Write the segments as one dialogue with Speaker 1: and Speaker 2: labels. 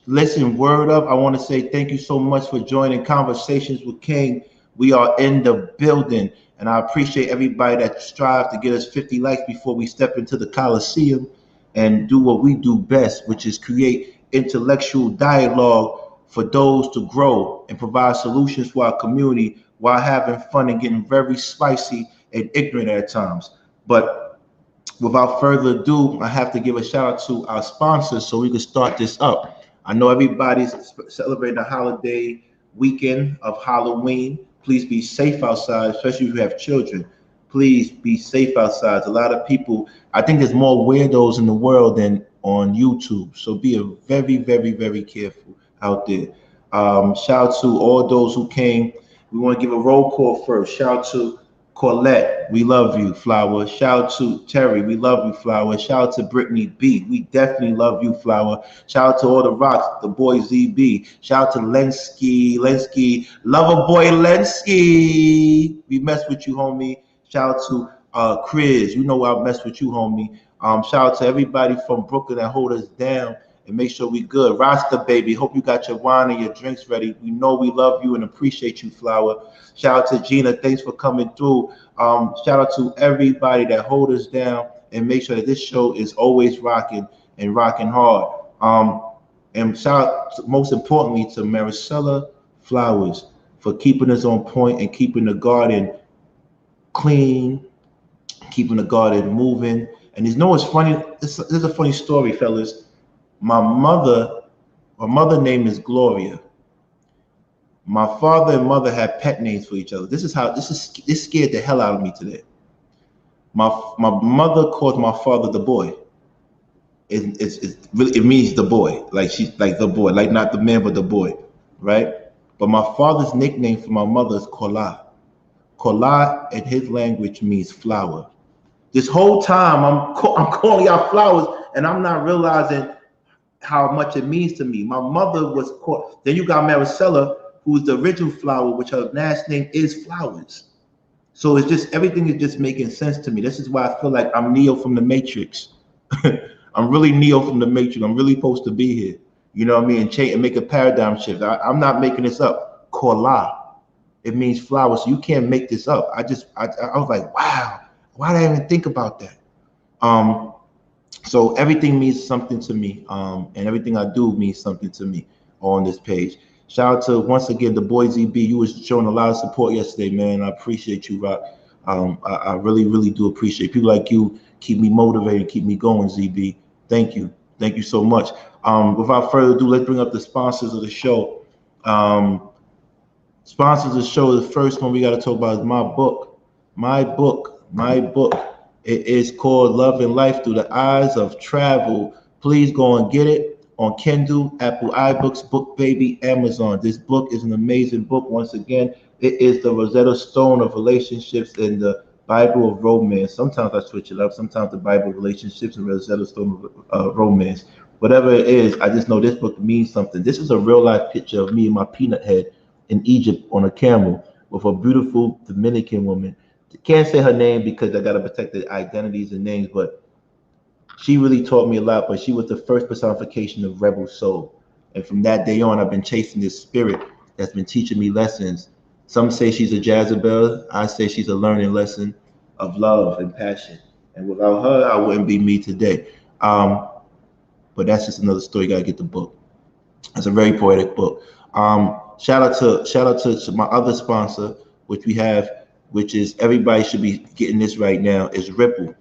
Speaker 1: Listen, word up. I want to say thank you so much for joining Conversations with King. We are in the building, and I appreciate everybody that strives to get us 50 likes before we step into the Coliseum and do what we do best, which is create intellectual dialogue for those to grow and provide solutions for our community while having fun and getting very spicy and ignorant at times. But without further ado, I have to give a shout out to our sponsors so we can start this up. I know everybody's celebrating the holiday weekend of Halloween. Please be safe outside, especially if you have children. Please be safe outside. A lot of people, I think there's more weirdos in the world than on YouTube. So be very, very, very careful out there. Shout out to all those who came. We want to give a roll call first. Shout out to Colette, we love you, Flower. Shout out to Terry, we love you, Flower. Shout out to Brittany B, we definitely love you, Flower. Shout out to all the rocks, the boy ZB. Shout out to Lenski, lover boy Lenski. We mess with you, homie. Shout out to Chris, you know I mess with you, homie. Shout out to everybody from Brooklyn that hold us down and make sure we good. Rasta baby, hope you got your wine and your drinks ready. We know we love you and appreciate you, Flower. Shout out to Gina, thanks for coming through. Shout out to everybody that hold us down and make sure that this show is always rocking and rocking hard. And shout out, most importantly, to Maricela Flowers for keeping us on point and keeping the garden clean, keeping the garden moving. And you know what's funny? This is a funny story, fellas. My mother name is Gloria. My father and mother had pet names for each other. This scared the hell out of me today. My mother called my father the boy. It means the boy, like she's like the boy, like not the man but the boy, right? But my father's nickname for my mother is Kola. Kola in his language means flower. This whole time I'm calling y'all flowers, and I'm not realizing how much it means to me. My mother was called. Then you got Maricela, who's the original Flower, which her last name is Flowers. So it's just everything is just making sense to me. This is why I feel like I'm Neo from the Matrix. I'm really Neo from the Matrix. I'm really supposed to be here. You know what I mean? And change and make a paradigm shift. I'm not making this up. Kola, it means flower. So you can't make this up. I was like, wow, why did I even think about that? So everything means something to me, and everything I do means something to me on this page. Shout out to, once again, the boy ZB. You was showing a lot of support yesterday, man. I appreciate you, Rock. I really, really do appreciate people like you. Keep me motivated, keep me going, ZB. Thank you. Thank you so much. Without further ado, let's bring up the sponsors of the show. Sponsors of the show, the first one we got to talk about is my book. My book. It is called Love and Life Through the Eyes of Travel. Please go and get it on Kindle, Apple iBooks, Book Baby, Amazon. This book is an amazing book. Once again, it is the Rosetta Stone of relationships and the Bible of romance. Sometimes I switch it up. Sometimes the Bible of relationships and Rosetta Stone of romance. Whatever it is, I just know this book means something. This is a real life picture of me and my peanut head in Egypt on a camel with a beautiful Dominican woman. Can't say her name because I got to protect the identities and names, but she really taught me a lot. But she was the first personification of rebel soul. And from that day on, I've been chasing this spirit that's been teaching me lessons. Some say she's a Jezebel. I say she's a learning lesson of love and passion. And without her, I wouldn't be me today. But that's just another story. You got to get the book. It's a very poetic book. Shout out to my other sponsor, which we have, which is, everybody should be getting this right now, is Ripple.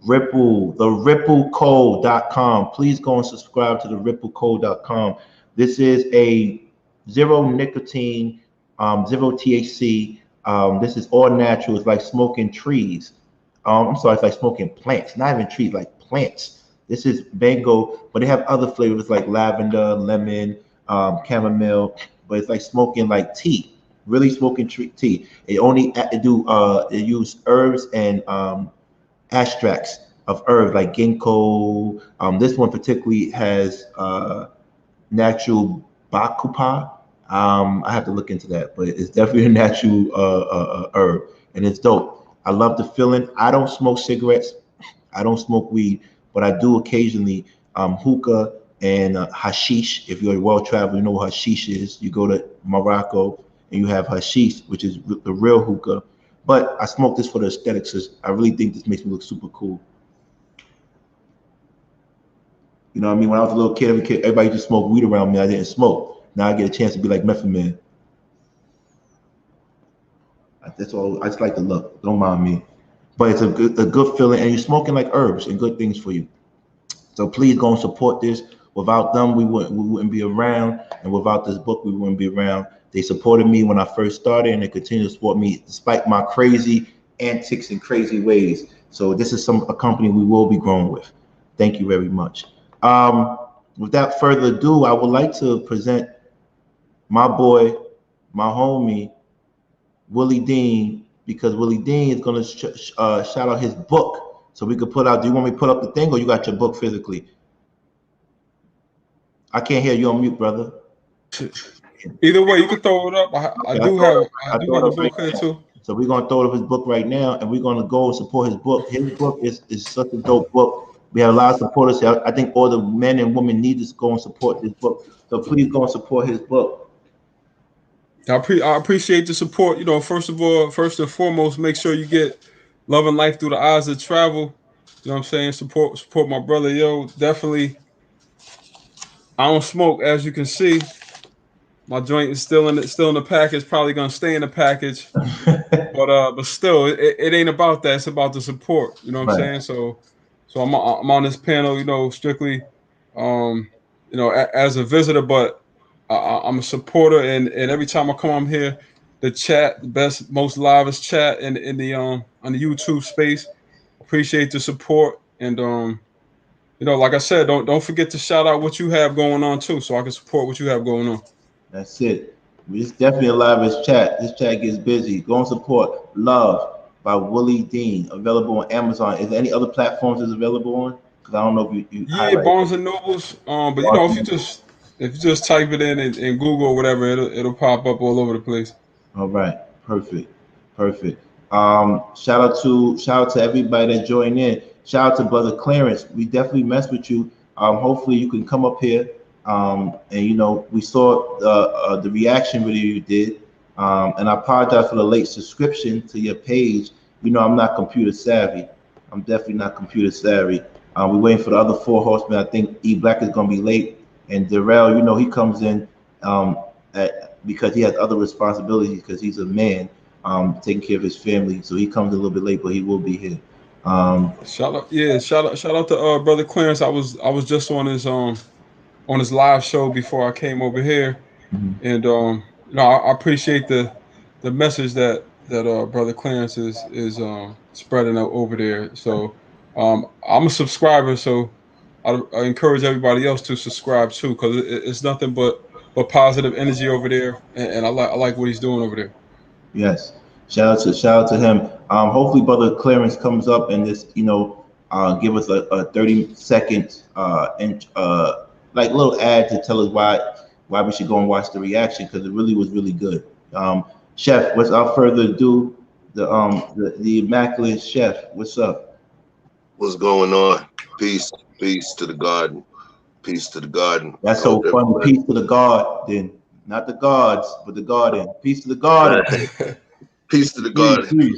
Speaker 1: Ripple, the ripplecode.com. Please go and subscribe to the ripplecode.com. This is a zero nicotine, zero THC. This is all natural. It's like smoking trees. It's like smoking plants, not even trees, like plants. This is mango, but they have other flavors like lavender, lemon, chamomile, but it's like smoking like tea. Really smoking tea. It only they use herbs and extracts of herbs like ginkgo. This one particularly has natural bakupa. I have to look into that, but it's definitely a natural herb, and it's dope. I love the feeling. I don't smoke cigarettes. I don't smoke weed, but I do occasionally hookah and hashish. If you're a well-traveled, you know what hashish is. You go to Morocco and you have hashish, which is the real hookah. But I smoke this for the aesthetics. 'Cause I really think this makes me look super cool. You know what I mean? When I was a little kid, everybody just smoked weed around me. I didn't smoke. Now I get a chance to be like Method Man. That's all. I just like the look. Don't mind me. But it's a good feeling, and you're smoking like herbs and good things for you. So please go and support this. Without them, we wouldn't be around, and without this book, we wouldn't be around. They supported me when I first started, and they continue to support me despite my crazy antics and crazy ways. So this is a company we will be growing with. Thank you very much. Without further ado, I would like to present my boy, my homie, Willie Dean, because Willie Dean is going to shout out his book. So we could put out, do you want me to put up the thing or you got your book physically? I can't hear you on mute, brother.
Speaker 2: Either way, you can throw it up. I do have a book here too.
Speaker 1: So we're going to throw up his book right now, and we're going to go and support his book. His book is such a dope book. We have a lot of supporters here. I think all the men and women need to go and support this book. So please go and support his book.
Speaker 2: I appreciate the support. You know, first and foremost, make sure you get Love and Life Through the Eyes of Travel. You know what I'm saying? Support my brother. Yo, definitely. I don't smoke, as you can see. My joint is still in the package. Probably gonna stay in the package. but still, it ain't about that. It's about the support. You know what I'm saying? So I'm on this panel. You know, strictly, you know, as a visitor, but I'm a supporter, and every time I come on here, the chat, the best, most livest chat in the on the YouTube space. Appreciate the support, and you know, like I said, don't forget to shout out what you have going on too, so I can support what you have going on.
Speaker 1: That's it. It's definitely a livest chat. This chat gets busy. Go and support Love by Willie Dean, available on Amazon. Is there any other platforms it's available on? Because I don't know if you
Speaker 2: Barnes and Nobles. But you know, if you just type it in Google or whatever, it'll pop up all over the place.
Speaker 1: All right, perfect. Shout out to everybody that joined in. Shout out to Brother Clarence. We definitely mess with you. Hopefully you can come up here. And you know, we saw the reaction video you did. And I apologize for the late subscription to your page. You know, I'm not computer savvy. I'm definitely not computer savvy. We're waiting for the other 4 horsemen. I think E Black is gonna be late, and Darrell, you know, he comes in because he has other responsibilities because he's a man, taking care of his family. So he comes a little bit late, but he will be here.
Speaker 2: Shout out to Brother Clarence. I was just on his live show before I came over here, and you know, I appreciate the message that Brother Clarence is spreading out over there. So I'm a subscriber, so I encourage everybody else to subscribe too, because it's nothing but positive energy over there, and I like what he's doing over there.
Speaker 1: Yes, shout out to him. Hopefully, Brother Clarence comes up and just, you know, give us a 30-second like little ad to tell us why we should go and watch the reaction, because it really was really good. Chef, without further ado, the immaculate chef, what's up?
Speaker 3: What's going on? Peace to the garden. Peace to the garden.
Speaker 1: That's so funny. Peace to the garden, not the gods, but the garden. Peace to the garden.
Speaker 3: Peace to the garden.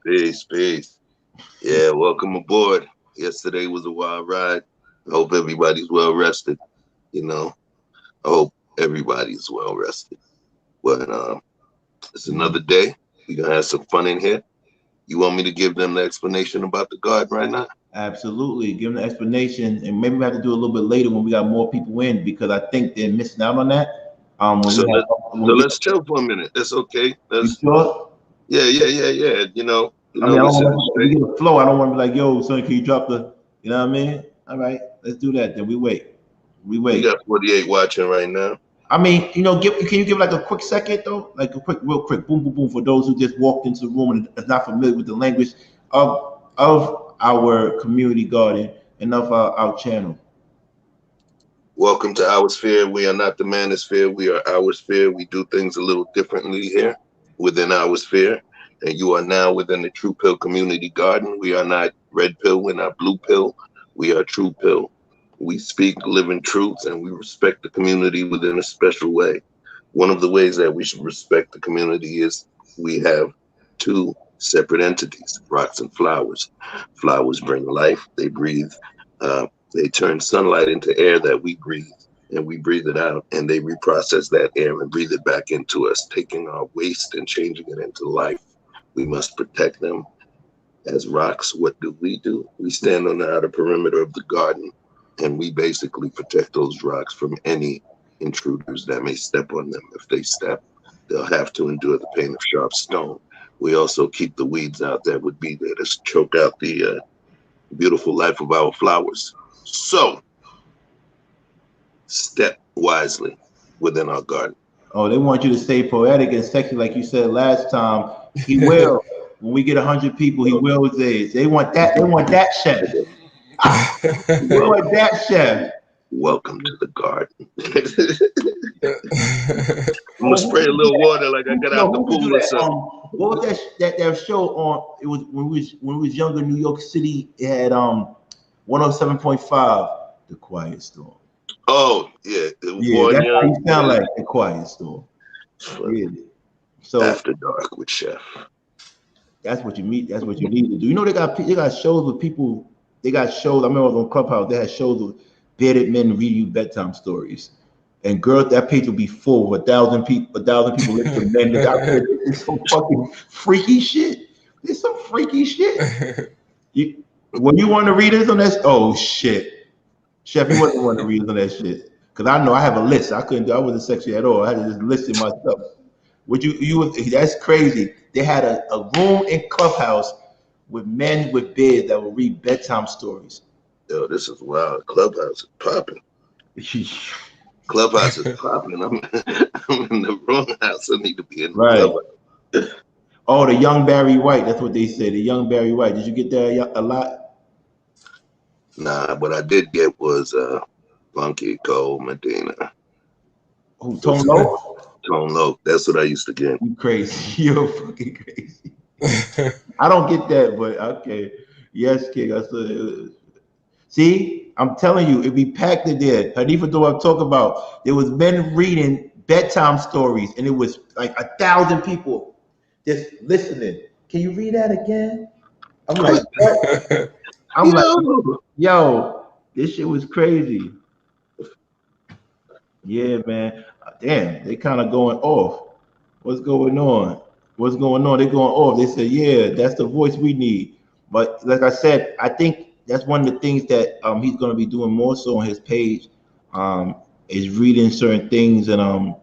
Speaker 3: Peace. Yeah, welcome aboard. Yesterday was a wild ride. I hope everybody's well rested. You know, I hope everybody's well rested. But it's another day. We're gonna have some fun in here. You want me to give them the explanation about the garden right now?
Speaker 1: Absolutely. Give them the explanation, and maybe we have to do a little bit later when we got more people in, because I think they're missing out on that.
Speaker 3: Let's chill for a minute. That's okay.
Speaker 1: You sure?
Speaker 3: Yeah. You know,
Speaker 1: I mean, we get a flow. I don't want to be like, yo, son, can you drop the, you know what I mean? All right, let's do that. Then we wait. We
Speaker 3: got 48 watching right now.
Speaker 1: I mean, you know, can you give like a quick second though? Like real quick, boom, boom, boom, for those who just walked into the room and is not familiar with the language of our community garden and of our channel.
Speaker 3: Welcome to our sphere. We are not the manosphere. We are our sphere. We do things a little differently here within our sphere. And you are now within the True Pill Community Garden. We are not red pill. We're not blue pill. We are true pill. We speak living truths, and we respect the community within a special way. One of the ways that we should respect the community is we have two separate entities, rocks and flowers. Flowers bring life, they breathe, they turn sunlight into air that we breathe, and we breathe it out, and they reprocess that air and breathe it back into us, taking our waste and changing it into life. We must protect them. As rocks, what do? We stand on the outer perimeter of the garden, and we basically protect those rocks from any intruders that may step on them. If they step, they'll have to endure the pain of sharp stone. We also keep the weeds out that would be there to choke out the beautiful life of our flowers. So, step wisely within our garden.
Speaker 1: Oh, they want you to stay poetic and sexy, like you said last time. He will. When we get 100 people, he will. They want that. They want that, chef. They want that, chef.
Speaker 3: Welcome to the garden. I'm gonna spray a little water like I got out the pool or something.
Speaker 1: What was that show on? It was when we was younger in New York City. It had 107.5, The Quiet Storm.
Speaker 3: Oh yeah,
Speaker 1: yeah, that's how you sound like, The Quiet Storm. Yeah. So
Speaker 3: After Dark with Chef.
Speaker 1: That's what you need. That's what you need to do. You know, they got shows with people. They got shows. I remember I was on Clubhouse. They had shows with bearded men reading you bedtime stories. And girls, that page will be full of 1,000 people. 1,000 people listen to men. It's some fucking freaky shit. It's some freaky shit. When you want to read this on that, oh shit, Chef, you wasn't want to read on that shit. Because I know I have a list. I wasn't sexy at all. I had to just list it myself. That's crazy. They had a room in Clubhouse with men with beards that will read bedtime stories.
Speaker 3: Yo, this is wild. Clubhouse is popping. Clubhouse is popping. I'm in the wrong house. I need to be in the Clubhouse.
Speaker 1: Oh, the young Barry White. That's what they said. The young Barry White. Did you get that a lot?
Speaker 3: Nah, what I did get was Funky Cole Medina.
Speaker 1: Who, Tone Loc?
Speaker 3: Tone Loc. That's what I used to get.
Speaker 1: You crazy. You're fucking crazy. I don't get that, but okay. Yes, King. See, I'm telling you, it'd be packed in there. Hanifa, do I talk about? There was men reading bedtime stories, and it was like 1,000 people just listening. Can you read that again? I'm like, what? I'm like, yo, this shit was crazy. Yeah, man. Damn, they kind of going off. What's going on? What's going on? They're going off. They said, yeah, that's the voice we need. But like I said, I think that's one of the things that he's going to be doing more so on his page, is reading certain things and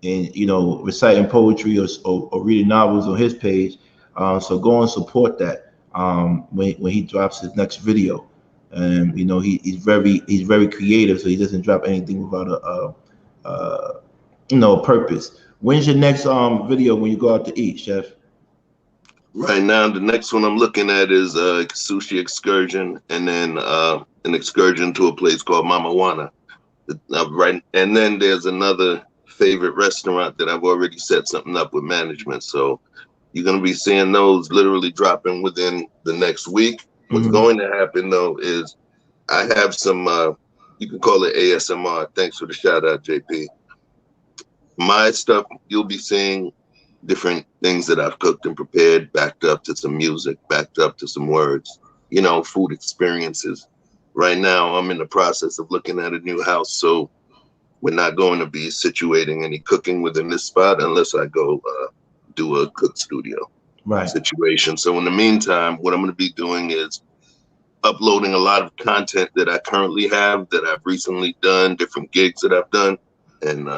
Speaker 1: you know, reciting poetry or reading novels on his page. So go and support that when he drops his next video. And you know, he's very creative, so he doesn't drop anything without a purpose. When's your next video when you go out to eat, Chef?
Speaker 3: Right now, the next one I'm looking at is a sushi excursion, and then an excursion to a place called Mama Juana. Right, and then there's another favorite restaurant that I've already set something up with management. So you're gonna be seeing those literally dropping within the next week. What's going to happen though is I have some you can call it ASMR. Thanks for the shout out, JP. My stuff, you'll be seeing different things that I've cooked and prepared, backed up to some music, backed up to some words, you know, food experiences. Right now, I'm in the process of looking at a new house, so we're not going to be situating any cooking within this spot unless I go do a cook studio situation. So in the meantime, what I'm going to be doing is uploading a lot of content that I currently have, that I've recently done, different gigs that I've done, and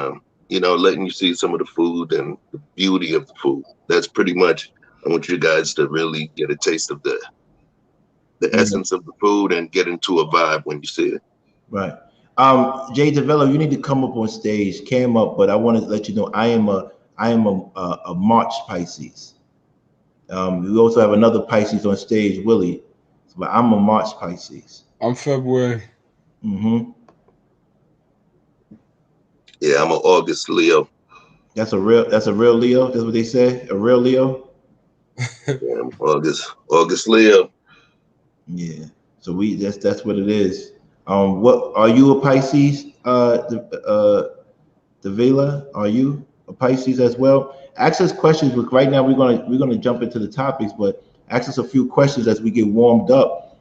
Speaker 3: you know, letting you see some of the food and the beauty of the food. That's pretty much, I want you guys to really get a taste of the essence of the food and get into a vibe when you see it.
Speaker 1: Right. Jay Devello, you need to come up on stage. Came up, but I want to let you know I am a March Pisces. We also have another Pisces on stage, Willie. But I'm a March Pisces.
Speaker 2: I'm February.
Speaker 3: Yeah, I'm an August Leo.
Speaker 1: That's a real Leo. That's what they say. A real Leo.
Speaker 3: Yeah, I'm August Leo.
Speaker 1: Yeah. So that's what it is. What are you a Pisces? The Vela, are you a Pisces as well? Ask us questions. Right now, we're gonna jump into the topics, but ask us a few questions as we get warmed up.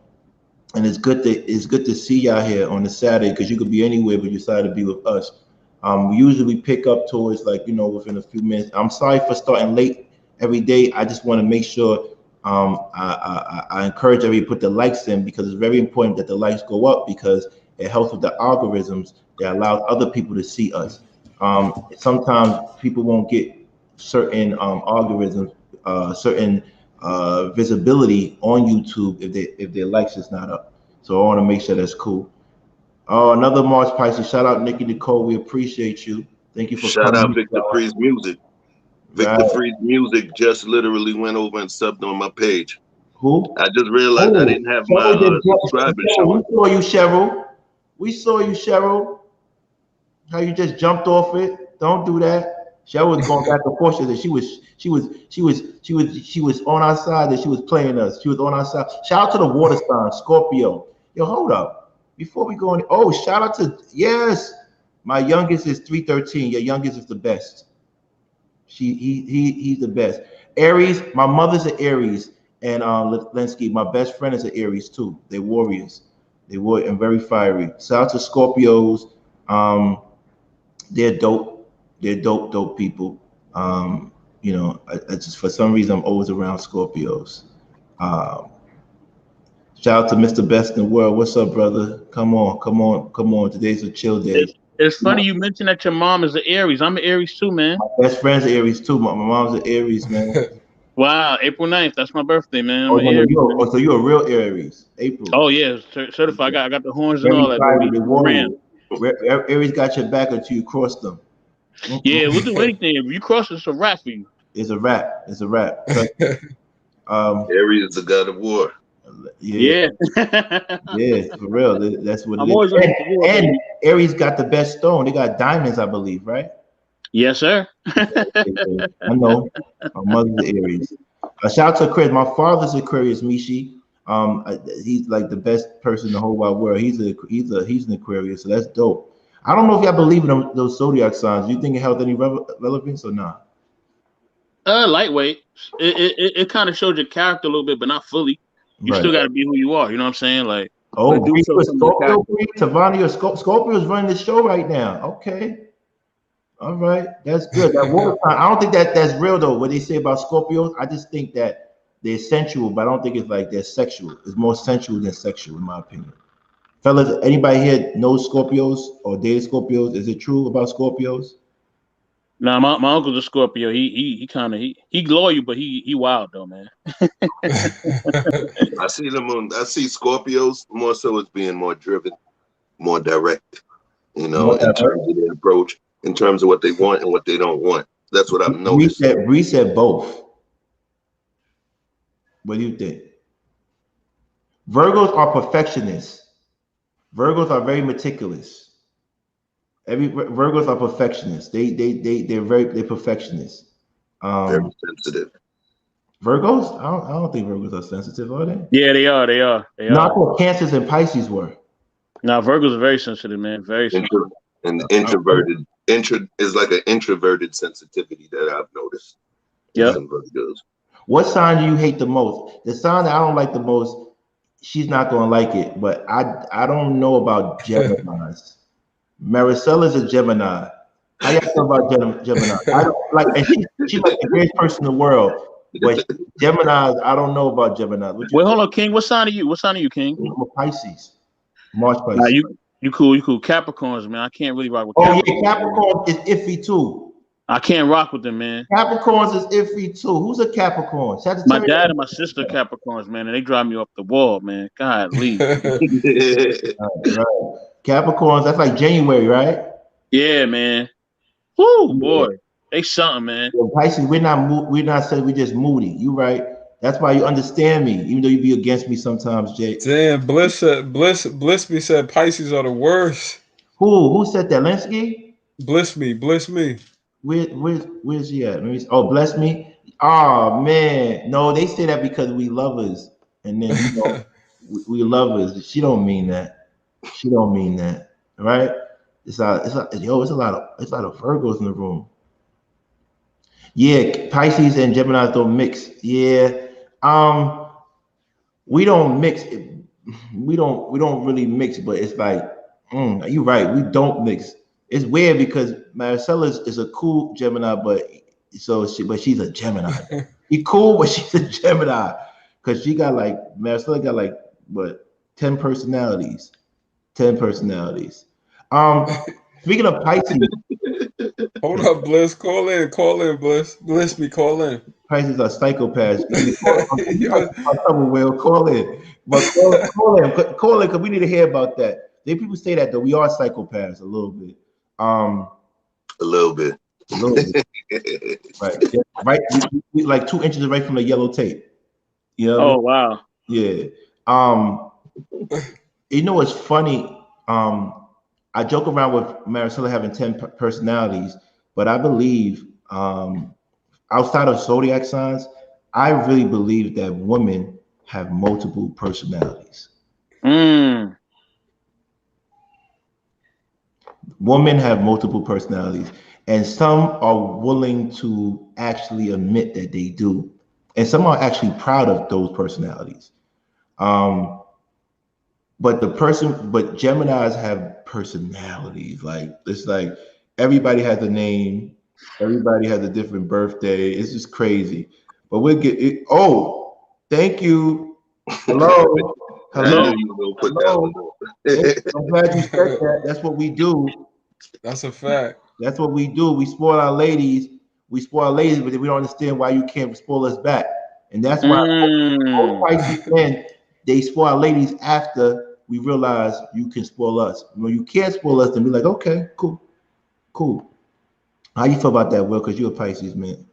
Speaker 1: And it's good to see y'all here on the Saturday, because you could be anywhere, but you decided to be with us. We usually pick up towards within a few minutes. I'm sorry for starting late every day. I just want to make sure I encourage everybody to put the likes in, because it's very important that the likes go up, because it helps with the algorithms that allows other people to see us. Sometimes people won't get certain algorithms, certain visibility on YouTube if their likes is not up. So I want to make sure that's cool. Another Mars Pisces. Shout out Nikki Nicole. We appreciate you. Thank you for
Speaker 3: shout
Speaker 1: coming.
Speaker 3: out Victor Freeze Music. Victor Freeze Music just literally went over and subbed on my page.
Speaker 1: Who?
Speaker 3: I just realized I didn't have my subscribers showing.
Speaker 1: We saw you, Cheryl. We saw you, Cheryl. How you just jumped off it? Don't do that. Cheryl was going back and forth. She was on our side, and she was playing us. She was on our side. Shout out to the water sign, Scorpio. Yo, hold up. Before we go on, shout out to, yes, my youngest is 313. Your youngest is the best. He's the best. Aries, my mother's an Aries, and Lensky, my best friend is an Aries too. They're warriors. They were and very fiery. Shout out to Scorpios. They're dope. They're dope people. I just, for some reason, I'm always around Scorpios. Shout out to Mr. Best in the World. What's up, brother? Come on. Today's a chill day.
Speaker 4: It's funny you mentioned that your mom is an Aries. I'm an Aries too, man.
Speaker 1: My best friend's an Aries too. My mom's an Aries, man.
Speaker 4: Wow, April 9th. That's my birthday, man. I'm
Speaker 1: an
Speaker 4: Aries,
Speaker 1: man. So you're a real Aries. April.
Speaker 4: Oh yeah, certified. I got the horns and all that.
Speaker 1: Aries got your back until you cross them.
Speaker 4: Yeah, we'll do anything. If you cross, it's a wrap for you.
Speaker 1: It's a wrap.
Speaker 3: Aries is the god of war.
Speaker 1: Yeah, for real. That's what it is. And Aries got the best stone. They got diamonds, I believe, right?
Speaker 4: Yes, sir.
Speaker 1: I know. My mother's Aries. Shout out to Chris. My father's Aquarius, Mishi. He's like the best person in the whole wide world. He's an Aquarius, so that's dope. I don't know if y'all believe in those zodiac signs. Do you think it has any relevance or not?
Speaker 4: Lightweight. It kind of showed your character a little bit, but not fully. You still got to be who you are. You know what I'm saying? Like,
Speaker 1: Scorpio, Tavani, or Scorpio is running the show right now. Okay, all right, that's good. That water sign, I don't think that's real though. What they say about Scorpios, I just think that they're sensual, but I don't think it's like they're sexual. It's more sensual than sexual, in my opinion. Fellas, anybody here knows Scorpios or dated Scorpios? Is it true about Scorpios?
Speaker 4: Nah, my uncle's a Scorpio. He kind of he loyal, but he wild though, man.
Speaker 3: I see Scorpios more so as being more driven, more direct, in terms of their approach, in terms of what they want and what they don't want. That's what I've noticed.
Speaker 1: Reset both. What do you think? Virgos are perfectionists. Virgos are very meticulous. Virgos are perfectionists. They're perfectionists.
Speaker 3: Very sensitive.
Speaker 1: Virgos? I don't think Virgos are sensitive, are they?
Speaker 4: Yeah, they are.
Speaker 1: Not what Cancers and Pisces were.
Speaker 4: No, Virgos are very sensitive, man. Very sensitive.
Speaker 3: And introverted. Is like an introverted sensitivity that I've noticed.
Speaker 4: Yeah.
Speaker 1: What sign do you hate the most? The sign that I don't like the most, she's not gonna like it, but I don't know about Geminis. Maricella's a Gemini. How y'all feel about Gemini? I don't like, and she's like the greatest person in the world. But Geminis, I don't know about Gemini.
Speaker 4: Wait, hold on, King. What sign are you? King?
Speaker 1: I'm a Pisces. March Pisces.
Speaker 4: You cool. Capricorns, man. I can't really rock with
Speaker 1: Capricorns. Oh, yeah, Capricorn is iffy too.
Speaker 4: I can't rock with them, man.
Speaker 1: Capricorns is iffy too. Who's a Capricorn?
Speaker 4: My dad and my sister Capricorns, man, and they drive me off the wall, man. God, leave.
Speaker 1: Right. Capricorns, that's like January, right?
Speaker 4: Yeah, man. Woo, boy. They something, man.
Speaker 1: Well, Pisces, we're not saying we're just moody. You right. That's why you understand me, even though you be against me sometimes, Jay.
Speaker 2: Damn, Bliss me said Pisces are the worst.
Speaker 1: Who said that? Linsky?
Speaker 2: Bliss me.
Speaker 1: Where's he at? Bless me. Oh man, no, they say that because we lovers, and then we lovers. She don't mean that. She don't mean that, right? It's a lot of Virgos in the room. Yeah, Pisces and Gemini don't mix. Yeah, we don't mix. We don't really mix, but it's like, you're right. We don't mix. It's weird because Maricela is a cool Gemini, but she's a Gemini. She cool, but she's a Gemini because Maricela got like what 10 personalities. 10 personalities. Speaking of Pisces.
Speaker 2: Hold up, Bliss. Call in, Bliss. Bliss me, call in.
Speaker 1: Pisces are psychopaths. Will call in. But call in, because we need to hear about that. People say that though. We are psychopaths a little bit.
Speaker 3: A little bit.
Speaker 1: A little bit. Right. Yeah, right. We like 2 inches away from the yellow tape. You know?
Speaker 4: Oh wow.
Speaker 1: Yeah. You know what's funny? I joke around with Maricela having 10 personalities, but I believe outside of zodiac signs, I really believe that women have multiple personalities. Women have multiple personalities, and some are willing to actually admit that they do, and some are actually proud of those personalities. But Geminis have personalities. Like it's like everybody has a name, everybody has a different birthday. It's just crazy. But we'll get it. Oh, thank you. Hello. Hello. Hello. I'm glad you said that. That's what we do.
Speaker 2: That's a fact.
Speaker 1: That's what we do. We spoil our ladies. We spoil our ladies, but we don't understand why you can't spoil us back. And that's why all Pisces men, they spoil our ladies after we realize you can spoil us. When you can't spoil us, then we're like, okay, cool. How you feel about that, Will? Because you're a Pisces, man.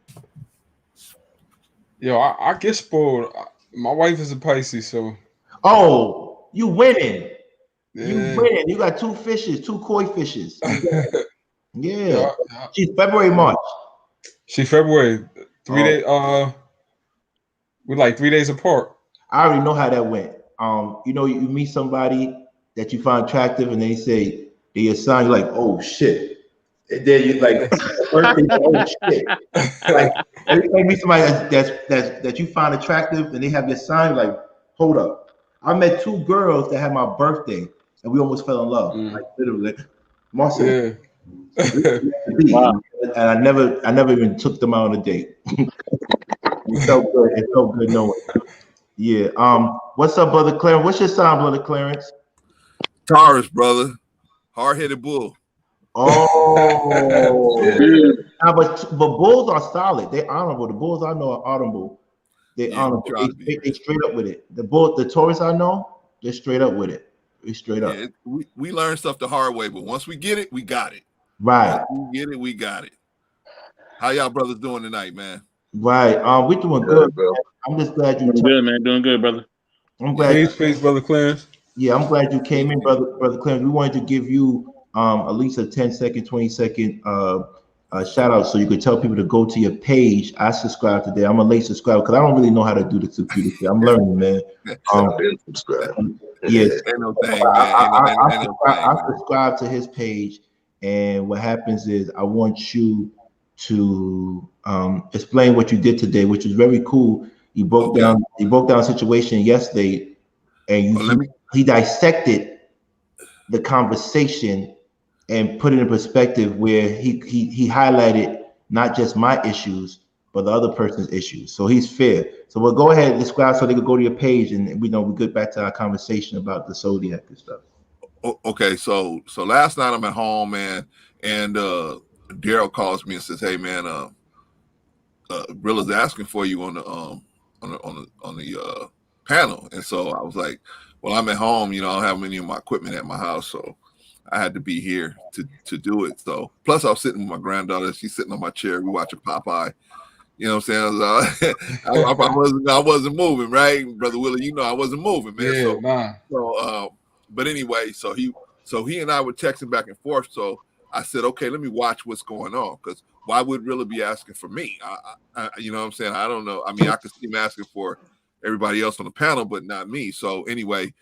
Speaker 2: Yo, I get spoiled. My wife is a Pisces, so.
Speaker 1: Oh, you winning.
Speaker 2: Yeah.
Speaker 1: You winning. You got 2 fishes, 2 koi fishes. Yeah. She's February, March.
Speaker 2: She's February. 3 days. We're like 3 days apart.
Speaker 1: I already know how that went. You know, you meet somebody that you find attractive, and they say they're your sign. You're like, oh shit. And then you're like, oh shit. Like every time you meet somebody that you find attractive, and they have your sign, like, hold up. I met 2 girls that had my birthday, and we almost fell in love. Like literally, Marcel.
Speaker 2: Yeah.
Speaker 1: Wow. And I never even took them out on a date. It felt good. It felt good knowing. Yeah. What's up, brother Clarence? What's your sign, brother Clarence?
Speaker 5: Taurus, brother. Hard-headed bull.
Speaker 1: Oh. Yeah. But bulls are solid. They're honorable. The bulls I know are honorable. They're honorable. They straight up with it. The Taurus I know, they're straight up with it. We're straight up.
Speaker 5: We learn stuff the hard way, but once we get it, we got it.
Speaker 1: Right.
Speaker 5: Once we get it, we got it. How y'all brothers doing tonight, man?
Speaker 1: Right. We're doing good, bro. I'm just glad you
Speaker 4: doing good, man. Doing good, brother.
Speaker 1: I'm glad.
Speaker 2: Peace, brother Clarence.
Speaker 1: Yeah, I'm glad you came in, brother Clarence. We wanted to give you at least a 10-second, 20-second shout out so you could tell people to go to your page. I subscribed today. I'm a late subscriber because I don't really know how to do the computer thing. I'm learning, man.
Speaker 3: Subscribe.
Speaker 1: Yes.
Speaker 5: I
Speaker 1: subscribe to his page, and what happens is I want you to explain what you did today, which is very cool. You broke down a situation yesterday, and he dissected the conversation and put it in perspective where he highlighted not just my issues, but the other person's issues. So he's fair. So we'll go ahead and describe so they can go to your page, and we get back to our conversation about the Zodiac and stuff.
Speaker 5: Okay, so last night I'm at home, man, and Daryl calls me and says, "Hey, man, Brilla's asking for you on the panel." And so I was like, "Well, I'm at home. You know, I don't have any of my equipment at my house, so I had to be here to do it." So plus I was sitting with my granddaughter. She's sitting on my chair. We watching Popeye. You know what I'm saying? I wasn't moving, right, Brother Willie? You know I wasn't moving, man.
Speaker 2: Yeah,
Speaker 5: but anyway, so he and I were texting back and forth. So I said, okay, let me watch what's going on, because why would Rilla be asking for me? I you know what I'm saying? I don't know. I mean, I could see him asking for everybody else on the panel, but not me. So anyway,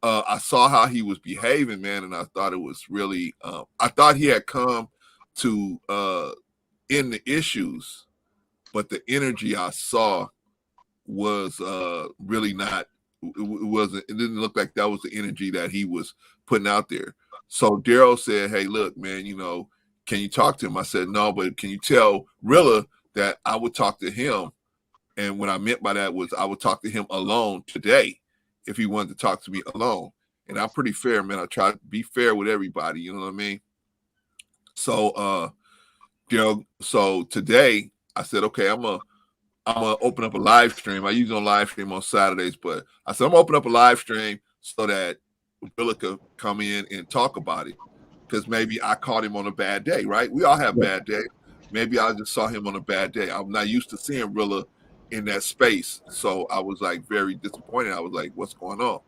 Speaker 5: I saw how he was behaving, man, and I thought it was really. I thought he had come to end the issues, but the energy I saw was really not. It wasn't. It didn't look like that was the energy that he was putting out there. So Daryl said, "Hey, look, man, can you talk to him?" I said, "No, but can you tell Rilla that I would talk to him?" And what I meant by that was I would talk to him alone today if he wanted to talk to me alone. And I'm pretty fair, man. I try to be fair with everybody. You know what I mean? So, so today I said, okay, I'm gonna open up a live stream. I usually don't live stream on Saturdays, but I said I'm gonna open up a live stream so that Willa could come in and talk about it. Because maybe I caught him on a bad day, right? We all have bad days. Maybe I just saw him on a bad day. I'm not used to seeing Rilla in that space. So I was like very disappointed. I was like, what's going on?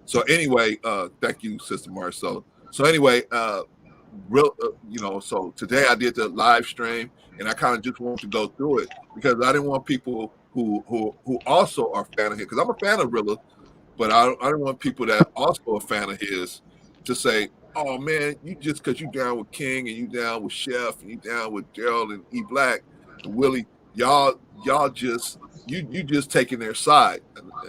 Speaker 5: So anyway, thank you, Sister Marcella. So anyway, so today I did the live stream and I kind of just wanted to go through it because I didn't want people who also are a fan of him, because I'm a fan of Rilla, but I didn't want people that also are a fan of his to say, oh man, you just because you down with King and you down with Chef and you down with Gerald and E Black and Willie, y'all just you just taking their side.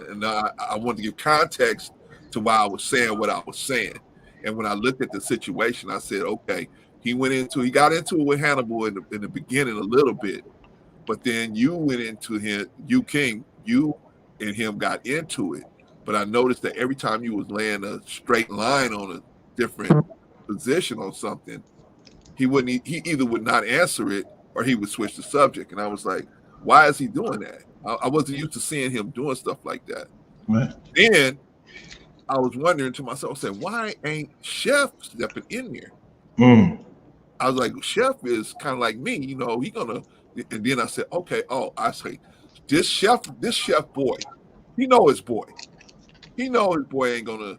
Speaker 5: And I wanted to give context to why I was saying what I was saying. And when I looked at the situation, I said, okay, he got into it with Hannibal in the beginning a little bit, but then you went into him, King, you and him got into it. But I noticed that every time you was laying a straight line on a different position on something, he either would not answer it or he would switch the subject. And I was like, why is he doing that? I wasn't used to seeing him doing stuff like that. Right. Then I was wondering to myself, saying, why ain't Chef stepping in there? I was like, Chef is kind of like me, he gonna. And then I said, okay, this chef boy, he know his boy. He know his boy ain't gonna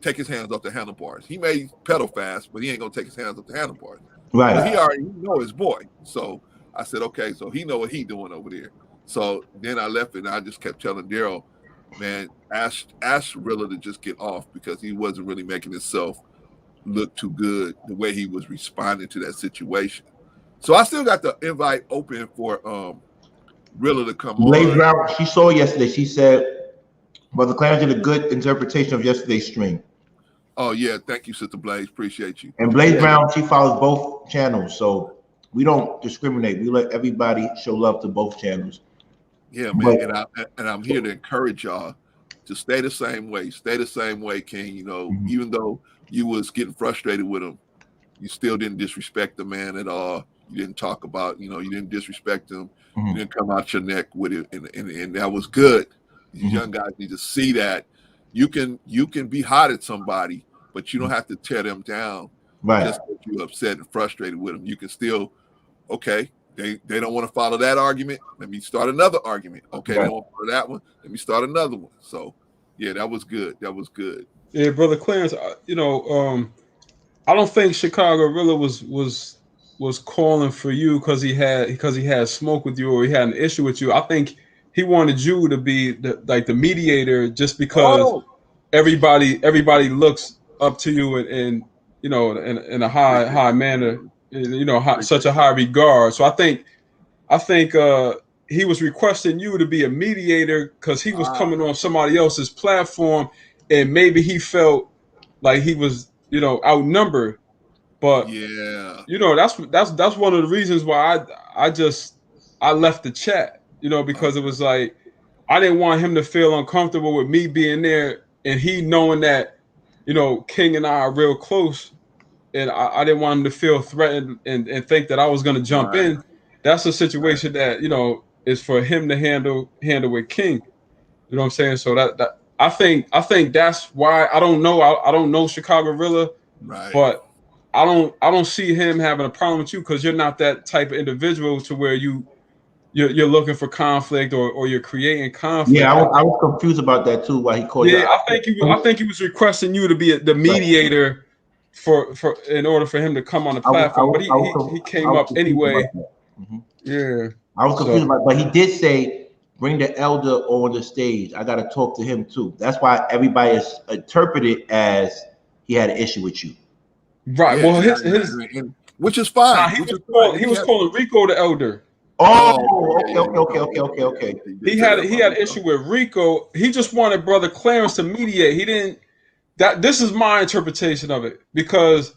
Speaker 5: take his hands off the handlebars. He may pedal fast, but he ain't gonna take his hands off the handlebars. Right. So he already know his boy. So I said, okay, so he know what he doing over there. So then I left it and I just kept telling Daryl, man, ask Rilla to just get off because he wasn't really making himself look too good the way he was responding to that situation. So I still got the invite open for Rilla to come
Speaker 1: Blaze
Speaker 5: on.
Speaker 1: Brown, she saw yesterday. She said, Brother Clarence did a good interpretation of yesterday's stream.
Speaker 5: Oh yeah, thank you, Sister Blaze. Appreciate you.
Speaker 1: And Blaze Brown, she follows both channels, so we don't discriminate. We let everybody show love to both channels.
Speaker 5: Yeah, man, and I'm here to encourage y'all to stay the same way. Stay the same way, King. Even though you was getting frustrated with him, you still didn't disrespect the man at all. You didn't talk about, you didn't disrespect him. You didn't come out your neck with it, and that was good. These young guys need to see that you can be hot at somebody, but you don't have to tear them down just because you're upset and frustrated with them. You can still, okay, they don't want to follow that argument. Let me start another argument. Okay, they don't want to follow that one. Let me start another one. So, yeah, that was good. That was good.
Speaker 2: Yeah, Brother Clarence, I don't think Chicago Rilla was calling for you because he had smoke with you or he had an issue with you. I think he wanted you to be the mediator just because everybody looks up to you and in a high manner, such a high regard. So I think he was requesting you to be a mediator because he was coming on somebody else's platform and maybe he felt like he was outnumbered. But that's one of the reasons why I left the chat, because it was like I didn't want him to feel uncomfortable with me being there and he knowing that King and I are real close, and I didn't want him to feel threatened and think that I was going to jump in. That's a situation that is for him to handle with King. You know what I'm saying? So that I think that's why I don't know Chicago Rilla, but I don't see him having a problem with you because you're not that type of individual to where you're looking for conflict or you're creating conflict.
Speaker 1: Yeah, I was confused about that too. Why he called you?
Speaker 2: Yeah, I think he was requesting you to be the mediator for in order for him to come on the platform. But he came up anyway.
Speaker 1: Yeah, I was confused about, but he did say Bring the elder on the stage. I got to talk to him too. That's why everybody is interpreted as he had an issue with you.
Speaker 2: Right.
Speaker 5: Yeah,
Speaker 2: Well,
Speaker 5: which is fine.
Speaker 2: He was calling Rico the elder.
Speaker 1: Okay.
Speaker 2: He had an issue with Rico. He just wanted Brother Clarence to mediate. He didn't. This is my interpretation of it, because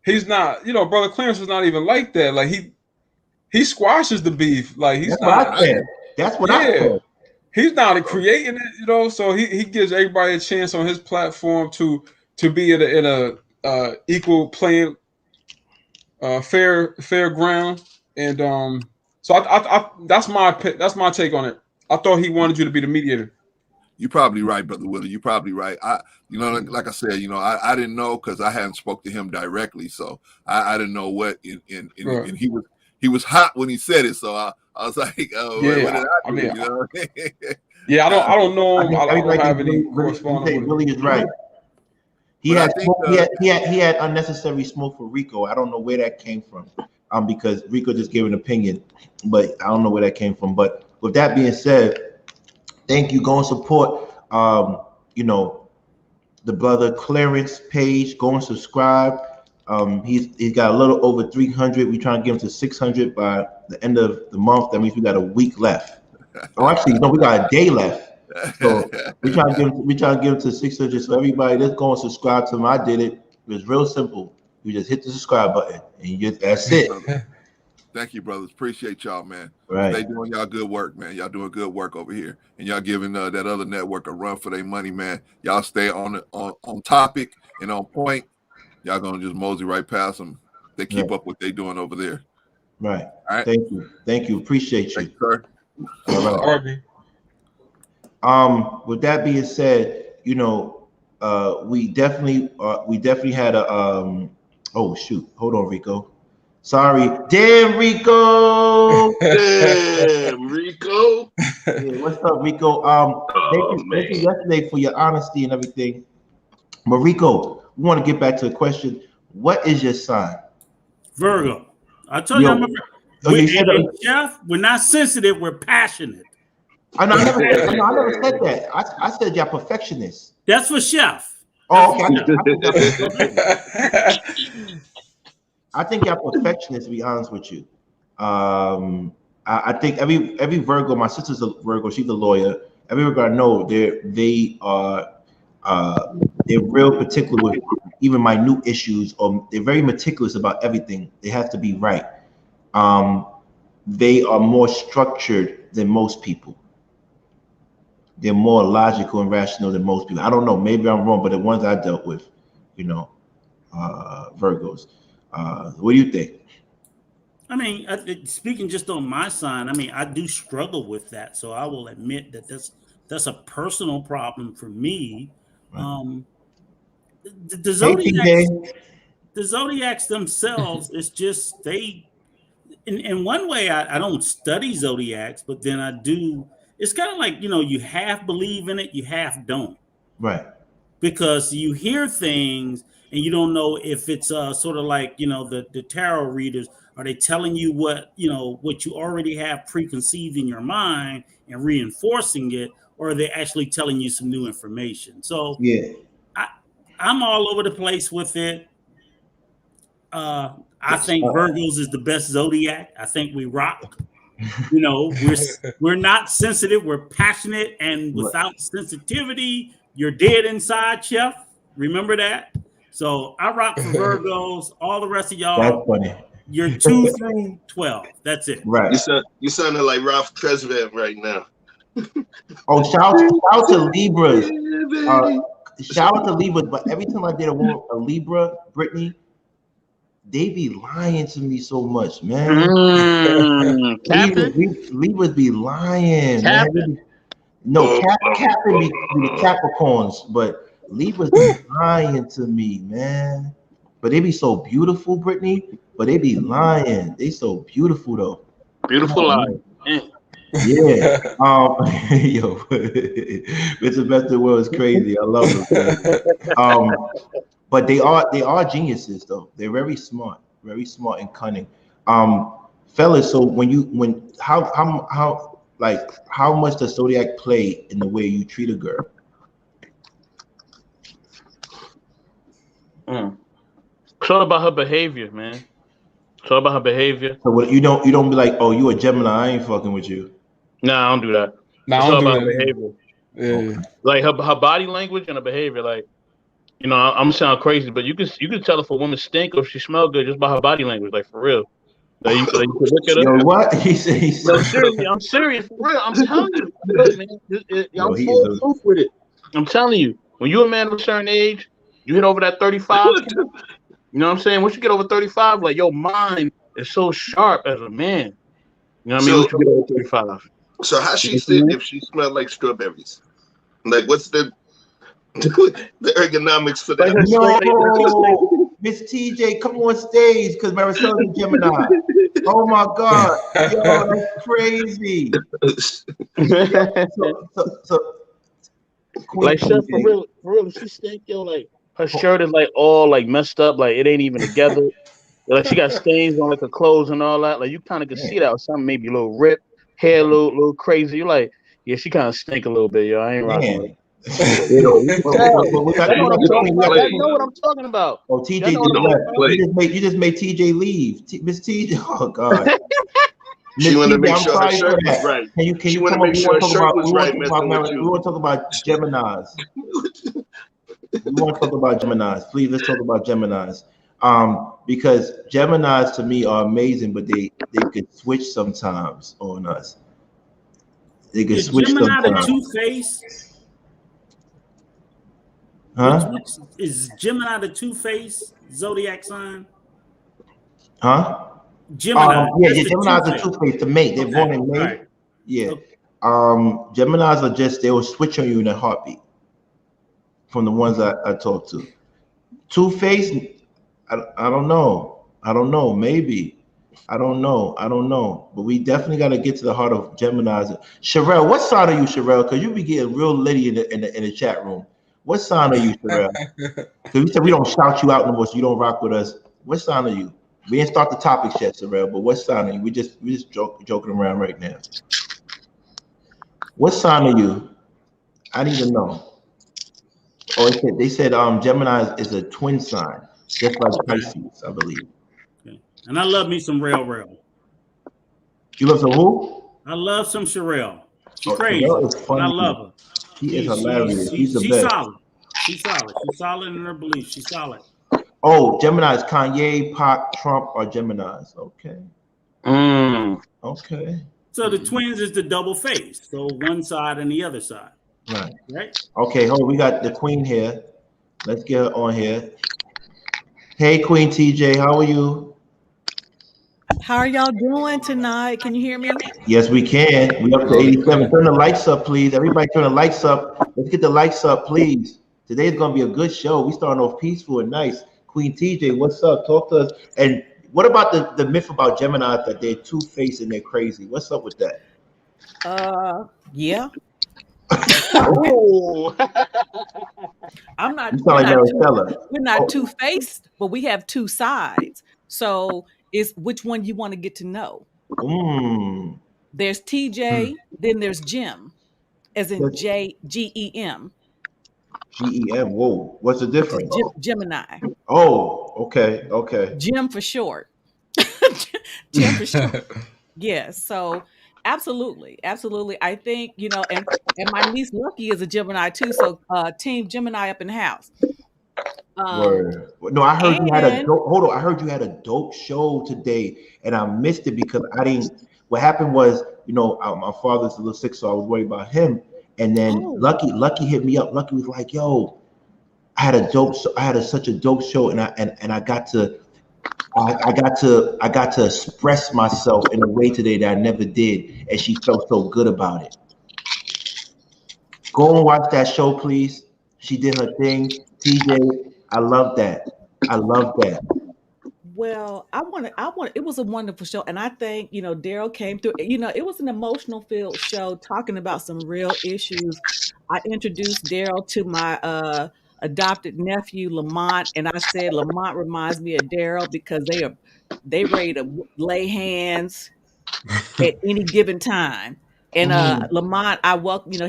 Speaker 2: he's not. Brother Clarence was not even like that. Like he squashes the beef. Like he's not.
Speaker 1: That's what I said.
Speaker 2: He's not creating it. So he gives everybody a chance on his platform to be in a equal playing, fair ground. And so I that's my take on it. I thought he wanted you to be the mediator.
Speaker 5: You're probably right, Brother Willie. You're probably right. Like I said, I didn't know, because I hadn't spoke to him directly, so I didn't know what. And he was hot when he said it, so I was like, what did I do?
Speaker 2: I don't know him. I don't have any correspondence with him.
Speaker 1: Willie is right. He had unnecessary smoke for Rico. I don't know where that came from. Because Rico just gave an opinion, but I don't know where that came from. But with that being said, thank you. Go and support the Brother Clarence page. Go and subscribe. He's got a little over 300. We're trying to get him to 600 by the end of the month. That means we got a week left. Oh, actually, no, we got a day left. So we trying to give him to 600. So everybody, let's go and subscribe to him. I did it. It was real simple. You just hit the subscribe button, and that's it.
Speaker 5: Thank you, brothers. Appreciate y'all, man.
Speaker 1: Right.
Speaker 5: Stay doing y'all good work, man. Y'all doing good work over here, and y'all giving that other network a run for their money, man. Y'all stay on topic and on point. Y'all gonna just mosey right past them. They keep up what they doing over there.
Speaker 1: Right.
Speaker 5: All right.
Speaker 1: Thank you. Appreciate you.
Speaker 5: Thank you, sir.
Speaker 1: All right. With that being said, we definitely had a oh shoot, hold on, Rico. Sorry, damn Rico.
Speaker 3: Damn Rico.
Speaker 1: Yeah, what's up, Rico? Thank you yesterday for your honesty and everything. But Rico, we want to get back to the question. What is your sign?
Speaker 6: Virgo. I told you I'm a Chef. We're not sensitive, we're passionate.
Speaker 1: I never said that. I said you're perfectionist.
Speaker 6: That's for Chef.
Speaker 1: Oh, okay. I think you're perfectionist, to be honest with you. I think every Virgo, my sister's a Virgo, she's a lawyer. Every Virgo I know, they're real particular with even minute issues, or they're very meticulous about everything. They have to be right. They are more structured than most people. They're more logical and rational than most people. I don't know, maybe I'm wrong, but the ones I dealt with, Virgos. What do you think?
Speaker 6: I mean, speaking just on my sign, I mean, I do struggle with that. So I will admit that that's a personal problem for me. Right. The Zodiacs themselves is just in one way I don't study Zodiacs, but then I do. It's kind of like, you half believe in it, you half don't.
Speaker 1: Right.
Speaker 6: Because you hear things and you don't know if it's sort of like, the tarot readers, are they telling you what you already have preconceived in your mind and reinforcing it, or are they actually telling you some new information? So yeah, I'm all over the place with it. I think Virgos is the best zodiac. I think we rock. We're not sensitive, we're passionate, and without sensitivity, you're dead inside, Chef. Remember that? So I rock for Virgos. All the rest of y'all, that's funny. You're 2 through 12. That's it.
Speaker 1: Right.
Speaker 3: You sounding like Ralph Tresvant right now.
Speaker 1: Oh, shout out to Libras. Shout out to Libras. But every time I did a Libra, Brittany, they be lying to me so much, man. Libras be lying, man. No, Captain be the Capricorns, but Libras be lying to me, man. But they be so beautiful, Brittany. But they be lying. They so beautiful though.
Speaker 4: Beautiful lie.
Speaker 1: Yeah. Yo, Mr. Best in the World is crazy. I love them. But they are geniuses though. They're very smart and cunning. Fellas, so how like, how much does Zodiac play in the way you treat a girl?
Speaker 4: It's all about her behavior, man. It's all about her behavior.
Speaker 1: So what, you don't be like, oh, you a Gemini, I ain't fucking with you.
Speaker 4: Nah, I don't do that.
Speaker 2: Nah,
Speaker 4: it's
Speaker 2: I
Speaker 4: all
Speaker 2: don't do
Speaker 4: about
Speaker 2: that.
Speaker 4: behavior.
Speaker 2: Yeah.
Speaker 4: Like her body language and her behavior. Like, you know, I'm gonna sound crazy, but you can tell if a woman stink or if she smell good just by her body language. Like, for real. Like you can look at her.
Speaker 1: Yo, what? He said.
Speaker 4: No, seriously, I'm serious, for real. I'm telling you. Look, man, I'm full proof with it. I'm telling you. When you're a man of a certain age, you hit over that 35. You know what I'm saying? Once you get over 35, like, your mind is so sharp as a man. You know what I mean? Once you get over 35.
Speaker 3: So how she sit if she smelled like strawberries? Like, what's the ergonomics for that?
Speaker 1: No, Miss TJ, come on stage, because Maricel's a Gemini. Oh my God, yo, that's crazy. So
Speaker 4: like, Chef, for real, she stink, yo. Like, her shirt is like all like messed up, like it ain't even together. Like, she got stains on like her clothes and all that. Like, you kind of could see that, or something maybe a little ripped, hair a little crazy. You're like, yeah, she kind of stink a little bit, yo. I ain't rocking with it. I know what I'm talking about.
Speaker 1: Oh, TJ you just made TJ leave. Miss TJ, oh God.
Speaker 3: She wanted to make sure her shirt was right.
Speaker 1: Can you come make sure her shirt was right? We want to talk about Geminis. We want to talk about Geminis. Please, let's talk about Geminis. Because Geminis to me are amazing, but they could switch sometimes on us. They could switch sometimes.
Speaker 6: Gemini the two-face?
Speaker 1: Huh?
Speaker 6: Is Gemini the two-face zodiac sign?
Speaker 1: Huh?
Speaker 6: Gemini.
Speaker 1: Gemini's the two-face, the mate. They're born in May. Right. Yeah. Okay. Geminis are just, they will switch on you in a heartbeat. From the ones I talked to. Two-face, I don't know. Maybe. I don't know. But we definitely got to get to the heart of Geminis. Sherelle, what sign are you, Sherelle? Because you be getting real litty in the chat room. What sign are you, Sherelle? Because we said we don't shout you out no more, so you don't rock with us. What sign are you? We didn't start the topics yet, Sherelle, but what sign are you? We just joking around right now. What sign are you? I need to know. Oh, they said Gemini is a twin sign, just like Pisces, I believe.
Speaker 6: Okay. And I love me some Rail.
Speaker 1: You love some who?
Speaker 6: I love some Sherelle. She's crazy. But I love her.
Speaker 1: She is hilarious. She's the best.
Speaker 6: Solid. She's solid in her beliefs. She's solid.
Speaker 1: Oh, Geminis, Kanye, Pac, Trump are Geminis. Okay. Okay.
Speaker 6: So the twins is the double face. So one side and the other side. Right.
Speaker 1: Okay, hold on. We got the queen here. Let's get her on here. Hey, Queen TJ, how are you?
Speaker 7: How are y'all doing tonight? Can you hear me?
Speaker 1: Yes, we can. We up to 87. Turn the lights up, please. Everybody turn the lights up. Let's get the lights up, please. Today's going to be a good show. We starting off peaceful and nice. Queen TJ, what's up? Talk to us. And what about the myth about Geminis that they're two-faced and they're crazy? What's up with that?
Speaker 7: Yeah. I'm not. We're not two-faced, but we have two sides. So it's which one you want to get to know. There's TJ, then there's Gem, as in GEM. GEM.
Speaker 1: Whoa, what's the difference?
Speaker 7: Gemini.
Speaker 1: Oh, okay.
Speaker 7: Gem for short. Gem for short. Yes. So absolutely. I think, and my niece Lucky is a Gemini too. So team Gemini up in the house.
Speaker 1: No, I heard you had a hold on. I heard you had a dope show today, and I missed it because I didn't. What happened was, my father's a little sick, so I was worried about him. And then Lucky hit me up. Lucky was like, "Yo, I had such a dope show, and I got to express myself in a way today that I never did, and she felt so good about it." Go and watch that show, please. She did her thing. TJ, I love that.
Speaker 7: Well, I want. It was a wonderful show, and I think Daryl came through. It was an emotional filled show talking about some real issues. I introduced Daryl to my adopted nephew Lamont, and I said Lamont reminds me of Daryl because they ready to lay hands at any given time. And Lamont,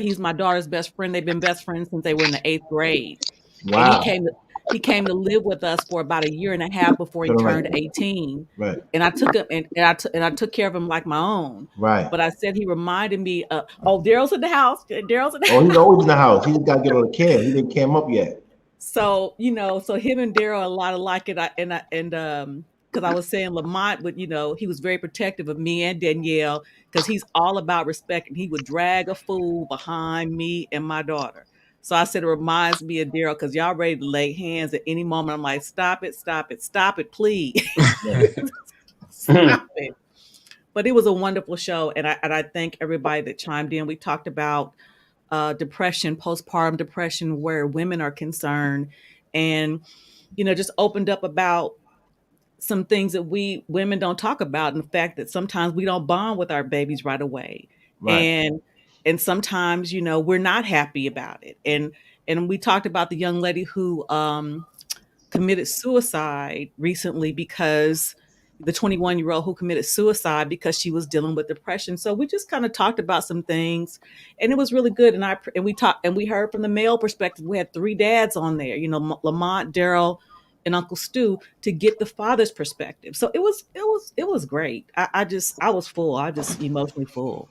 Speaker 7: he's my daughter's best friend. They've been best friends since they were in the 8th grade.
Speaker 1: Wow.
Speaker 7: And he came to live with us for about a year and a half before he turned 18.
Speaker 1: Right.
Speaker 7: And I took him and I took care of him like my own.
Speaker 1: Right.
Speaker 7: But I said he reminded me of, Daryl's in the house. Daryl's in the
Speaker 1: house. He's always in the house. He just got to get on the cam. He didn't cam up yet.
Speaker 7: So, so him and Daryl a lot alike. Because I was saying Lamont would, he was very protective of me and Danielle because he's all about respect, and he would drag a fool behind me and my daughter. So I said it reminds me of Daryl because y'all ready to lay hands at any moment. I'm like, stop it, please. Stop it. But it was a wonderful show, and I thank everybody that chimed in. We talked about depression, postpartum depression, where women are concerned, and just opened up about some things that we women don't talk about, and the fact that sometimes we don't bond with our babies right away. Right. And sometimes, we're not happy about it. And we talked about the young lady who committed suicide recently because the 21-year-old who committed suicide because she was dealing with depression. So we just kind of talked about some things, and it was really good. And we heard from the male perspective. We had 3 dads on there, Lamont, Daryl, and Uncle Stu, to get the father's perspective. So it was great. I was full. I just emotionally full.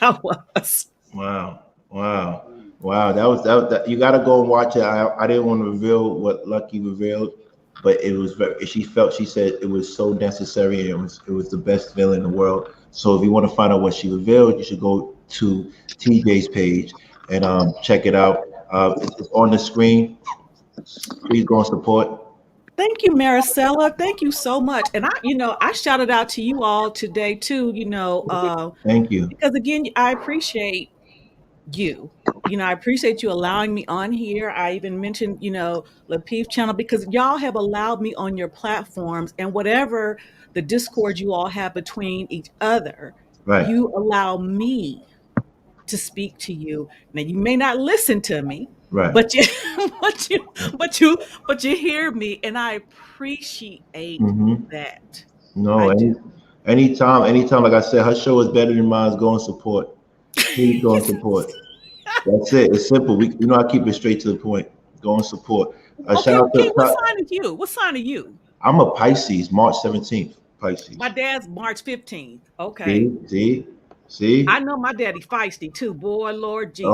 Speaker 7: I was.
Speaker 1: Wow. That you got to go and watch it. I didn't want to reveal what Lucky revealed, but it was she said it was so necessary, and it was the best feeling in the world. So if you want to find out what she revealed, you should go to TJ's page and check it out. It's on the screen. Please go and support.
Speaker 7: Thank you, Maricela. Thank you so much. And I shouted out to you all today too,
Speaker 1: thank you.
Speaker 7: Because again, I appreciate you. I appreciate you allowing me on here. I even mentioned, Lapeef channel, because y'all have allowed me on your platforms, and whatever the discord you all have between each other, right, you allow me to speak to you. Now you may not listen to me, right, but you hear me, and I appreciate that.
Speaker 1: No, anytime, like I said, her show is better than mine. Go and support. Please go and support. That's it. It's simple. I keep it straight to the point. Go and support.
Speaker 7: What sign are you? What sign are you?
Speaker 1: I'm a Pisces, March 17th. Pisces.
Speaker 7: My dad's March 15th. Okay.
Speaker 1: See?
Speaker 7: I know my daddy feisty too, boy, Lord Jesus.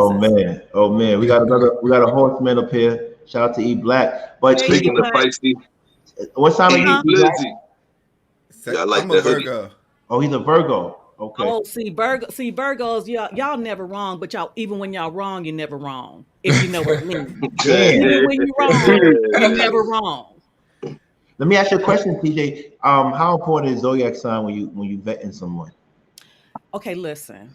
Speaker 1: Oh man. We got a horseman up here. Shout out to E Black. But
Speaker 3: speaking of feisty,
Speaker 1: what sign are you?
Speaker 3: Blizzy. Yeah, I like
Speaker 5: I'm a Virgo.
Speaker 1: Oh, he's a Virgo. Okay.
Speaker 7: Oh, see, Virgos, y'all never wrong, but y'all, even when y'all wrong, you're never wrong. If you know what I mean. Even when you're wrong, you're never wrong.
Speaker 1: Let me ask you a question, TJ. How important is zodiac sign when you vetting someone?
Speaker 7: Okay, listen.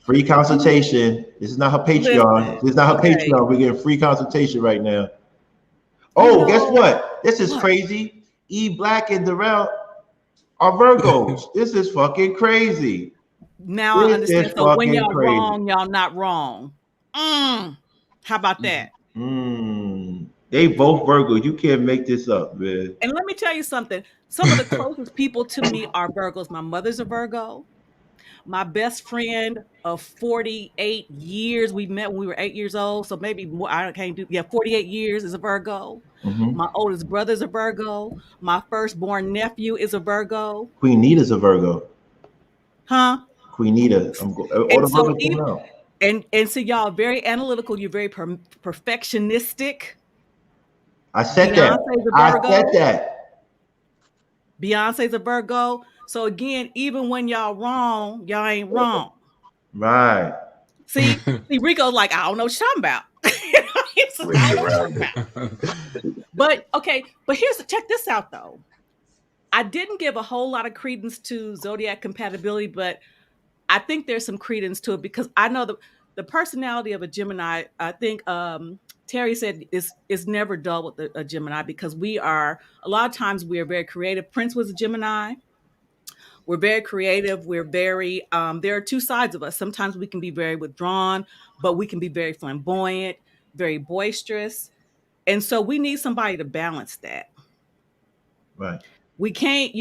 Speaker 1: Free consultation. This is not her Patreon. This is not her Patreon. We're getting free consultation right now. Oh, guess what? This is crazy. E Black and Darrell are Virgos. This is fucking crazy.
Speaker 7: Now I understand. So when y'all wrong, y'all not wrong. How about that?
Speaker 1: They both Virgos. You can't make this up, man.
Speaker 7: And let me tell you something. Some of the closest people to me are Virgos. My mother's a Virgo. My best friend of 48 years, we met when we were 8 years old. So maybe more, 48 years is a Virgo. My oldest brother's a Virgo. My firstborn nephew is a Virgo.
Speaker 1: Queen Nita's a Virgo.
Speaker 7: Huh?
Speaker 1: Queen Nita.
Speaker 7: And so y'all very analytical. You're very perfectionistic.
Speaker 1: I said that.
Speaker 7: Beyonce's a Virgo. So again, even when y'all wrong, y'all ain't wrong.
Speaker 1: Right.
Speaker 7: See, Rico's like, I don't know what you're talking about. But check this out though. I didn't give a whole lot of credence to Zodiac Compatibility, but I think there's some credence to it because I know the personality of a Gemini. I think Terry said is never dull with a Gemini because a lot of times we are very creative. Prince was a Gemini. We're very creative. We're very, there are two sides of us. Sometimes we can be very withdrawn, but we can be very flamboyant, very boisterous. And so we need somebody to balance that.
Speaker 1: Right.
Speaker 7: We can't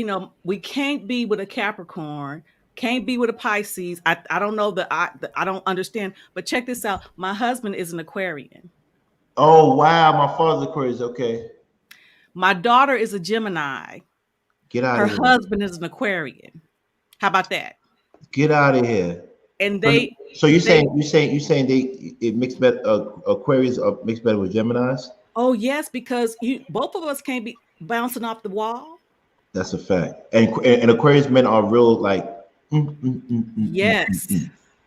Speaker 7: be with a Capricorn Can't be with a Pisces. I don't know I don't understand. But check this out. My husband is an Aquarian.
Speaker 1: Oh wow, my father's Aquarius. Okay.
Speaker 7: My daughter is a Gemini.
Speaker 1: Get out
Speaker 7: Her
Speaker 1: of here.
Speaker 7: husband is an Aquarian. How about that?
Speaker 1: Get out of here.
Speaker 7: And
Speaker 1: so you're saying it mixed better, Aquarius mixed better with Geminis?
Speaker 7: Oh yes, because both of us can't be bouncing off the wall.
Speaker 1: That's a fact. And Aquarius men are real like
Speaker 7: yes.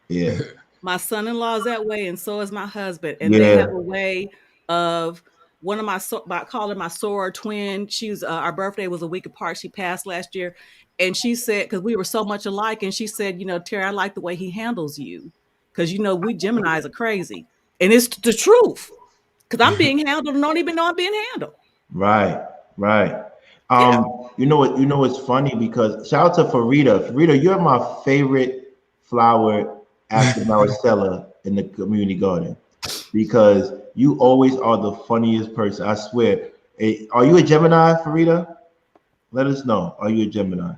Speaker 1: Yeah.
Speaker 7: My son-in-law is that way, and so is my husband. And they have a way of one of I call her my soror twin. She's our birthday was a week apart. She passed last year. And she said, because we were so much alike, and she said, Terry, I like the way he handles you. Because we Geminis are crazy. And it's the truth. Because I'm being handled and don't even know I'm being handled.
Speaker 1: Right. You know what's funny, because shout out to Farida. Farida, you're my favorite flower after Maricela in the community garden, because you always are the funniest person. I swear. Hey, are you a Gemini, Farida? Let us know. Are you a Gemini?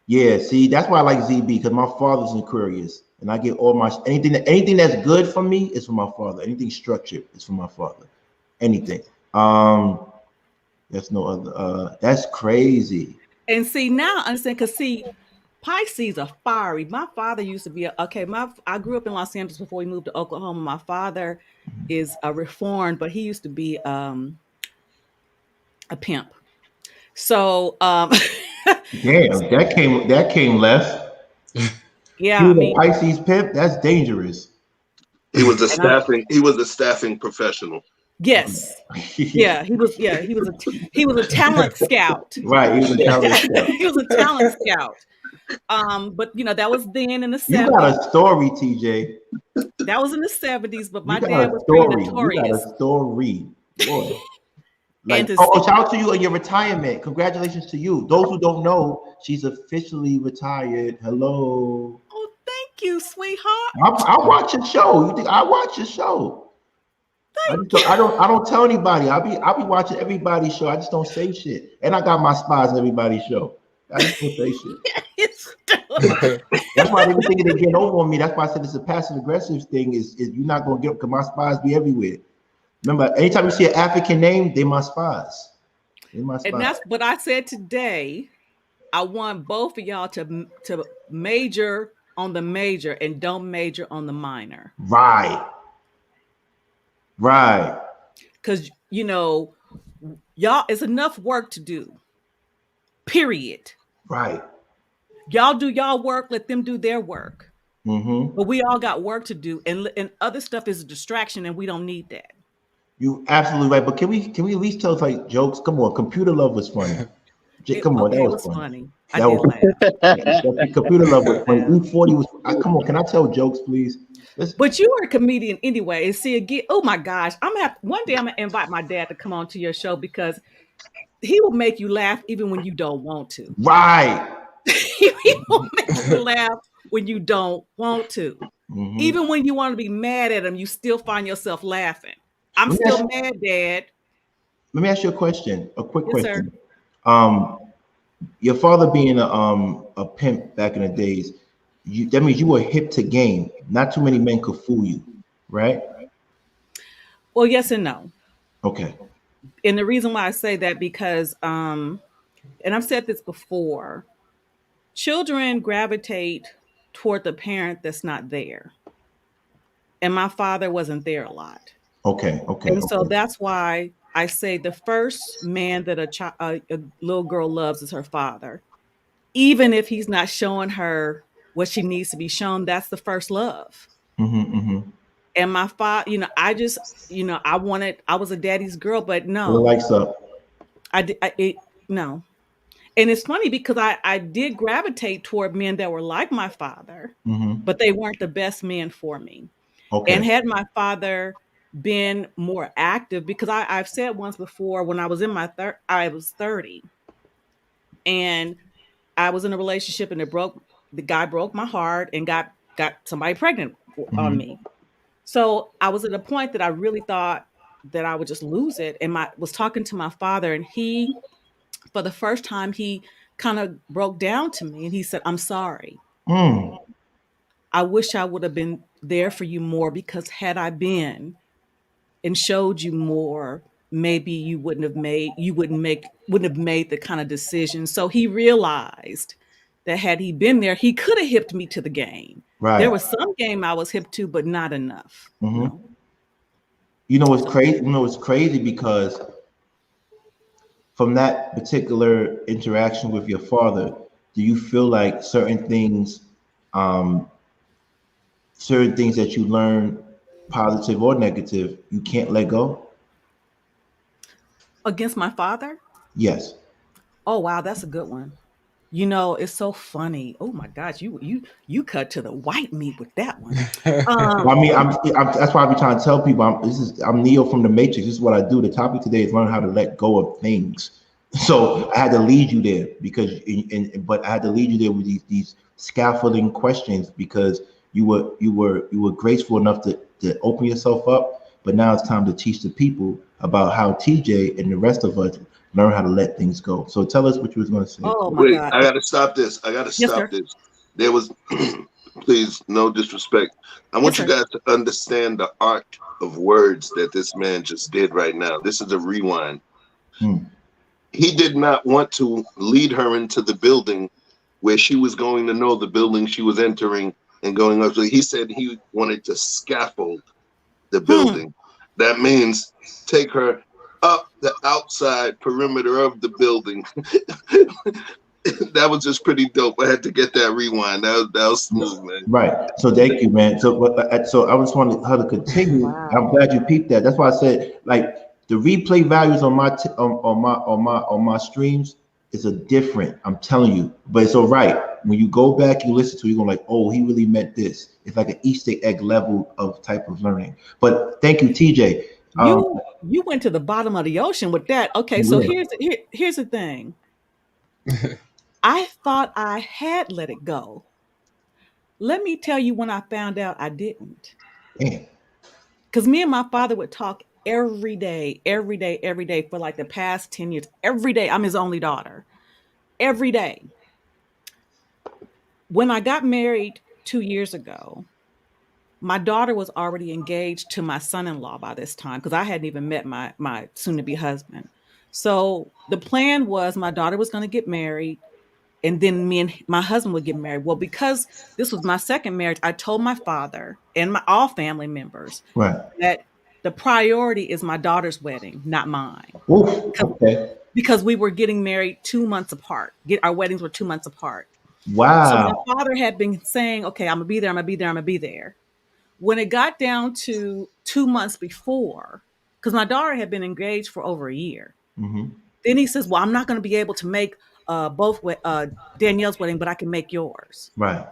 Speaker 1: Yeah. See, that's why I like ZB, because my father's an Aquarius, and I get all my anything that's good for me is from my father. Anything structured is from my father. Anything. There's no other. That's crazy.
Speaker 7: And see, now I understand, because see, Pisces are fiery. My father used to be I grew up in Los Angeles before we moved to Oklahoma. My father is a reformed, but he used to be a pimp. So
Speaker 1: damn, that came left.
Speaker 7: Yeah,
Speaker 1: Pisces pimp, that's dangerous.
Speaker 3: He was a staffing professional.
Speaker 7: Yes. Yeah, he was a talent scout.
Speaker 1: Right, he was a talent scout.
Speaker 7: He was a talent scout. But that was then in the 70s.
Speaker 1: You got a story, TJ.
Speaker 7: That was in the 70s, but my dad was pretty notorious.
Speaker 1: You got a story. Boy. Shout out to you on your retirement. Congratulations to you. Those who don't know, she's officially retired. Hello.
Speaker 7: Oh, thank you, sweetheart.
Speaker 1: I watch your show. You think I watch your show? I don't tell anybody. I'll be watching everybody's show. I just don't say shit. And I got my spies on everybody's show. I just don't say shit. That's why they were thinking they're getting over on me. That's why I said it's a passive aggressive thing. Is you're not gonna get, because my spies be everywhere. Remember, anytime you see an African name, they my spies. And
Speaker 7: that's what I said today. I want both of y'all to major on the major and don't major on the minor.
Speaker 1: Right.
Speaker 7: Because y'all, it's enough work to do. Period.
Speaker 1: Right.
Speaker 7: Y'all do y'all work, let them do their work.
Speaker 1: Mm-hmm.
Speaker 7: But we all got work to do, and other stuff is a distraction, and we don't need that.
Speaker 1: You absolutely right. But can we at least tell us like jokes? Come on, Computer Love was funny. Come on, that was funny.
Speaker 7: I did
Speaker 1: laugh. Computer Love was funny. E40 was. Come on, can I tell jokes, please?
Speaker 7: But you are a comedian anyway. And see again. Oh my gosh, one day I'm gonna invite my dad to come on to your show, because he will make you laugh even when you don't want to.
Speaker 1: Right.
Speaker 7: He will make you laugh when you don't want to. Mm-hmm. Even when you want to be mad at him, you still find yourself laughing. I'm still mad, Dad.
Speaker 1: Let me ask you a question. A quick question.
Speaker 7: Sir.
Speaker 1: Your father being a pimp back in the days, that means you were hip to game. Not too many men could fool you, right?
Speaker 7: Well, yes and no.
Speaker 1: Okay.
Speaker 7: And the reason why I say that, because, and I've said this before, children gravitate toward the parent that's not there. And my father wasn't there a lot.
Speaker 1: Okay.
Speaker 7: And so that's why I say the first man that a little girl loves is her father. Even if he's not showing her what she needs to be shown, that's the first love.
Speaker 1: Mm-hmm, mm-hmm.
Speaker 7: And my father, I was a daddy's girl, but no.
Speaker 1: The lights up.
Speaker 7: No. And it's funny because I did gravitate toward men that were like my father, mm-hmm. but they weren't the best men for me. Okay. And had my father been more active, because I've said once before, when I was in I was 30, and I was in a relationship, and the guy broke my heart and got somebody pregnant mm-hmm. on me. So I was at a point that I really thought that I would just lose it. And was talking to my father, and he, for the first time, he kind of broke down to me and he said, "I'm sorry. I wish I would have been there for you more, because had I been and showed you more, maybe you wouldn't have made the kind of decision." So he realized that had he been there, he could have hipped me to the game.
Speaker 1: Right.
Speaker 7: There was some game I was hip to, but not enough. No.
Speaker 1: You know what's crazy? You know what's crazy, because from that particular interaction with your father, do you feel like certain things that you learn, positive or negative, you can't let go?
Speaker 7: Against my father?
Speaker 1: Yes.
Speaker 7: Oh, wow, that's a good one. You know, it's so funny. Oh my gosh, you cut to the white meat with that one.
Speaker 1: Well, I mean, that's why I be trying to tell people I'm Neo from the Matrix. This is what I do. The topic today is learn how to let go of things. So I had to lead you there but I had to lead you there with these scaffolding questions, because you were graceful enough to open yourself up. But now it's time to teach the people about how TJ and the rest of us learn how to let things go. So tell us what you was going to say.
Speaker 7: Oh my
Speaker 3: Wait,
Speaker 7: God.
Speaker 3: I got to stop this. This. There was, please, no disrespect. I want you guys to understand the art of words that this man just did right now. This is a rewind. He did not want to lead her into the building where she was going to know the building she was entering and going up. So he said he wanted to scaffold the building. That means take her up the outside perimeter of the building. That was just pretty dope. I had to get that rewind. That was smooth, man.
Speaker 1: Right. So thank you, man. So I just wanted her to continue. Wow. I'm glad you peeped that. That's why I said, like, the replay values on my streams is a different. I'm telling you, but it's all right. When you go back, you listen to it, you're gonna like, oh, he really meant this. It's like an Easter egg level of type of learning. But thank you, TJ.
Speaker 7: You went to the bottom of the ocean with that. Okay, so here's the thing. I thought I had let it go. Let me tell you when I found out I didn't. Because me and my father would talk every day for like the past 10 years. Every day. I'm his only daughter. Every day. When I got married 2 years ago, my daughter was already engaged to my son-in-law by this time, because I hadn't even met my soon-to-be husband. So the plan was my daughter was going to get married, and then me and my husband would get married. Well, because this was my second marriage, I told my father and all family members that the priority is my daughter's wedding, not mine. Because we were getting married 2 months apart. Our weddings were 2 months apart.
Speaker 1: Wow.
Speaker 7: So my father had been saying, okay, I'm going to be there. When it got down to 2 months before, because my daughter had been engaged for over a year, then he says, well, I'm not going to be able to make both Danielle's wedding, but I can make yours.
Speaker 1: Right.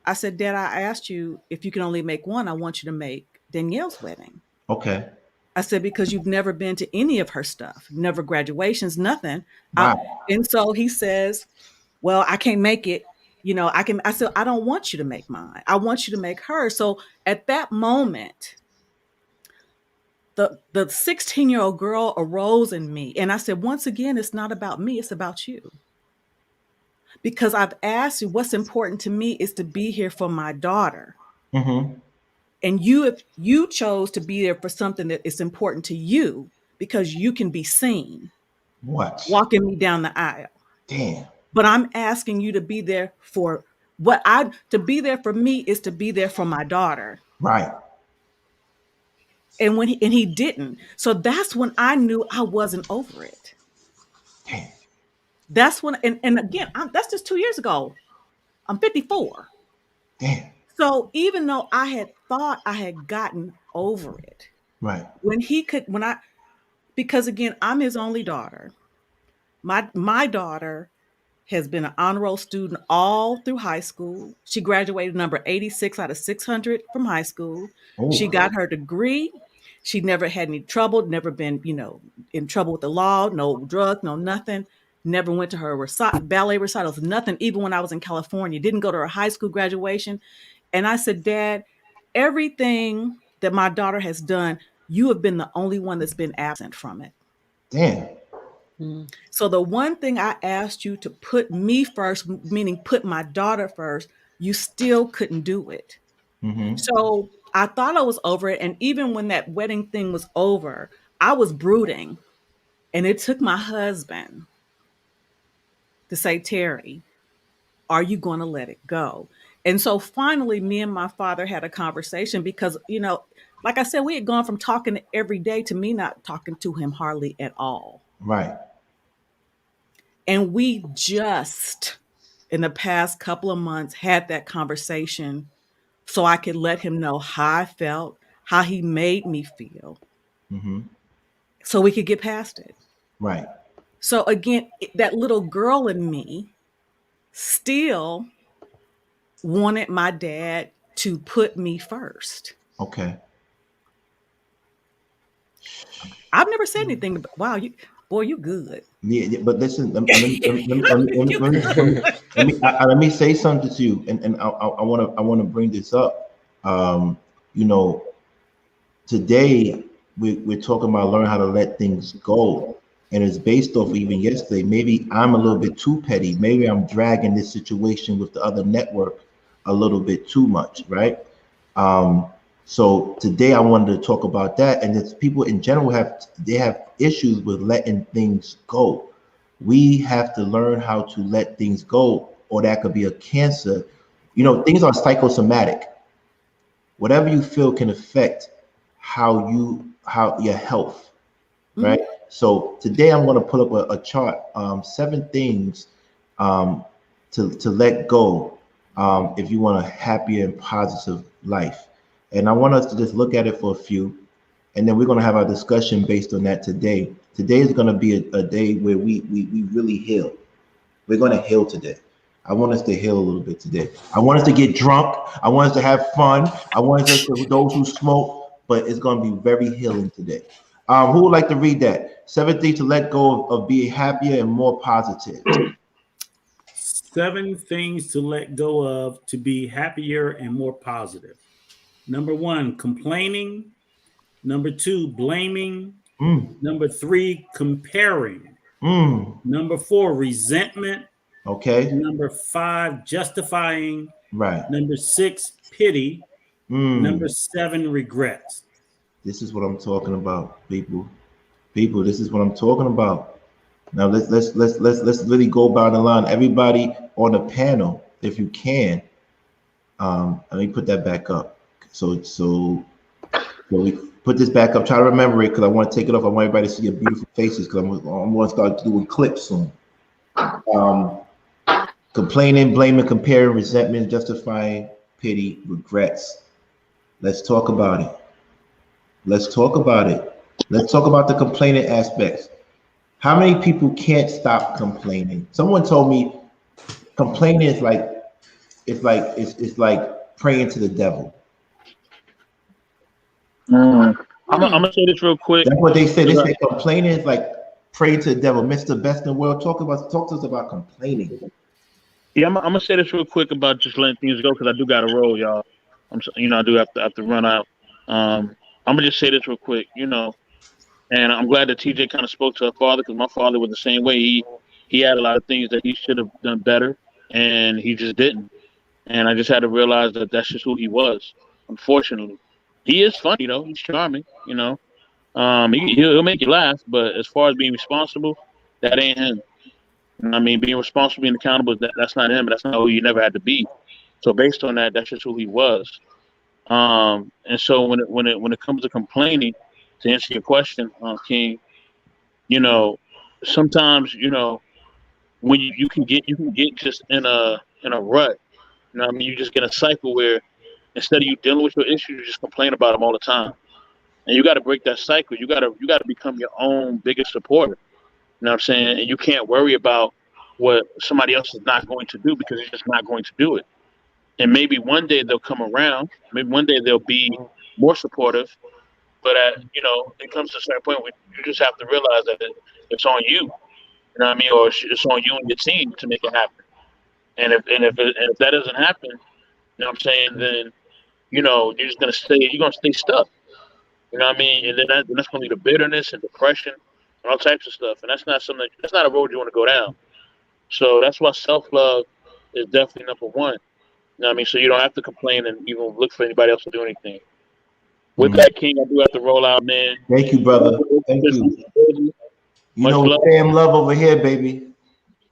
Speaker 7: I said, Dad, I asked you if you can only make one. I want you to make Danielle's wedding.
Speaker 1: Okay.
Speaker 7: I said, because you've never been to any of her stuff, never graduations, nothing.
Speaker 1: Right.
Speaker 7: And so he says, well, I can't make it. You know, I said, I don't want you to make mine. I want you to make hers. So at that moment, the 16-year-old girl arose in me. And I said, once again, it's not about me. It's about you. Because I've asked you, what's important to me is to be here for my daughter. And if you chose to be there for something that is important to you, because you can be seen walking me down the aisle.
Speaker 1: Damn.
Speaker 7: But I'm asking you to be there for to be there for me is to be there for my daughter.
Speaker 1: Right.
Speaker 7: And he didn't. So that's when I knew I wasn't over it.
Speaker 1: Damn.
Speaker 7: That's when, and again, that's just 2 years ago. I'm 54.
Speaker 1: Damn.
Speaker 7: So even though I had thought I had gotten over it,
Speaker 1: right.
Speaker 7: Because again, I'm his only daughter. My daughter has been an honor roll student all through high school. She graduated number 86 out of 600 from high school. Oh. She got her degree. She never had any trouble, never been, in trouble with the law, no drug, no nothing. Never went to her ballet recitals, nothing, even when I was in California. Didn't go to her high school graduation. And I said, Dad, everything that my daughter has done, you have been the only one that's been absent from it.
Speaker 1: Damn.
Speaker 7: So the one thing I asked you to put me first, meaning put my daughter first, you still couldn't do it. So I thought I was over it. And even when that wedding thing was over, I was brooding. And it took my husband to say, Terry, are you going to let it go? And so finally, me and my father had a conversation because, you know, like I said, we had gone from talking every day to me not talking to him hardly at all.
Speaker 1: Right.
Speaker 7: And we just, in the past couple of months, had that conversation so I could let him know how I felt, how he made me feel, so we could get past it.
Speaker 1: Right.
Speaker 7: So again, that little girl in me still wanted my dad to put me first.
Speaker 1: Okay.
Speaker 7: I've never said anything about, wow, you good.
Speaker 1: Yeah, but listen, let me say something to you, and I want to bring this up. You know, today we're talking about learn how to let things go, and it's based off even yesterday. Maybe I'm a little bit too petty. Maybe I'm dragging this situation with the other network a little bit too much, right? So today I wanted to talk about that, and it's people in general have issues with letting things go. We have to learn how to let things go, or that could be a cancer. You know, things are psychosomatic. Whatever you feel can affect how your health, right? So today I'm going to put up a chart, 7 things to let go if you want a happier and positive life. And I want us to just look at it for a few, and then we're going to have our discussion based on that today. Today is going to be a day where we really heal. We're going to heal today. I want us to heal a little bit today. I want us to get drunk. I want us to have fun. I want us to, those who smoke, but it's going to be very healing today. Who would like to read that? 7 things to let go of being happier and more positive.
Speaker 6: 7 things to let go of to be happier and more positive. Number 1, complaining. Number 2, blaming. Number 3, comparing. Number 4, resentment.
Speaker 1: Okay.
Speaker 6: Number 5, justifying.
Speaker 1: Right.
Speaker 6: Number 6, pity. Number 7, regrets.
Speaker 1: This is what I'm talking about, people. People, this is what I'm talking about. Now let's really go by the line. Everybody on the panel, if you can, let me put that back up. So we put this back up. Try to remember it because I want to take it off. I want everybody to see your beautiful faces because I'm going to start doing clips soon. Complaining, blaming, comparing, resentment, justifying, pity, regrets. Let's talk about it. Let's talk about it. Let's talk about the complaining aspects. How many people can't stop complaining? Someone told me complaining is like it's like praying to the devil.
Speaker 4: I'm gonna say this real quick.
Speaker 1: That's what they said. They say complaining is like praying to the devil. Mr. Best in the world, talk to us about complaining.
Speaker 4: Yeah, I'm gonna say this real quick about just letting things go because I do got to roll, y'all. I do have to run out. I'm gonna just say this real quick, and I'm glad that TJ kind of spoke to her father because my father was the same way. He had a lot of things that he should have done better, and he just didn't. And I just had to realize that that's just who he was. Unfortunately, he is funny though. He's charming. He'll make you laugh, but as far as being responsible, that ain't him. I mean, being responsible, being accountable, that's not him. That's not who you never had to be. So based on that, that's just who he was. And so when it comes to complaining, to answer your question, King, sometimes when you can get just in a rut. I mean, you just get a cycle where instead of you dealing with your issues, you just complain about them all the time. And you got to break that cycle. You got to become your own biggest supporter. You know what I'm saying? And you can't worry about what somebody else is not going to do because you're just not going to do it. And maybe one day they'll come around. Maybe one day they'll be more supportive. But it comes to a certain point where you just have to realize that it's on you. You know what I mean? Or it's on you and your team to make it happen. And if that doesn't happen, you know what I'm saying? Then you're just gonna stay. You're gonna stay stuck. You know what I mean? And then that's gonna lead to bitterness and depression. and all types of stuff. And that's not a road you want to go down. So that's why self-love is definitely number one. You know what I mean? So you don't have to complain and even look for anybody else to do anything. With that, King, I do have to roll out, man.
Speaker 1: Thank you, brother. Thank you. You know, fam love over here, baby.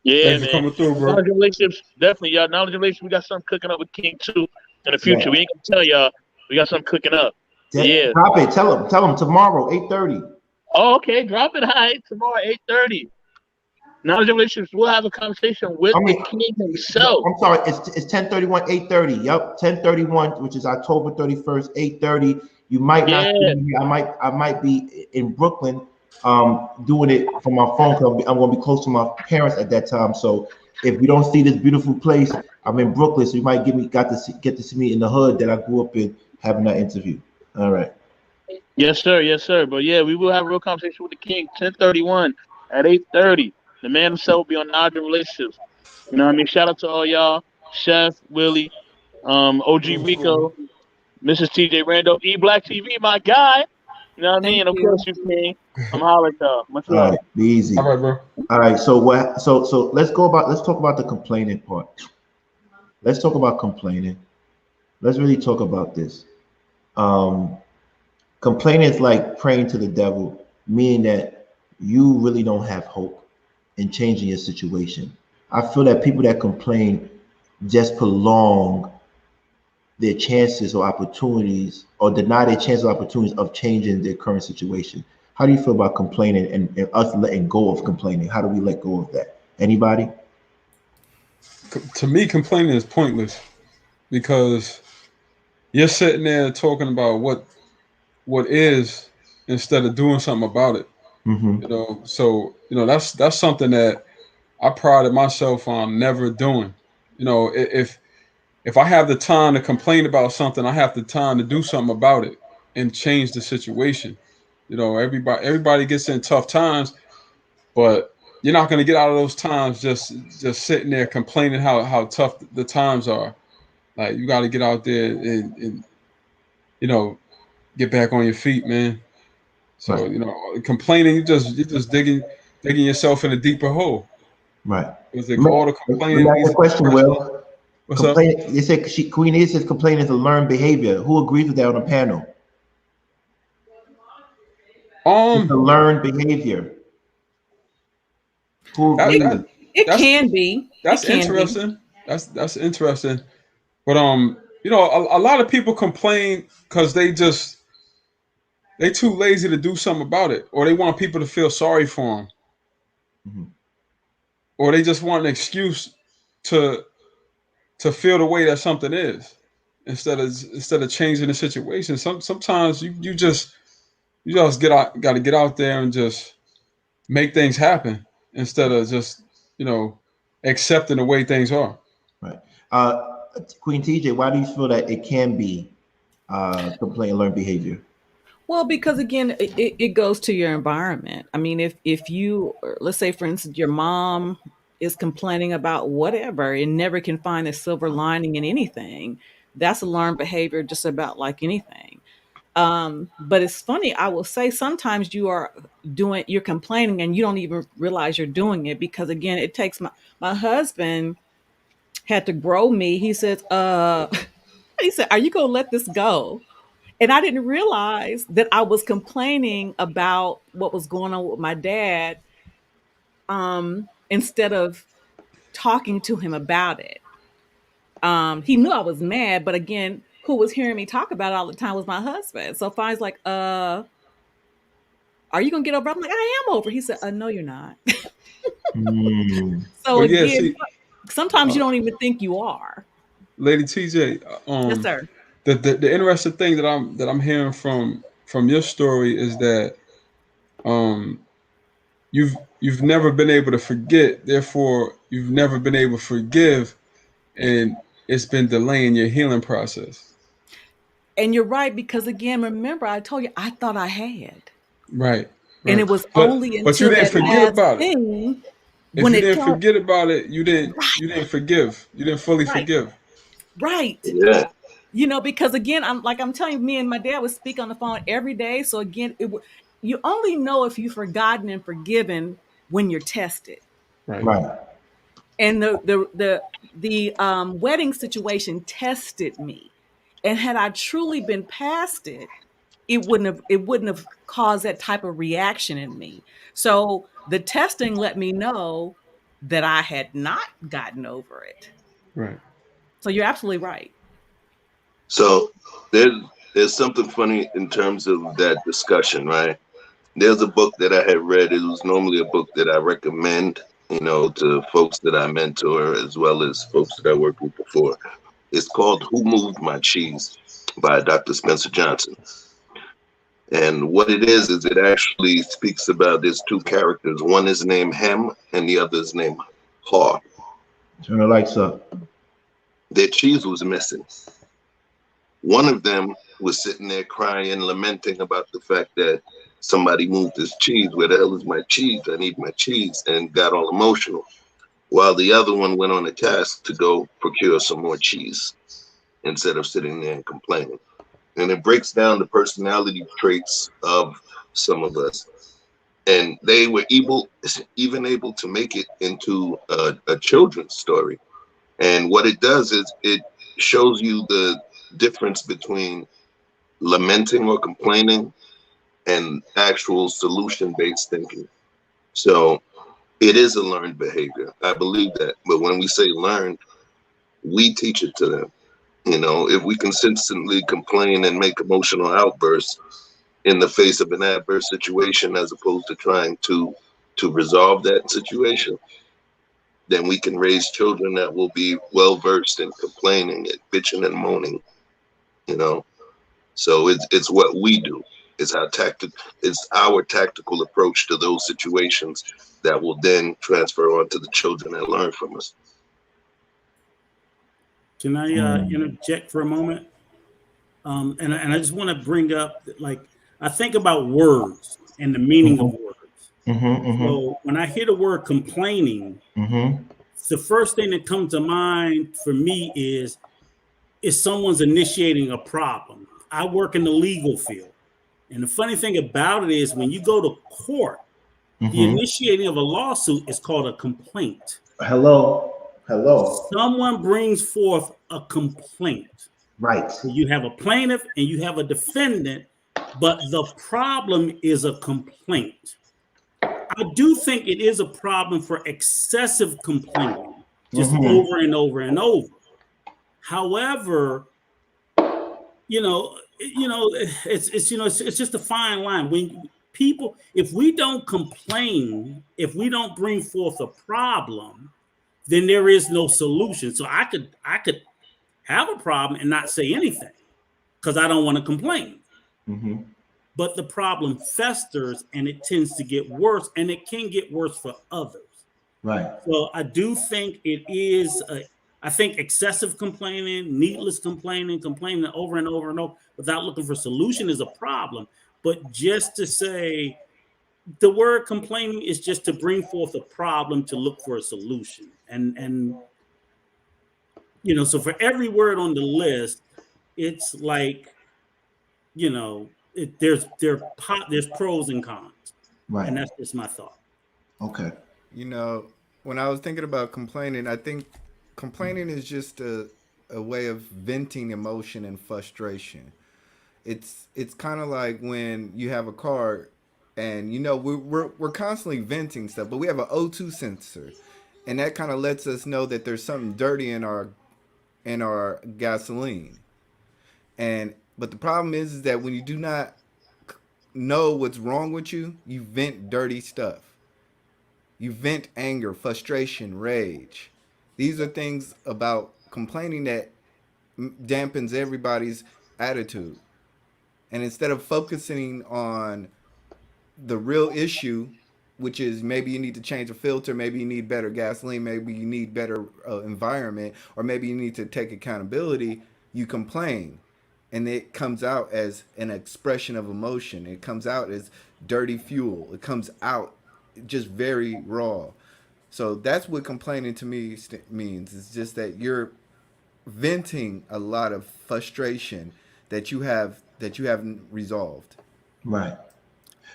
Speaker 4: Yeah,
Speaker 2: Thanks for coming through, bro.
Speaker 4: Knowledge relationships, definitely, y'all. Knowledge relationships, we got something cooking up with King too in the future. We ain't gonna tell y'all. We got something cooking up. Yeah.
Speaker 1: Drop it. Tell them tomorrow, 8:30.
Speaker 4: Oh, okay. Drop it. All right. Tomorrow, 8:30. Knowledge relationships. We'll have a conversation with the King himself.
Speaker 1: I'm sorry. It's 10:31, 8:30. Yep, 10:31, which is October 31st, 8:30. You might not see me. I might be in Brooklyn, doing it from my phone. I'm going to be close to my parents at that time. So if we don't see this beautiful place, I'm in Brooklyn, so you might get to see me in the hood that I grew up in, having that interview. All right.
Speaker 4: Yes, sir. Yes, sir. But yeah, we will have a real conversation with the King. 10:31 at 8:30. The man himself will be on Knowledge and Relationships. You know what I mean? Shout out to all y'all. Chef, Willie, OG Rico, Mrs. TJ Randall, Black TV, my guy. You know what I mean? And of course you, King. I'm hollering y'all. Much love.
Speaker 1: All right, be easy.
Speaker 2: All right, bro.
Speaker 1: All right. So let's talk about the complaining part. Let's talk about complaining. Let's really talk about this. Complaining is like praying to the devil, meaning that you really don't have hope in changing your situation. I feel that people that complain just prolong their chances or opportunities, or deny their chances or opportunities of changing their current situation. How do you feel about complaining and us letting go of complaining? How do we let go of that? Anybody?
Speaker 2: To me, complaining is pointless because you're sitting there talking about what is instead of doing something about it.
Speaker 1: Mm-hmm.
Speaker 2: You know, so that's something that I prided myself on never doing. You know, if I have the time to complain about something, I have the time to do something about it and change the situation. You know, everybody gets in tough times, but you're not going to get out of those times just sitting there complaining how tough the times are. Like, you got to get out there and get back on your feet, man. So
Speaker 1: right.
Speaker 2: Complaining, you're just digging yourself in a deeper hole.
Speaker 1: Right.
Speaker 2: All the complaining.
Speaker 1: Let me ask a question, Will.
Speaker 2: What's up?
Speaker 1: You said Queen E says complaining is a learned behavior. Who agrees with that on the panel? It's a learned behavior. Who agrees?
Speaker 7: It can be.
Speaker 2: That's interesting. That's interesting. But a lot of people complain because they too lazy to do something about it, or they want people to feel sorry for them,
Speaker 1: mm-hmm.
Speaker 2: or they just want an excuse to feel the way that something is, instead of changing the situation. Sometimes you just got to get out there and just make things happen instead of just accepting the way things are.
Speaker 1: Right. Queen TJ, why do you feel that it can be complaint learned behavior?
Speaker 7: Well, because again, it goes to your environment. I mean, if you, let's say, for instance, your mom is complaining about whatever and never can find a silver lining in anything, that's a learned behavior just about like anything. But it's funny, I will say sometimes you're complaining and you don't even realize you're doing it, because again, it takes my husband had to grow me. He says, he said, "Are you going to let this go?" And I didn't realize that I was complaining about what was going on with my dad, instead of talking to him about it. He knew I was mad, but again, who was hearing me talk about it all the time was my husband. So Fine's like, "Are you gonna get over?" I'm like, "I am over." He said, "No, you're not." So well, again, sometimes you don't even think you are.
Speaker 2: Lady TJ,
Speaker 7: yes, sir.
Speaker 2: The interesting thing that I'm hearing from your story is that you've never been able to forget, therefore you've never been able to forgive, and it's been delaying your healing process.
Speaker 7: And you're right, because again, remember I told you I thought I had.
Speaker 2: Right.
Speaker 7: And it was only until
Speaker 2: but you didn't forget about it. If you didn't forget about it, you didn't forgive. You didn't fully forgive.
Speaker 7: Right.
Speaker 3: Yeah.
Speaker 7: Because again, I'm telling you, me and my dad would speak on the phone every day. So again, you only know if you've forgotten and forgiven when you're tested.
Speaker 1: Right.
Speaker 7: And the wedding situation tested me. And had I truly been past it, it wouldn't have caused that type of reaction in me. So the testing let me know that I had not gotten over it.
Speaker 2: Right.
Speaker 7: So you're absolutely right.
Speaker 3: So there's something funny in terms of that discussion, right? There's a book that I had read. It was normally a book that I recommend, to folks that I mentor as well as folks that I worked with before. It's called Who Moved My Cheese by Dr. Spencer Johnson. And what it is it actually speaks about there's two characters. One is named Hem and the other is named Haw.
Speaker 1: Turn the lights up.
Speaker 3: Their cheese was missing. One of them was sitting there crying, lamenting about the fact that somebody moved his cheese. Where the hell is my cheese? I need my cheese, and got all emotional. While the other one went on a task to go procure some more cheese instead of sitting there and complaining. And it breaks down the personality traits of some of us. And they were even able to make it into a children's story. And what it does is it shows you the difference between lamenting or complaining and actual solution-based thinking. So it is a learned behavior. I believe that. But when we say learned, we teach it to them. If we consistently complain and make emotional outbursts in the face of an adverse situation, as opposed to trying to resolve that situation, then we can raise children that will be well versed in complaining and bitching and moaning. So it's what we do. It's our tactical approach to those situations that will then transfer on to the children that learn from us.
Speaker 6: Can I interject for a moment? And I just want to bring up, I think about words and the meaning of words. So when I hear the word complaining, the first thing that comes to mind for me is someone's initiating a problem. I work in the legal field. And the funny thing about it is when you go to court, the initiating of a lawsuit is called a complaint.
Speaker 1: Hello.
Speaker 6: Someone brings forth a complaint.
Speaker 1: Right.
Speaker 6: So you have a plaintiff and you have a defendant, but the problem is a complaint. I do think it is a problem for excessive complaining, just over and over and over. However, it's just a fine line. When people, if we don't complain, if we don't bring forth a problem, then there is no solution. So I could have a problem and not say anything because I don't want to complain. But the problem festers and it tends to get worse, and it can get worse for others.
Speaker 1: Right.
Speaker 6: So I do think it is I think excessive complaining, needless complaining over and over and over without looking for solution is a problem. But just to say the word complaining is just to bring forth a problem to look for a solution. And so for every word on the list, it's like, there's pros and cons.
Speaker 1: Right.
Speaker 6: And that's just my thought.
Speaker 1: Okay.
Speaker 8: When I was thinking about complaining, I think complaining is just a way of venting emotion and frustration. It's kind of like when you have a car and we're constantly venting stuff, but we have an O2 sensor, and that kind of lets us know that there's something dirty in our gasoline. But the problem is that when you do not know what's wrong with you, you vent dirty stuff. You vent anger, frustration, rage. These are things about complaining that dampens everybody's attitude. And instead of focusing on the real issue, which is maybe you need to change a filter, maybe you need better gasoline, maybe you need better environment, or maybe you need to take accountability, you complain. And it comes out as an expression of emotion. It comes out as dirty fuel. It comes out just very raw. So that's what complaining to me means. It's just that you're venting a lot of frustration that you haven't resolved.
Speaker 1: Right.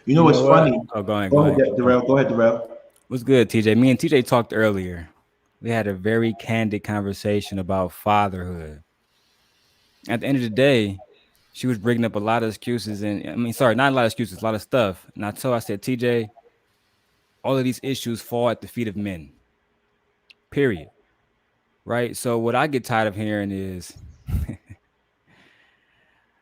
Speaker 1: You know what's funny?
Speaker 9: Oh, go ahead,
Speaker 1: Darrell. Go ahead, Darrell.
Speaker 9: What's good, TJ? Me and TJ talked earlier. We had a very candid conversation about fatherhood. At the end of the day, she was bringing up a lot of excuses, and not a lot of excuses, a lot of stuff. And I said, TJ, all of these issues fall at the feet of men. Period. Right. So what I get tired of hearing is,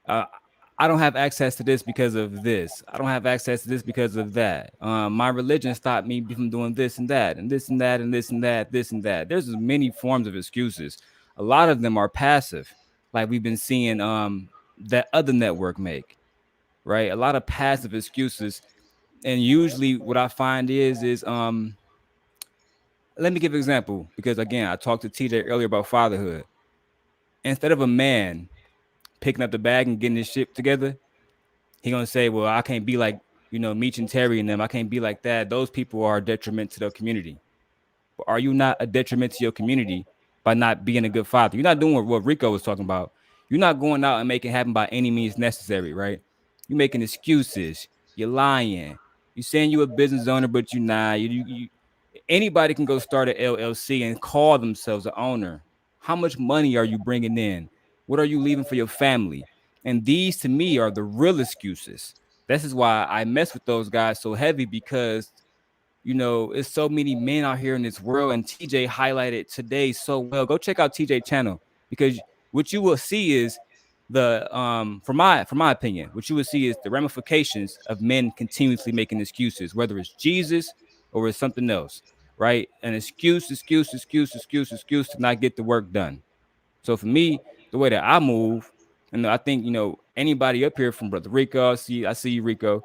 Speaker 9: I don't have access to this because of this. I don't have access to this because of that. My religion stopped me from doing this and that, and this and that, and this and that, this and that. There's many forms of excuses. A lot of them are passive, like we've been seeing that other network make, right? A lot of passive excuses. And usually what I find is let me give an example, because again, I talked to TJ earlier about fatherhood. Instead of a man picking up the bag and getting his shit together, he gonna say, well, I can't be like, Meech and Terry and them. I can't be like that. Those people are a detriment to the community. But are you not a detriment to your community by not being a good father? You're not doing what Rico was talking about. You're not going out and making it happen by any means necessary, right? You're making excuses. You're lying. You're saying you're a business owner, but you're not. Anybody can go start an LLC and call themselves an owner. How much money are you bringing in? What are you leaving for your family? And these, to me, are the real excuses. This is why I mess with those guys so heavy, because, it's so many men out here in this world, and TJ highlighted today so well. Go check out TJ channel, because what you will see is from my opinion, what you will see is the ramifications of men continuously making excuses, whether it's Jesus or it's something else, right? An excuse to not get the work done. So for me, the way that I move, and I think, anybody up here from Brother Rico, I see you, Rico.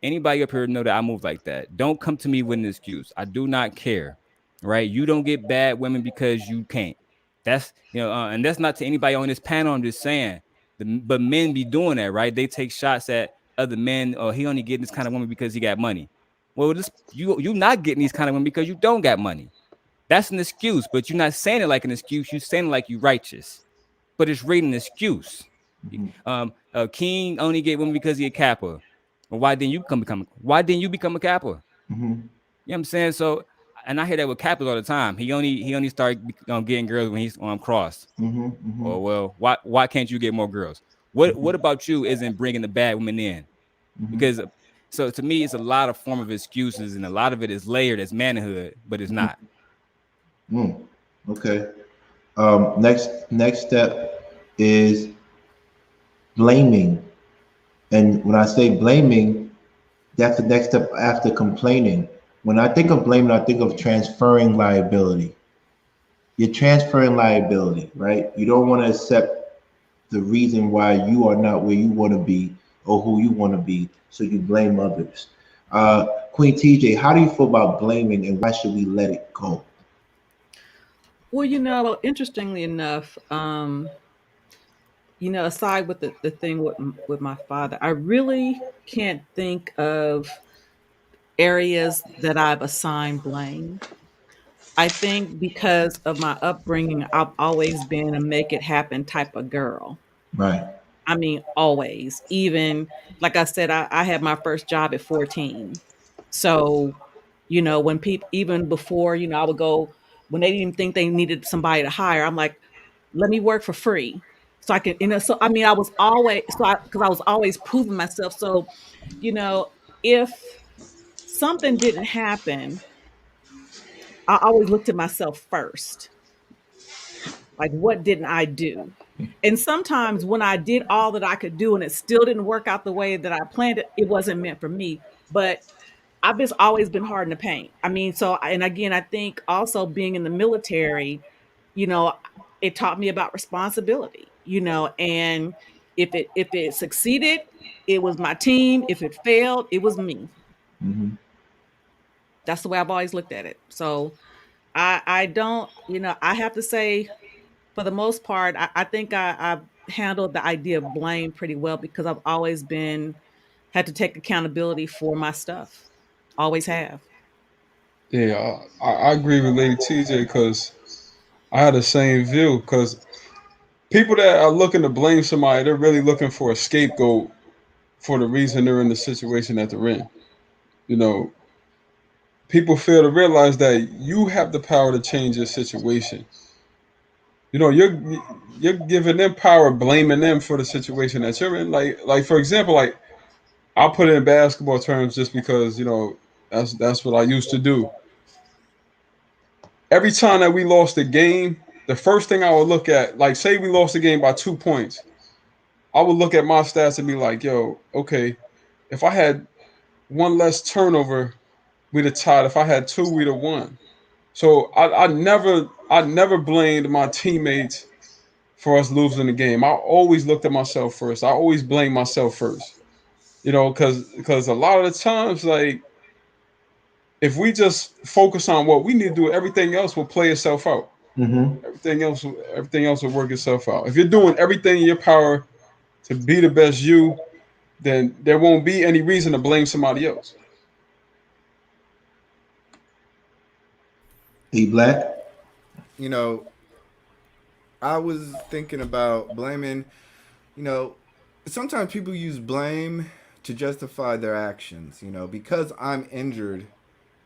Speaker 9: Anybody up here know that I move like that. Don't come to me with an excuse. I do not care, right? You don't get bad women because you can't. That's, and that's not to anybody on this panel. I'm just saying, but men be doing that, right? They take shots at other men, or he only getting this kind of woman because he got money. Well, you not getting these kind of women because you don't got money. That's an excuse, but you're not saying it like an excuse. You're saying it like you righteous, but it's really an excuse. Mm-hmm. King only get women because he a Kappa. Well, why didn't you become a Kappa?
Speaker 1: Mm-hmm.
Speaker 9: You know what I'm saying? So, and I hear that with Kappas all the time. He only started getting girls when he's crossed.
Speaker 1: Mm-hmm. Mm-hmm.
Speaker 9: Or, well, why can't you get more girls? What about you isn't bringing the bad women in? Mm-hmm. Because so to me, it's a lot of form of excuses, and a lot of it is layered as manhood, but it's not.
Speaker 1: Okay. Next step is blaming. And when I say blaming, that's the next step after complaining. When I think of blaming, I think of transferring liability. You're transferring liability, right? You don't want to accept the reason why you are not where you want to be or who you want to be, so you blame others. Queen TJ, how do you feel about blaming, and why should we let it go?
Speaker 7: Well, interestingly enough, aside with the thing with my father, I really can't think of areas that I've assigned blame. I think because of my upbringing, I've always been a make it happen type of girl.
Speaker 1: Right.
Speaker 7: I mean, always. Even, like I said, I had my first job at 14. So, when people, even before, I would go, when they didn't even think they needed somebody to hire, I'm like, let me work for free. So I can, so I mean, I was always, because I was always proving myself. So, if something didn't happen, I always looked at myself first. Like, what didn't I do? And sometimes when I did all that I could do and it still didn't work out the way that I planned it, it wasn't meant for me. But I've just always been hard in the paint. I mean, and again, I think also being in the military, it taught me about responsibility, and if it succeeded, it was my team. If it failed, it was me.
Speaker 1: Mm-hmm.
Speaker 7: That's the way I've always looked at it. So I don't, I have to say, for the most part, I think I've handled the idea of blame pretty well, because I've always had to take accountability for my stuff. Always have.
Speaker 2: Yeah, I agree with Lady TJ, because I had the same view. Because people that are looking to blame somebody, they're really looking for a scapegoat for the reason they're in the situation that they're in. You know, people fail to realize that you have the power to change your situation. You know, you're giving them power, blaming them for the situation that you're in. Like for example, like I'll put it in basketball terms just because, you know, that's what I used to do. Every time that we lost a game, the first thing I would look at, like say we lost the game by 2 points, I would look at my stats and be like, yo, okay, if I had one less turnover, we'd have tied. If I had two, we'd have won. So I never blamed my teammates for us losing the game. I always looked at myself first. I always blame myself first. You know, because a lot of the times, like, if we just focus on what we need to do, everything else will play itself out.
Speaker 1: Mm-hmm.
Speaker 2: Everything else will work itself out. If you're doing everything in your power to be the best you, then there won't be any reason to blame somebody else.
Speaker 1: E Black?
Speaker 8: You know, I was thinking about blaming, you know, sometimes people use blame to justify their actions. You know, because I'm injured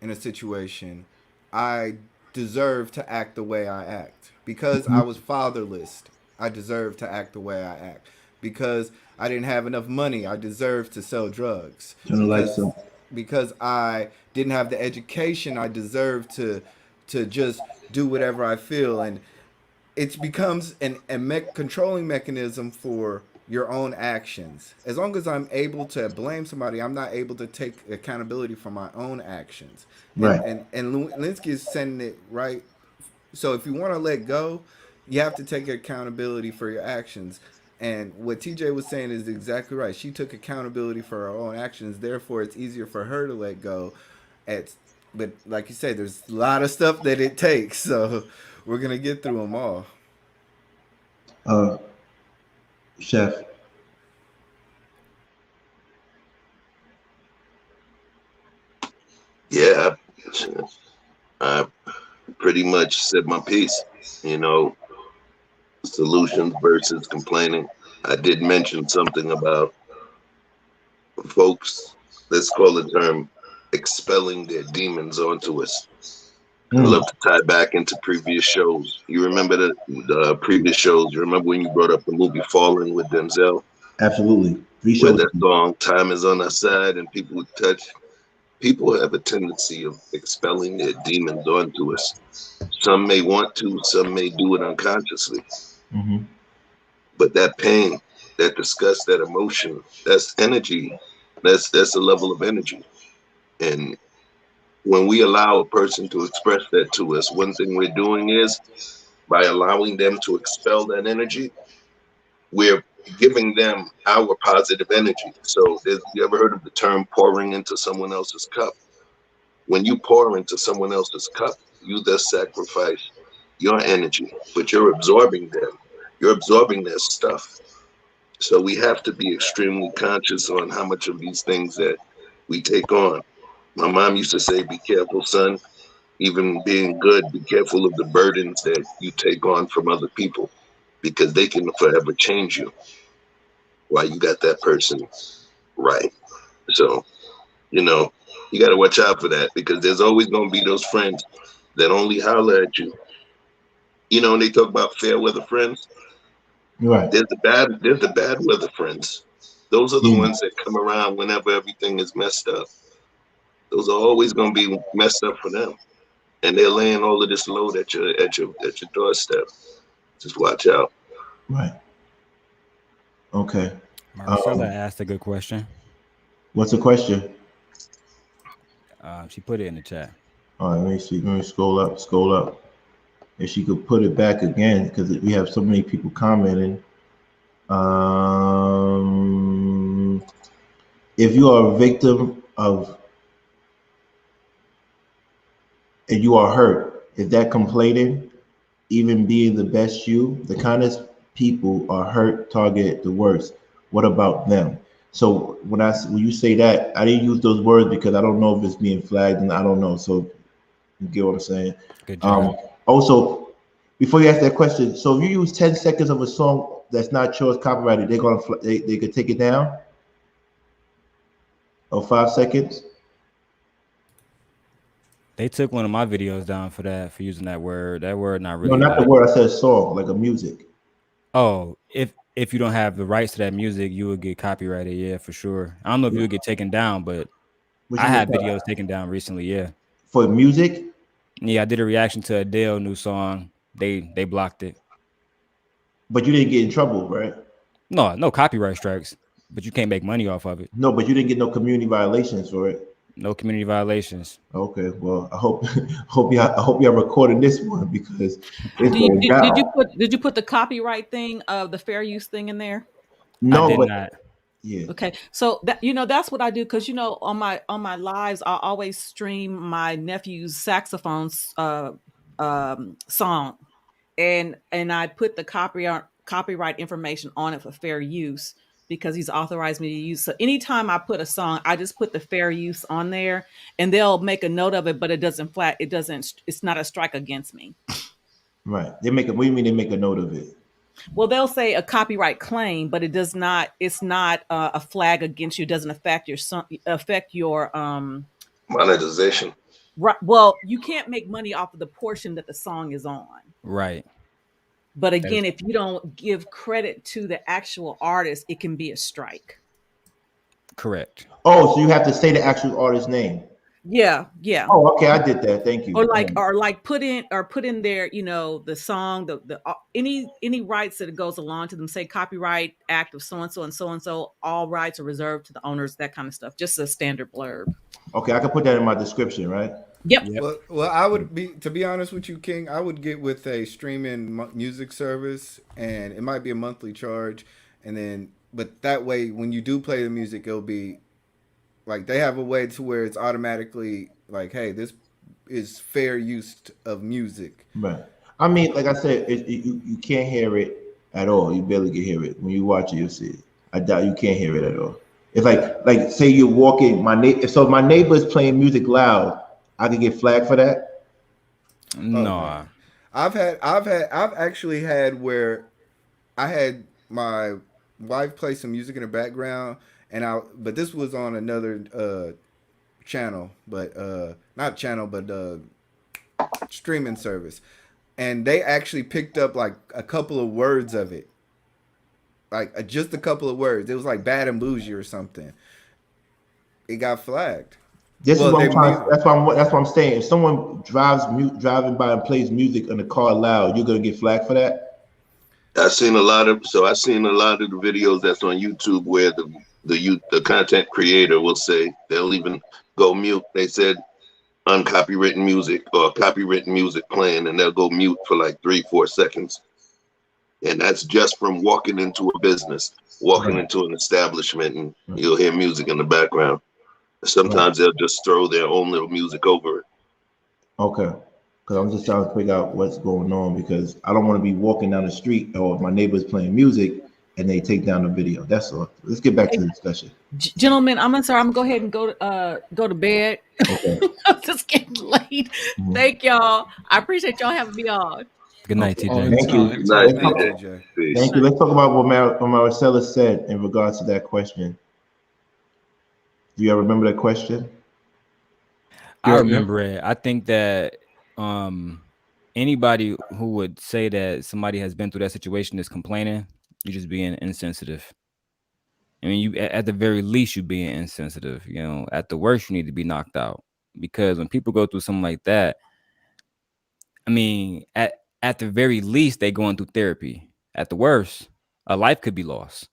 Speaker 8: in a situation, I deserve to act the way I act. Because I was fatherless, I deserve to act the way I act. Because I didn't have enough money, I deserve to sell drugs.
Speaker 1: Turn the lights on.
Speaker 8: Because I didn't have the education, I deserve to just do whatever I feel. And it becomes controlling mechanism for your own actions. As long as I'm able to blame somebody, I'm not able to take accountability for my own actions.
Speaker 1: Right.
Speaker 8: And Linsky is sending it right. So if you want to let go, you have to take accountability for your actions. And what TJ was saying is exactly right. She took accountability for her own actions. Therefore, it's easier for her to let go. But like you said, there's a lot of stuff that it takes. So we're going to get through them all.
Speaker 1: Chef.
Speaker 3: Yeah, I pretty much said my piece. You know, solutions versus complaining. I did mention something about folks, let's call the term, expelling their demons onto us. I love to tie back into previous shows. You remember the previous shows? You remember when you brought up the movie Falling with Denzel?
Speaker 1: Absolutely.
Speaker 3: Where that song, Time Is on Our Side, and people would touch. People have a tendency of expelling their demons onto us. Some may want to, some may do it unconsciously.
Speaker 1: Mm-hmm.
Speaker 3: But that pain, that disgust, that emotion, that's energy. That's a level of energy. And when we allow a person to express that to us, one thing we're doing is, by allowing them to expel that energy, we're giving them our positive energy. So you ever heard of the term pouring into someone else's cup? When you pour into someone else's cup, you thus sacrifice your energy, but you're absorbing them. You're absorbing their stuff. So we have to be extremely conscious on how much of these things that we take on. My mom used to say, be careful, son. Even being good, be careful of the burdens that you take on from other people, because they can forever change you while you got that person right. So, you know, you got to watch out for that, because there's always going to be those friends that only holler at you. You know, when they talk about fair weather friends,
Speaker 1: right.
Speaker 3: There's the bad weather friends. Those are the ones that come around whenever everything is messed up. Those are always going to be messed up for them, and they're laying all of this load at your doorstep. Just watch out.
Speaker 1: Right. Okay.
Speaker 9: Marcella asked a good question.
Speaker 1: What's the question?
Speaker 9: She put it in the chat.
Speaker 1: All right, let me see. Let me scroll up. If she could put it back again, because we have so many people commenting. If you are a victim of, and you are hurt, is that complaining? Even being the best you, the kindest people are hurt, targeted the worst. What about them? So when you say that, I didn't use those words because I don't know if it's being flagged, and I don't know. So you get what I'm saying?
Speaker 9: Good job.
Speaker 1: Also, before you ask that question, so if you use 10 seconds of a song that's not yours, copyrighted, they could take it down? Oh, 5 seconds.
Speaker 9: They took one of my videos down for that, for using that word. That word not really.
Speaker 1: No, not the word. I said song, like a music.
Speaker 9: Oh, if you don't have the rights to that music, you would get copyrighted. Yeah, for sure. I don't know if you would get taken down, but I had videos taken down recently. Yeah.
Speaker 1: For music.
Speaker 9: Yeah, I did a reaction to Adele new song. They blocked it.
Speaker 1: But you didn't get in trouble, right?
Speaker 9: No copyright strikes. But you can't make money off of it.
Speaker 1: No, but you didn't get no community violations for it.
Speaker 9: No community violations.
Speaker 1: Okay, well, I hope y'all recording this one because
Speaker 7: did you put the copyright thing of the fair use thing in there?
Speaker 1: No,
Speaker 9: I did not.
Speaker 1: Yeah.
Speaker 7: Okay, so that that's what I do, because on my lives I always stream my nephew's saxophone song, and I put the copyright information on it for fair use, because he's authorized me to use. So anytime I put a song, I just put the fair use on there, and they'll make a note of it, but it's not a strike against me.
Speaker 1: Right. What do you mean they make a note of it?
Speaker 7: Well, they'll say a copyright claim, but it's not a flag against you. It doesn't affect your
Speaker 3: monetization.
Speaker 7: Right. Well, you can't make money off of the portion that the song is on.
Speaker 9: Right.
Speaker 7: But again, if you don't give credit to the actual artist, it can be a strike.
Speaker 9: Correct.
Speaker 1: Oh, so you have to say the actual artist's name.
Speaker 7: Yeah.
Speaker 1: Oh, okay, I did that. Thank you.
Speaker 7: Or put in there, the song, the any rights that it goes along to them. Say copyright act of so and so and so and so. All rights are reserved to the owners. That kind of stuff. Just a standard blurb.
Speaker 1: Okay, I can put that in my description, right?
Speaker 7: Yep.
Speaker 8: Well, I would to be honest with you, King, I would get with a streaming music service, and it might be a monthly charge, but that way, when you do play the music, it'll be like they have a way to where it's automatically like, hey, this is fair use of music.
Speaker 1: Right. I mean, like I said, you can't hear it at all. You barely can hear it. When you watch it, you'll see it. I doubt you can't hear it at all. It's like say you're walking, if my neighbor's playing music loud, I can get flagged for that.
Speaker 9: No.
Speaker 8: Okay. I've actually had where I had my wife play some music in the background, but this was on another channel, but not channel, but streaming service, and they actually picked up like a couple of words of it, like just a couple of words. It was like bad and bougie or something. It got flagged.
Speaker 1: That's what I'm saying. If someone driving by and plays music in the car loud, you're gonna get flagged for that.
Speaker 3: I've seen a lot of the videos that's on YouTube where the content creator will say, they'll even go mute. They said uncopywritten music or copywritten music playing, and they'll go mute for like 3-4 seconds. And that's just from walking into a business, into an establishment, and you'll hear music in the background. Sometimes they'll just throw their own little music over it.
Speaker 1: Okay. Because I'm just trying to figure out what's going on, because I don't want to be walking down the street or my neighbor's playing music and they take down the video. That's all. Let's get back to the discussion.
Speaker 7: Gentlemen, I'm sorry. I'm gonna go ahead and go to bed.
Speaker 1: Okay.
Speaker 7: I'm just getting late. Mm-hmm. Thank y'all. I appreciate y'all having me on.
Speaker 9: Good night, TJ.
Speaker 1: Thank you.
Speaker 3: Good night, TJ.
Speaker 1: Thank you. Let's talk about what Maricela said in regards to that question. Do you remember that question?
Speaker 9: I remember it. I think that anybody who would say that somebody has been through that situation is complaining, you're just being insensitive. I mean, you at the very least, you're being insensitive. At the worst, you need to be knocked out. Because when people go through something like that, I mean, at the very least, they're going through therapy. At the worst, a life could be lost.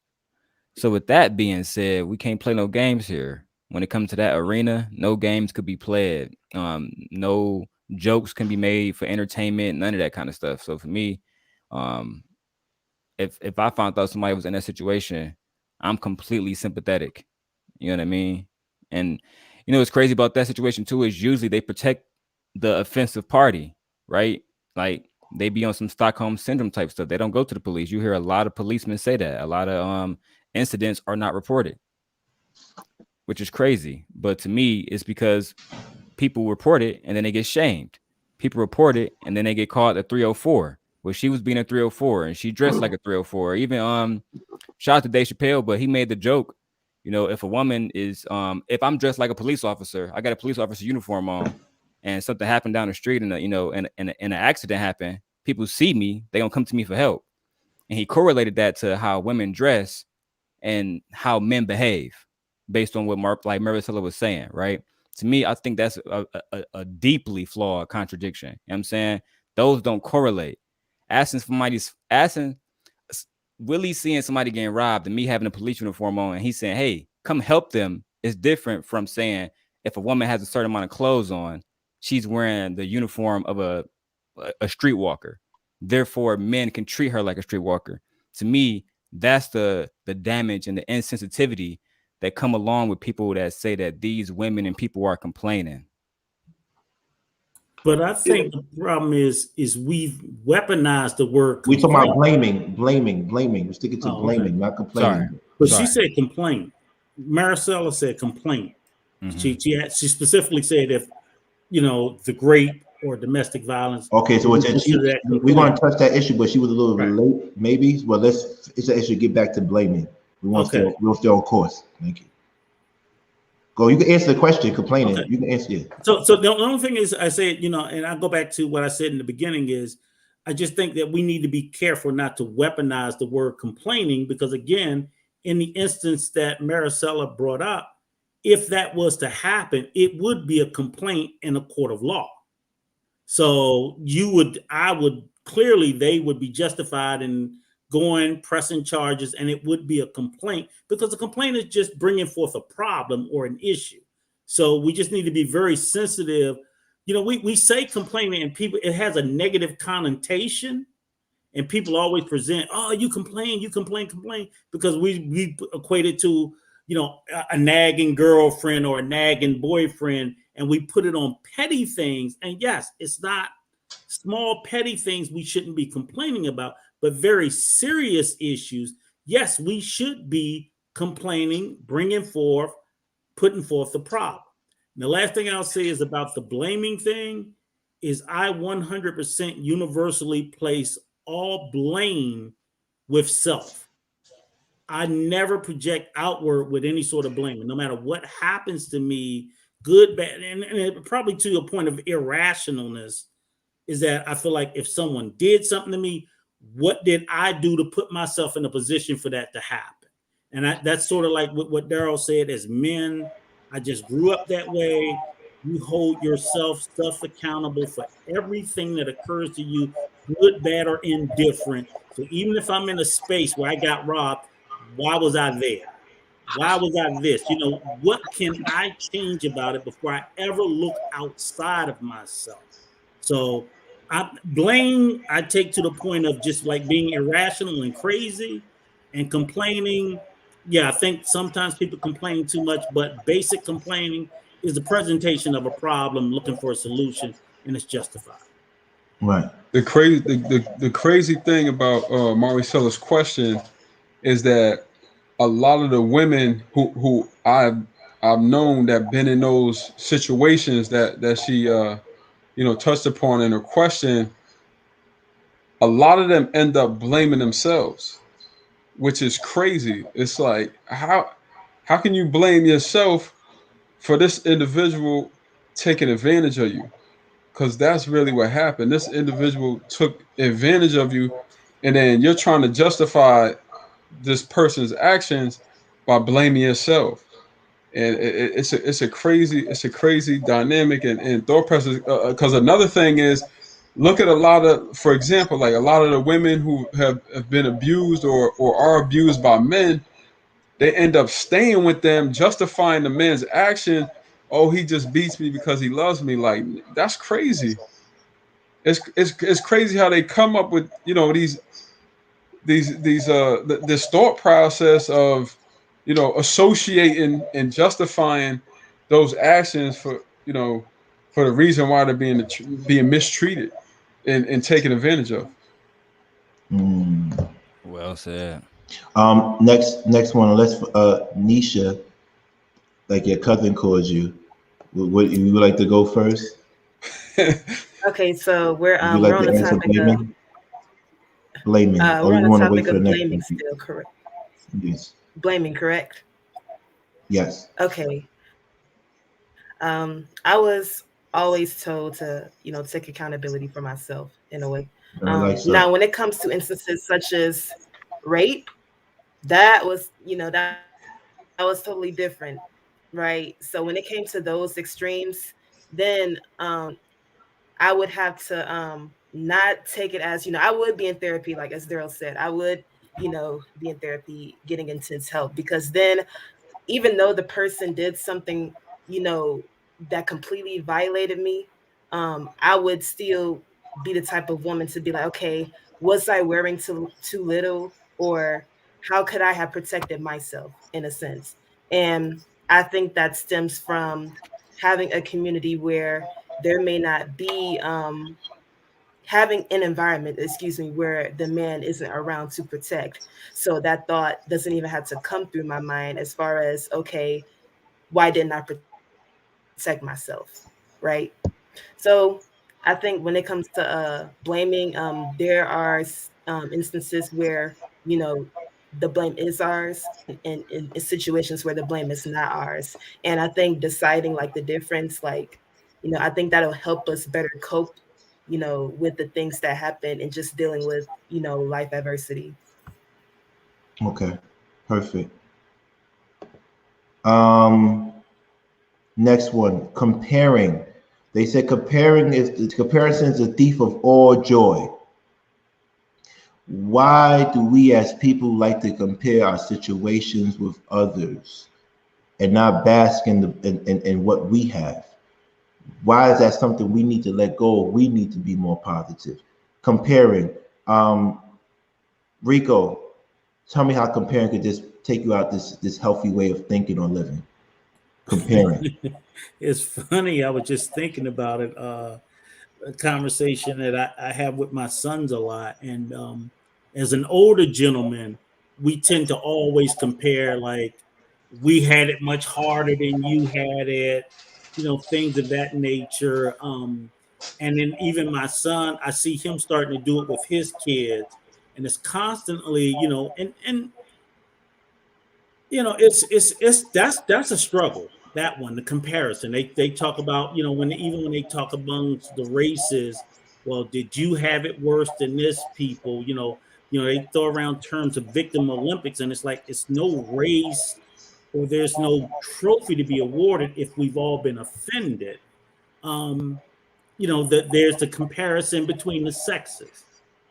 Speaker 9: So with that being said, we can't play no games here. When it comes to that arena, no games could be played. No jokes can be made for entertainment, none of that kind of stuff. So for me, if I found out somebody was in that situation, I'm completely sympathetic. You know what I mean? And what's crazy about that situation too is usually they protect the offensive party, right? Like they be on some Stockholm syndrome type stuff. They don't go to the police. You hear a lot of policemen say that. A lot of incidents are not reported, which is crazy. But to me, it's because people report it and then they get shamed. People report it and then they get called a 304. Well, she was being a 304 and she dressed like a 304. Even shout out to Dave Chappelle, but he made the joke. If a woman is, if I'm dressed like a police officer, I got a police officer uniform on, and something happened down the street, and an accident happened, people see me, they gonna come to me for help. And he correlated that to how women dress and how men behave, based on what Maricela was saying, right? To me, I think that's a deeply flawed contradiction. You know what I'm saying? Those don't correlate. Willie seeing somebody getting robbed and me having a police uniform on, and he's saying, hey, come help them, is different from saying if a woman has a certain amount of clothes on, she's wearing the uniform of a streetwalker. Therefore, men can treat her like a streetwalker. To me, that's the damage and the insensitivity that come along with people that say that these women and people are complaining.
Speaker 6: But I think the problem is we've weaponized the word.
Speaker 1: We talking about blaming. We're sticking to blaming, not complaining.
Speaker 6: Sorry. But she said complain. Maricela said complain. Mm-hmm. She specifically said if the rape or domestic violence.
Speaker 1: Okay, so we're going to touch that issue, but she was a little late, maybe. Well, it's an issue. Get back to blaming. We'll stay on course. Thank you. Go. You can answer the question. Complaining. Okay. You can answer it.
Speaker 6: So the only thing is, I said, and I go back to what I said in the beginning is, I just think that we need to be careful not to weaponize the word complaining, because again, in the instance that Maricela brought up, if that was to happen, it would be a complaint in a court of law. So they would be justified in pressing charges, and it would be a complaint, because a complaint is just bringing forth a problem or an issue. So we just need to be very sensitive. We say complaining, and people, it has a negative connotation, and people always present, oh, you complain, because we equate it to, a nagging girlfriend or a nagging boyfriend, and we put it on petty things. And yes, it's not small petty things we shouldn't be complaining about, but very serious issues, yes, we should be complaining, putting forth the problem. And the last thing I'll say is about the blaming thing is I 100% universally place all blame with self. I never project outward with any sort of blame. No matter what happens to me, good, bad, and probably to a point of irrationalness, is that I feel like if someone did something to me, what did I do to put myself in a position for that to happen? And that's sort of like what Daryl said. As men, I just grew up that way. You hold yourself accountable for everything that occurs to you, good, bad, or indifferent. So even if I'm in a space where I got robbed, why was I there? Why was I this? What can I change about it before I ever look outside of myself? So I take to the point of just like being irrational and crazy and complaining. Yeah, I think sometimes people complain too much, but basic complaining is the presentation of a problem, looking for a solution, and it's justified.
Speaker 1: Right.
Speaker 2: The crazy thing about Maricela's question is that a lot of the women who I've known that been in those situations that she touched upon in her question, a lot of them end up blaming themselves, which is crazy. It's like, how can you blame yourself for this individual taking advantage of you? Because that's really what happened. This individual took advantage of you, and then you're trying to justify this person's actions by blaming yourself. And it's a crazy dynamic and thought process. Because another thing is, look at for example, like a lot of the women who have been abused or are abused by men, they end up staying with them, justifying the man's action. Oh, he just beats me because he loves me. Like, that's crazy. It's crazy how they come up with this thought process of associating and justifying those actions for the reason why they're being mistreated and taken advantage of.
Speaker 9: Well said.
Speaker 1: Next one, let's Nisha, like your cousin calls you. Would you like to go first?
Speaker 10: Okay, so we're on the topic of
Speaker 1: blaming.
Speaker 10: We're on the topic of blaming still, correct?
Speaker 1: Yes.
Speaker 10: Blaming, correct?
Speaker 1: Yes.
Speaker 10: Okay. I was always told to, take accountability for myself in a way. Now, when it comes to instances such as rape, that was, that was totally different, right? So when it came to those extremes, then I would have to not take it as, I would be in therapy, like as Daryl said, I would, be in therapy, getting intense help, because then even though the person did something, that completely violated me, I would still be the type of woman to be like, okay, was I wearing too little, or how could I have protected myself in a sense? And I think that stems from having a community where there may not be having an environment, where the man isn't around to protect. So that thought doesn't even have to come through my mind as far as, okay, why didn't I protect myself? Right. So I think when it comes to blaming, there are instances where, the blame is ours, and in situations where the blame is not ours. And I think deciding like the difference, like, I think that'll help us better cope, with the things that happen and just dealing with, life adversity.
Speaker 1: Okay, perfect. Next one, comparing. They said comparison is the thief of all joy. Why do we as people like to compare our situations with others and not bask in what we have? Why is that something we need to let go of? We need to be more positive. Comparing. Rico, tell me how comparing could just take you out this healthy way of thinking or living. Comparing.
Speaker 6: It's funny. I was just thinking about it. A conversation that I have with my sons a lot. And as an older gentleman, we tend to always compare, like, we had it much harder than you had it, things of that nature. And then even my son, I see him starting to do it with his kids. And it's constantly, and it's that's a struggle. That one, the comparison. They talk about, when they talk amongst the races, well, did you have it worse than this people? They throw around terms of victim Olympics, and it's like it's no race or there's no trophy to be awarded if we've all been offended. That there's the comparison between the sexes,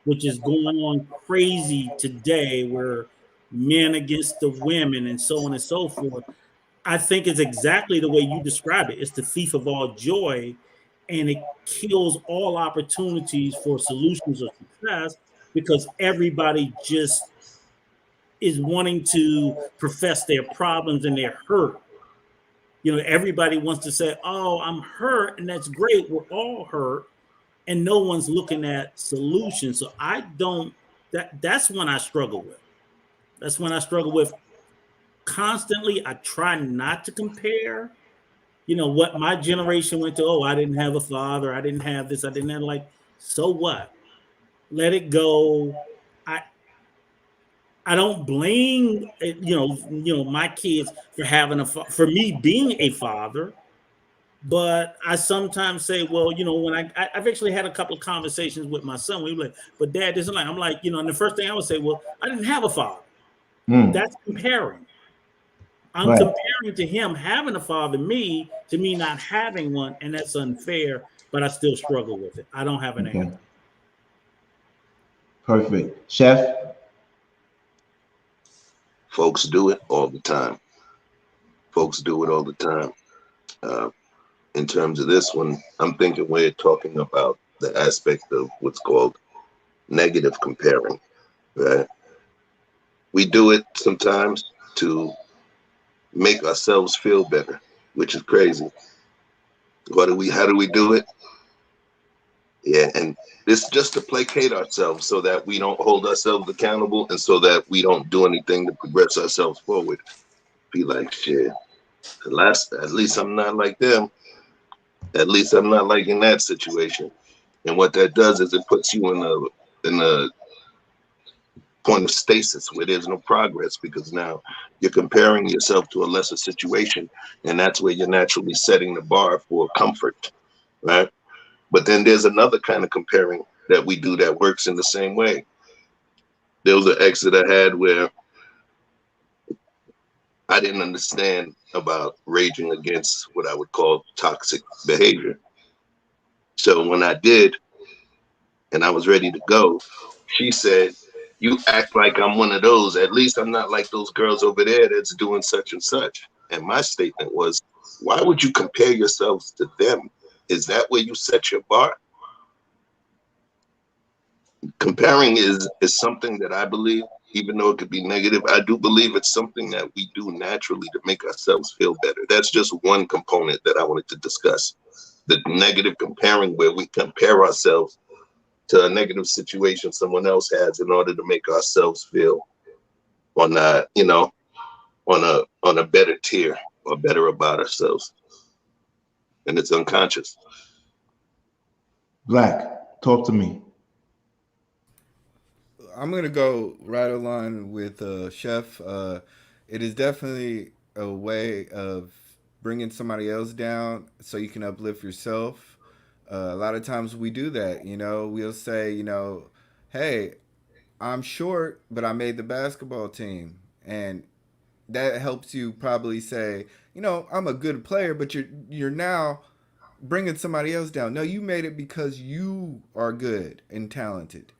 Speaker 6: which is going on crazy today, where men against the women and so on and so forth. I think it's exactly the way you describe it. It's the thief of all joy, and it kills all opportunities for solutions or success, because everybody just is wanting to profess their problems and their hurt. Everybody wants to say, oh, I'm hurt, and that's great. We're all hurt. And no one's looking at solutions. So that's when I struggle with. That's when I struggle with constantly. I try not to compare, what my generation went to. Oh, I didn't have a father. I didn't have this. I didn't have, like, so what? Let it go. I don't blame, my kids for having for me being a father. But I sometimes say, well, when I've actually had a couple of conversations with my son, we were like, but Dad, this is like, I'm like, and the first thing I would say, well, I didn't have a father. That's comparing. I'm comparing to him having a father, to me not having one, and that's unfair, but I still struggle with it. I don't have an answer.
Speaker 1: Perfect. Chef?
Speaker 3: Folks do it all the time. In terms of this one, I'm thinking we're talking about the aspect of what's called negative comparing, right? We do it sometimes to make ourselves feel better, which is crazy. How do we do it? Yeah, and it's just to placate ourselves so that we don't hold ourselves accountable, and so that we don't do anything to progress ourselves forward. Be like, shit, at least I'm not like them. At least I'm not like in that situation. And what that does is it puts you in point of stasis where there's no progress, because now you're comparing yourself to a lesser situation, and that's where you're naturally setting the bar for comfort, right? But then there's another kind of comparing that we do that works in the same way. There was an exit I had where I didn't understand about raging against what I would call toxic behavior. So when I did, and I was ready to go, she said, "You act like I'm one of those. At least I'm not like those girls over there that's doing such and such." And my statement was, why would you compare yourselves to them? Is that where you set your bar? Comparing is something that I believe, even though it could be negative, I do believe it's something that we do naturally to make ourselves feel better. That's just one component that I wanted to discuss. The negative comparing, where we compare ourselves to a negative situation someone else has in order to make ourselves feel on a, you know, on a better tier or better about ourselves. And it's unconscious.
Speaker 1: Black, talk to me.
Speaker 8: I'm gonna go right along with Chef. It is definitely a way of bringing somebody else down so you can uplift yourself. A lot of times we do that. You know, we'll say, you know, hey, I'm short, but I made the basketball team, and that helps you probably say, you know, I'm a good player, but you're now bringing somebody else down. No, you made it because you are good and talented.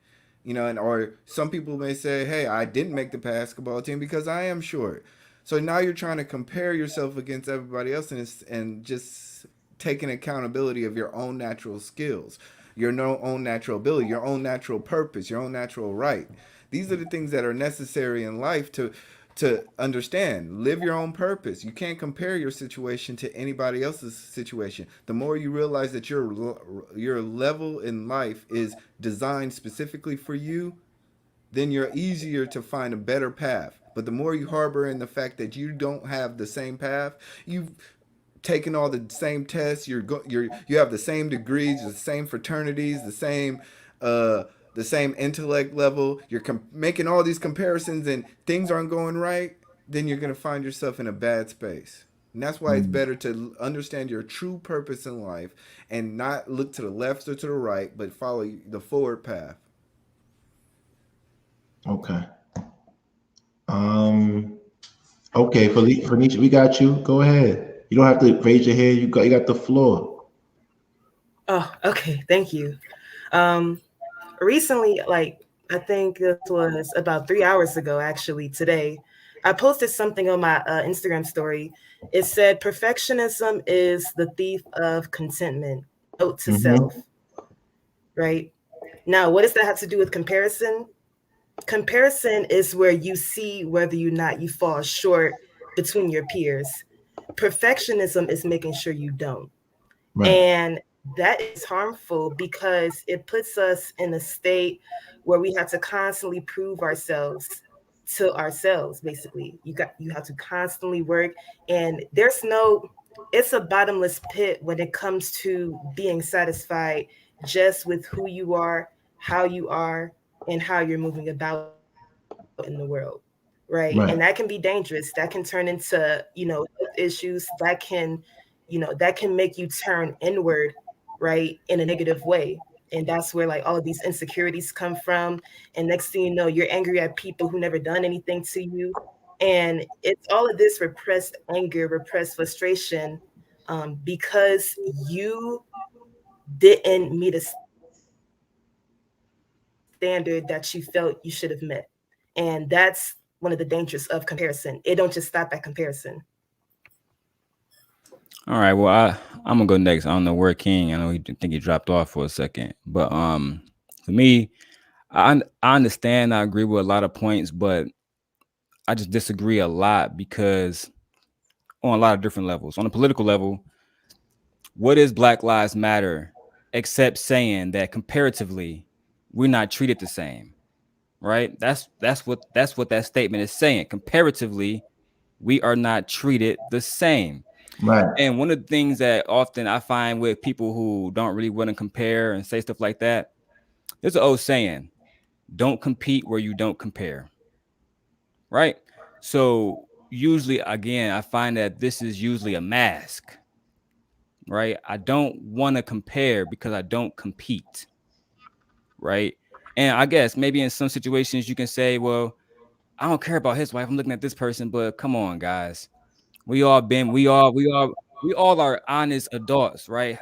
Speaker 8: You know, and or some people may say, hey, I didn't make the basketball team because I am short. So now you're trying to compare yourself against everybody else, and just taking accountability of your own natural skills, your own natural ability, your own natural purpose, your own natural right. These are the things that are necessary in life to understand. Live your own purpose. You can't compare your situation to anybody else's situation. The more you realize that your level in life is designed specifically for you, then you're easier to find a better path. But the more you harbor in the fact that you don't have the same path, you've taken all the same tests, you have the same degrees, the same fraternities, the same intellect level, you're making all these comparisons and things aren't going right, then you're going to find yourself in a bad space. And that's why it's better to understand your true purpose in life and not look to the left or to the right, but follow the forward path.
Speaker 1: Okay. Okay, Felicia, we got you. Go ahead. You don't have to raise your hand. You got the floor.
Speaker 10: Oh, okay. Thank you. Recently, like I think this was about 3 hours ago, actually, today, I posted something on my Instagram story. It said, perfectionism is the thief of contentment. Note to self. Right? Now, what does that have to do with comparison? Comparison is where you see whether or not you fall short between your peers. Perfectionism is making sure you don't. Right. And that is harmful because it puts us in a state where we have to constantly prove ourselves to ourselves. Basically, you have to constantly work, and it's a bottomless pit when it comes to being satisfied just with who you are, how you are, and how you're moving about in the world. Right. And that can be dangerous. That can turn into, issues that can make you turn inward, right, in a negative way. And that's where like all of these insecurities come from. And next thing you know, you're angry at people who never done anything to you. And it's all of this repressed anger, repressed frustration, because you didn't meet a standard that you felt you should have met. And that's one of the dangers of comparison. It don't just stop at comparison.
Speaker 9: All right. Well, I'm gonna go next. I don't know where King. I know think he dropped off for a second, but for me, I understand. I agree with a lot of points, but I just disagree a lot because on a lot of different levels. On a political level, what is Black Lives Matter except saying that comparatively we're not treated the same, right? That's what that statement is saying. Comparatively, we are not treated the same.
Speaker 1: Right.
Speaker 9: And one of the things that often I find with people who don't really want to compare and say stuff like that, there's an old saying don't compete where you don't compare. Right? So usually, again, I find that this is usually a mask. Right? I don't want to compare because I don't compete. Right? And I guess maybe in some situations you can say, well, I don't care about his wife. I'm looking at this person, but come on, guys. We all are honest adults, right?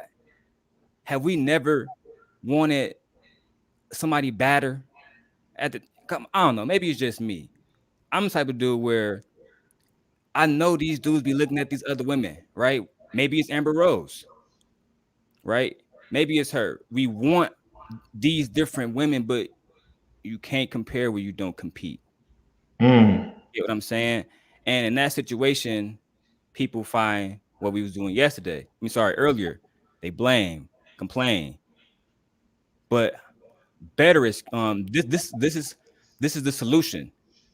Speaker 9: Have we never wanted somebody better I don't know, maybe it's just me. I'm the type of dude where I know these dudes be looking at these other women, right? Maybe it's Amber Rose, right? Maybe it's her. We want these different women, but you can't compare where you don't compete. You get what I'm saying? And in that situation, people find what we was doing earlier. They blame, complain. But better is this is the solution.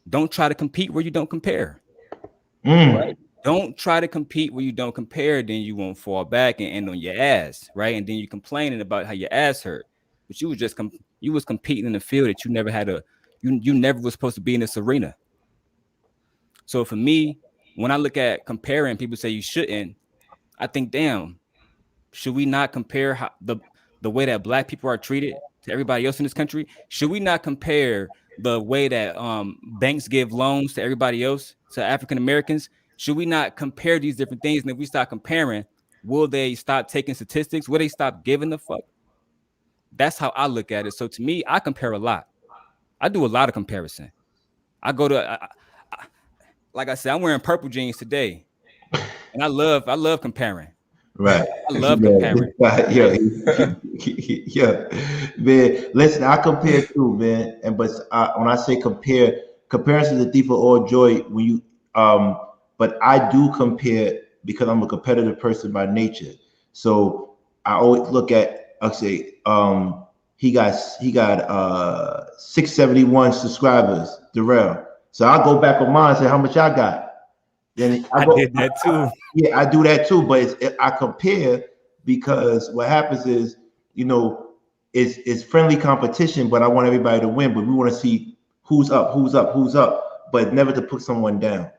Speaker 9: Don't try to compete where you don't compare. Right? Don't try to compete where you don't compare, then you won't fall back and end on your ass, right? And then you complaining about how your ass hurt. But you was just you was competing in a field that you never had you never was supposed to be in this arena. So for me, when I look at comparing, people say you shouldn't. I think, damn, should we not compare how the way that Black people are treated to everybody else in this country? Should we not compare the way that banks give loans to everybody else, to African Americans? Should we not compare these different things? And if we start comparing, will they stop taking statistics? Will they stop giving the fuck? That's how I look at it. So to me, I compare a lot. I do a lot of comparison. I go to, like I said, I'm wearing purple jeans today, and I love comparing.
Speaker 1: Right.
Speaker 9: I love comparing.
Speaker 1: Yeah, man. Listen, I compare too, man. But when I say compare, comparison is the thief of all joy. When you but I do compare because I'm a competitive person by nature. So I always look at, I'll say, he got 671 subscribers, Darrell. So I go back on mine and say how much I got. Then
Speaker 9: I did that too.
Speaker 1: I do that too. But I compare because what happens is, it's friendly competition, but I want everybody to win. But we want to see who's up, but never to put someone down.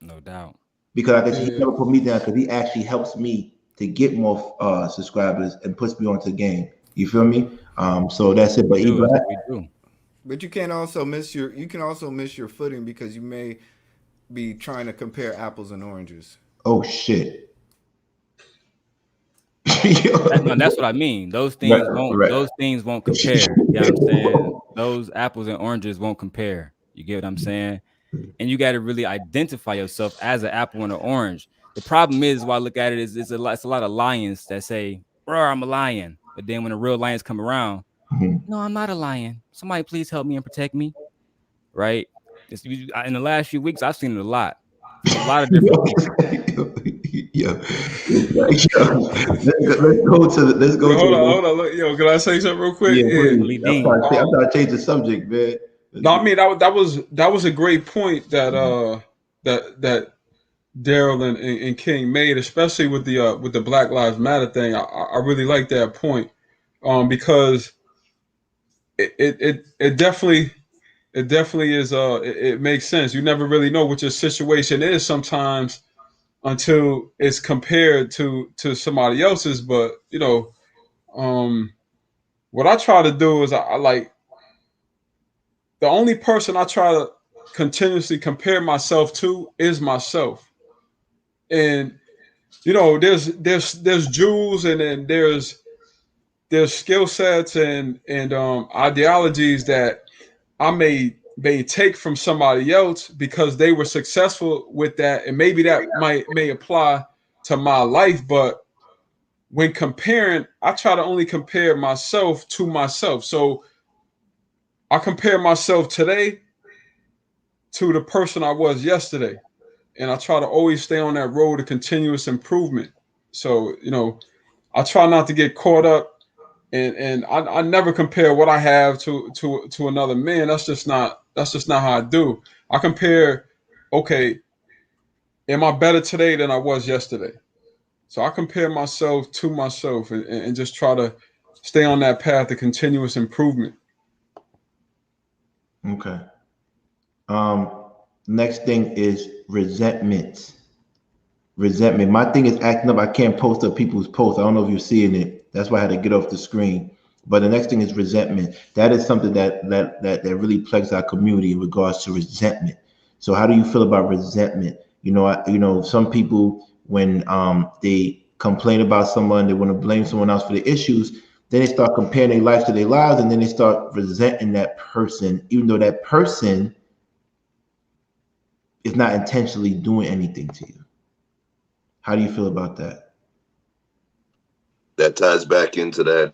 Speaker 9: No doubt.
Speaker 1: Because I guess he never put me down because he actually helps me to get more subscribers and puts me onto the game. You feel me? So that's it. But
Speaker 8: we do. But you can also miss your footing because you may be trying to compare apples and oranges.
Speaker 1: Oh shit.
Speaker 9: That's what I mean. Those things won't compare. You know what I'm saying? Those apples and oranges won't compare. You get what I'm saying? And you got to really identify yourself as an apple and an orange. The problem is, while I look at it, is it's a lot of lions that say, I'm a lion. But then when the real lions come around, no, I'm not a lion. Somebody please help me and protect me. Right? In the last few weeks, I've seen it a lot. A lot of different people.
Speaker 1: Let's go.
Speaker 2: Hold on. Look, can I say something real quick?
Speaker 1: Yeah, I'm trying to change the subject, man.
Speaker 2: No, I mean that was a great point that Daryl and King made, especially with the Black Lives Matter thing. I really like that point, because it definitely is. It makes sense. You never really know what your situation is sometimes until it's compared to somebody else's. But what I try to do is I like. The only person I try to continuously compare myself to is myself. And there's jewels, and then there's skill sets and ideologies that I may take from somebody else because they were successful with that, and maybe that may apply to my life. But when comparing, I try to only compare myself to myself. So I compare myself today to the person I was yesterday. And I try to always stay on that road to continuous improvement. So, I try not to get caught up and I never compare what I have to another man. That's just not how I do. I compare, okay, am I better today than I was yesterday? So I compare myself to myself and just try to stay on that path of continuous improvement.
Speaker 1: Okay. Next thing is resentment. Resentment. My thing is acting up. I can't post up people's posts. I don't know if you're seeing it. That's why I had to get off the screen. But the next thing is resentment. That is something that really plagues our community in regards to resentment. So how do you feel about resentment? Some people, when they complain about someone, they want to blame someone else for the issues, then they start comparing their life to their lives, and then they start resenting that person, even though that person is not intentionally doing anything to you. How do you feel about that?
Speaker 3: That ties back into that.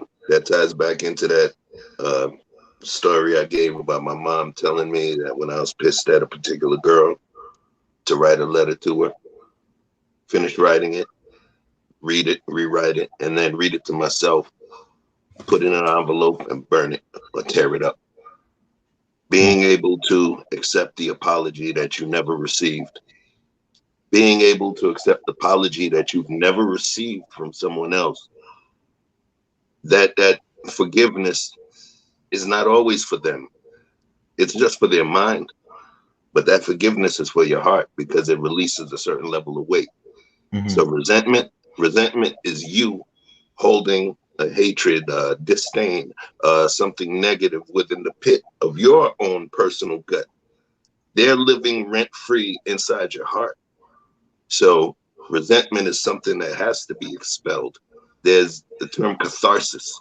Speaker 3: Story I gave about my mom telling me that when I was pissed at a particular girl, to write a letter to her, finish writing it, read it, rewrite it, and then read it to myself, put it in an envelope and burn it or tear it up. Being able to accept the apology that you never received. Being able to accept the apology that you've never received from someone else. That forgiveness is not always for them. It's just for their mind. But that forgiveness is for your heart because it releases a certain level of weight. Mm-hmm. So resentment is you holding a hatred, disdain, something negative within the pit of your own personal gut. They're living rent-free inside your heart. So resentment is something that has to be expelled. There's the term catharsis.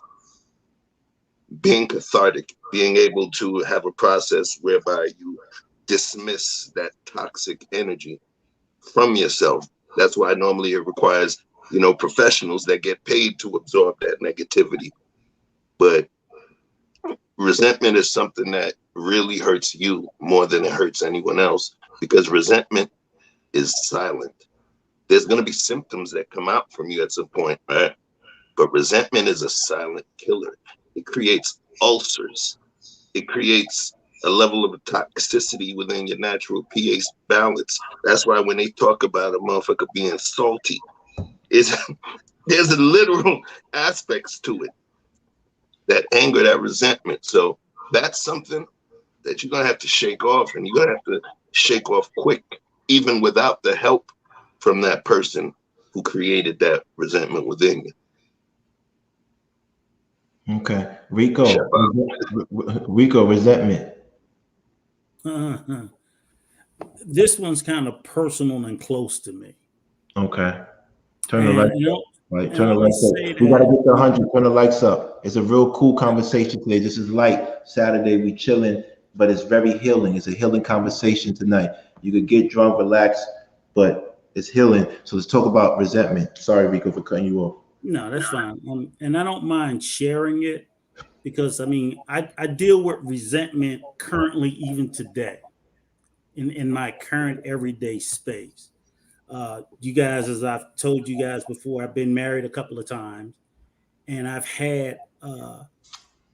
Speaker 3: Being cathartic, being able to have a process whereby you dismiss that toxic energy from yourself. That's why normally it requires, professionals that get paid to absorb that negativity. But resentment is something that really hurts you more than it hurts anyone else, because resentment is silent. There's going to be symptoms that come out from you at some point, right? But resentment is a silent killer. It creates ulcers. It creates a level of toxicity within your natural pH balance. That's why when they talk about a motherfucker being salty, there's a literal aspects to it. That anger, that resentment. So that's something that you're going to have to shake off, and you're going to have to shake off quick, even without the help from that person who created that resentment within you.
Speaker 1: Okay. Rico, resentment.
Speaker 6: This one's kind of personal and close to me.
Speaker 1: Okay. Turn the lights up. Right. Turn the lights up. We got to get to 100. Turn the lights up. It's a real cool conversation today. This is light. Saturday, we chilling, but it's very healing. It's a healing conversation tonight. You could get drunk, relax, but it's healing. So let's talk about resentment. Sorry, Rico, for cutting you off.
Speaker 6: No, that's fine. And I don't mind sharing it because, I deal with resentment currently, even today, in my current everyday space. You guys, as I've told you guys before, I've been married a couple of times, and I've had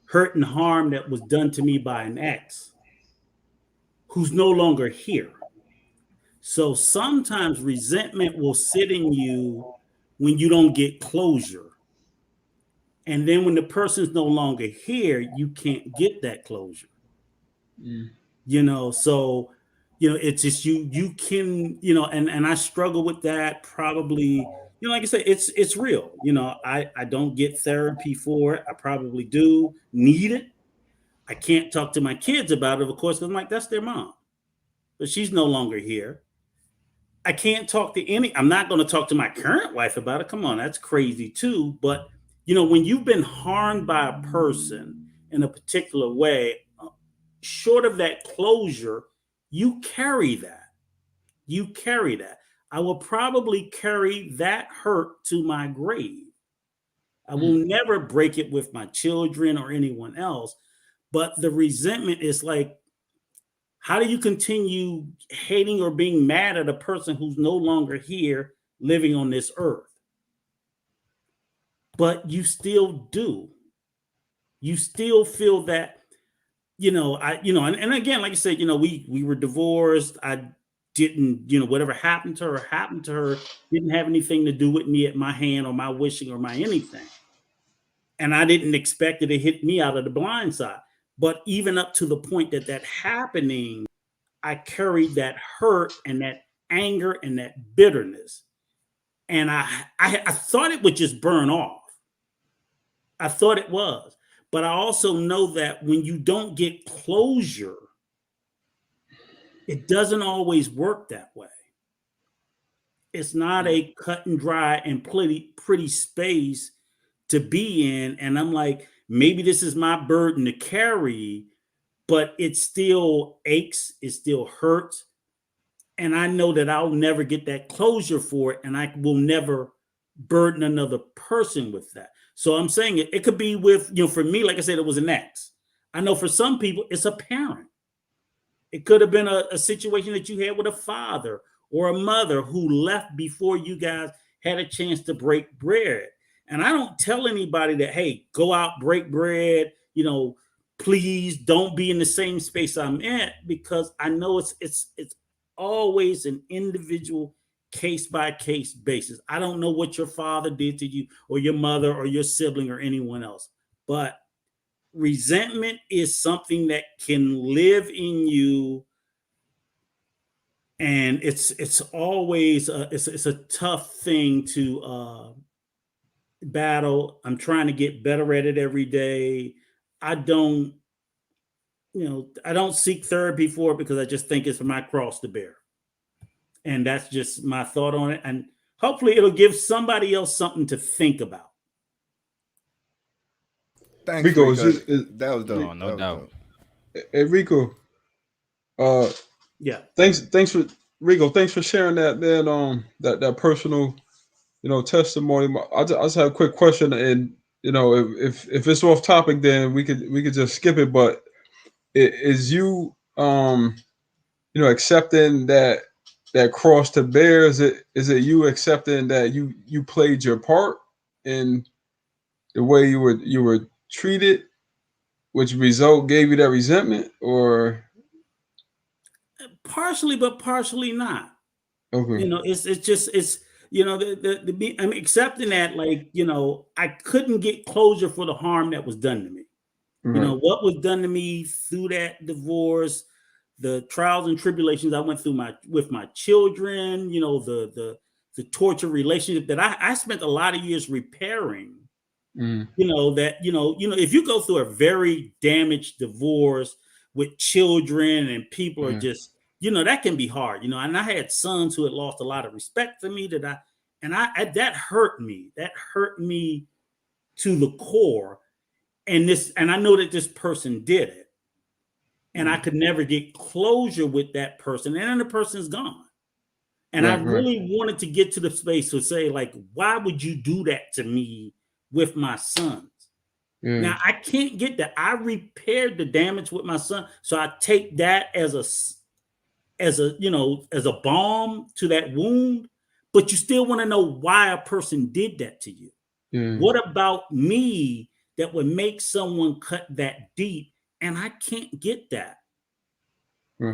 Speaker 6: hurt and harm that was done to me by an ex who's no longer here. So sometimes resentment will sit in you when you don't get closure. And then when the person's no longer here, you can't get that closure. So it's just you can, and I struggle with that probably, like I said, it's real. I don't get therapy for it. I probably do need it. I can't talk to my kids about it, of course, because I'm like, that's their mom. But she's no longer here. I can't talk to I'm not going to talk to my current wife about it. Come on, that's crazy too. But, when you've been harmed by a person in a particular way, short of that closure, you carry that. I will probably carry that hurt to my grave. I will never break it with my children or anyone else. But the resentment is like, how do you continue hating or being mad at a person who's no longer here living on this earth? But you still do. You still feel that, and again, like I said, we were divorced. I didn't, whatever happened to her didn't have anything to do with me at my hand or my wishing or my anything. And I didn't expect it to hit me out of the blind side. But even up to the point that happening, I carried that hurt and that anger and that bitterness. And I thought it would just burn off. I thought it was. But I also know that when you don't get closure, it doesn't always work that way. It's not a cut and dry and pretty space to be in. And I'm like, maybe this is my burden to carry, but it still aches, it still hurts. And I know that I'll never get that closure for it, and I will never burden another person with that. So I'm saying it could be with, for me, like I said, it was an ex. I know for some people, it's a parent. It could have been a situation that you had with a father or a mother who left before you guys had a chance to break bread. And I don't tell anybody that, hey, go out, break bread, please don't be in the same space I'm in, because I know it's always an individual case by case basis. I don't know what your father did to you or your mother or your sibling or anyone else, but resentment is something that can live in you, and it's always it's a tough thing to battle. I'm trying to get better at it every day. I don't seek therapy for it because I just think it's my cross to bear, and that's just my thought on it. And hopefully, it'll give somebody else something to think about.
Speaker 8: Thanks, Rico. That was dope.
Speaker 9: No doubt.
Speaker 2: Hey, Rico.
Speaker 6: Yeah.
Speaker 2: Thanks for Rico. Thanks for sharing that, man. That personal, testimony. I just have a quick question, and if it's off topic, then we could just skip it. But is you accepting that cross to bear? Is it you accepting that you played your part in the way you were treated, which result gave you that resentment, or
Speaker 6: partially, but partially not?
Speaker 2: Okay.
Speaker 6: I'm accepting that, I couldn't get closure for the harm that was done to me. Right. What was done to me through that divorce, the trials and tribulations I went through with my children, the torture relationship that I spent a lot of years repairing. If you go through a very damaged divorce with children and people are just, that can be hard, and I had sons who had lost a lot of respect for me that hurt me. That hurt me to the core. And I know that this person did it, and I could never get closure with that person, and then the person's gone. And I really wanted to get to the space to say, why would you do that to me with my sons? Now I can't get that. I repaired the damage with my son, so I take that as a balm to that wound. But you still want to know why a person did that to you. What about me that would make someone cut that deep? And I can't get that.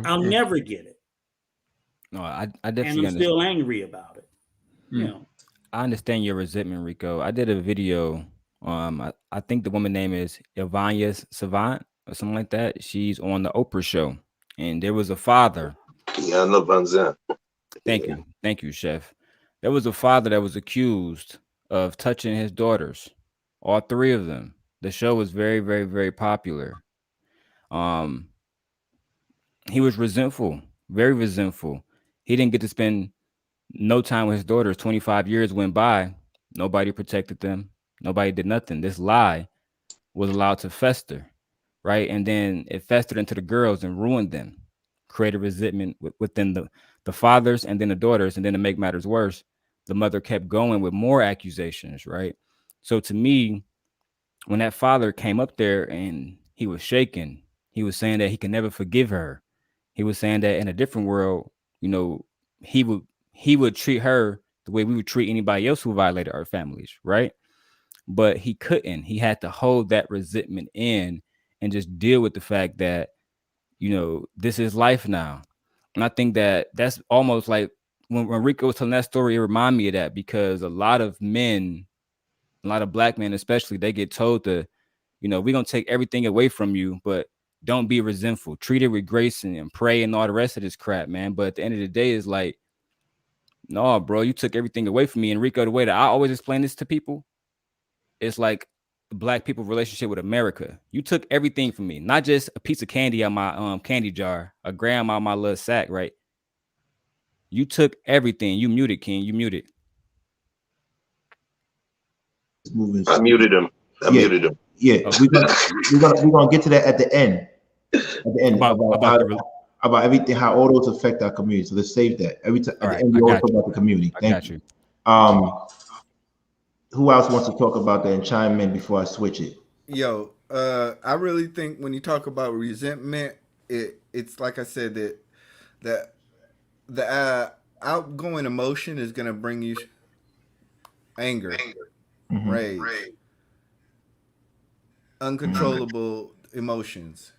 Speaker 6: I'll never get it.
Speaker 9: No, I definitely
Speaker 6: and I'm
Speaker 9: understand.
Speaker 6: Still angry about it.
Speaker 9: I understand your resentment, Rico. I did a video. I think the woman's name is Ivania Savant or something like that. She's on the Oprah show, and there was a father.
Speaker 3: Yeah, I know Vanzan.
Speaker 9: Thank you, Chef. There was a father that was accused of touching his daughters, all three of them. The show was very, very, very popular. He was resentful, very resentful. He didn't get to spend no time with his daughters. 25 years went by. Nobody protected them. Nobody did nothing. This lie was allowed to fester, right? And then it festered into the girls and ruined them, created resentment within the fathers and then the daughters. And then to make matters worse, the mother kept going with more accusations, right? So to me, when that father came up there and he was shaking, he was saying that he can never forgive her. He was saying that in a different world, he would treat her the way we would treat anybody else who violated our families, right? But he couldn't. He had to hold that resentment in and just deal with the fact that, this is life now. And I think that that's almost like when Rico was telling that story, it reminded me of that, because a lot of men, a lot of black men especially, they get told to we're gonna take everything away from you, but don't be resentful. Treat it with grace and pray and all the rest of this crap, man. But at the end of the day, it's like, no, bro, you took everything away from me. And Rico, the way that I always explain this to people, it's like the Black people relationship with America. You took everything from me, not just a piece of candy out my candy jar, a gram out my little sack, right? You took everything. You muted, King. You muted.
Speaker 3: I muted him. I muted him.
Speaker 1: Yeah, we're gonna get to that at the end. At the end about everything, how all those affect our community. So let's save that. Every time at the end, we always talk about the community. Thank you. Who else wants to talk about that and chime in before I switch it?
Speaker 8: Yo, I really think when you talk about resentment, it's like I said that the outgoing emotion is gonna bring you anger, rage, uncontrollable emotions.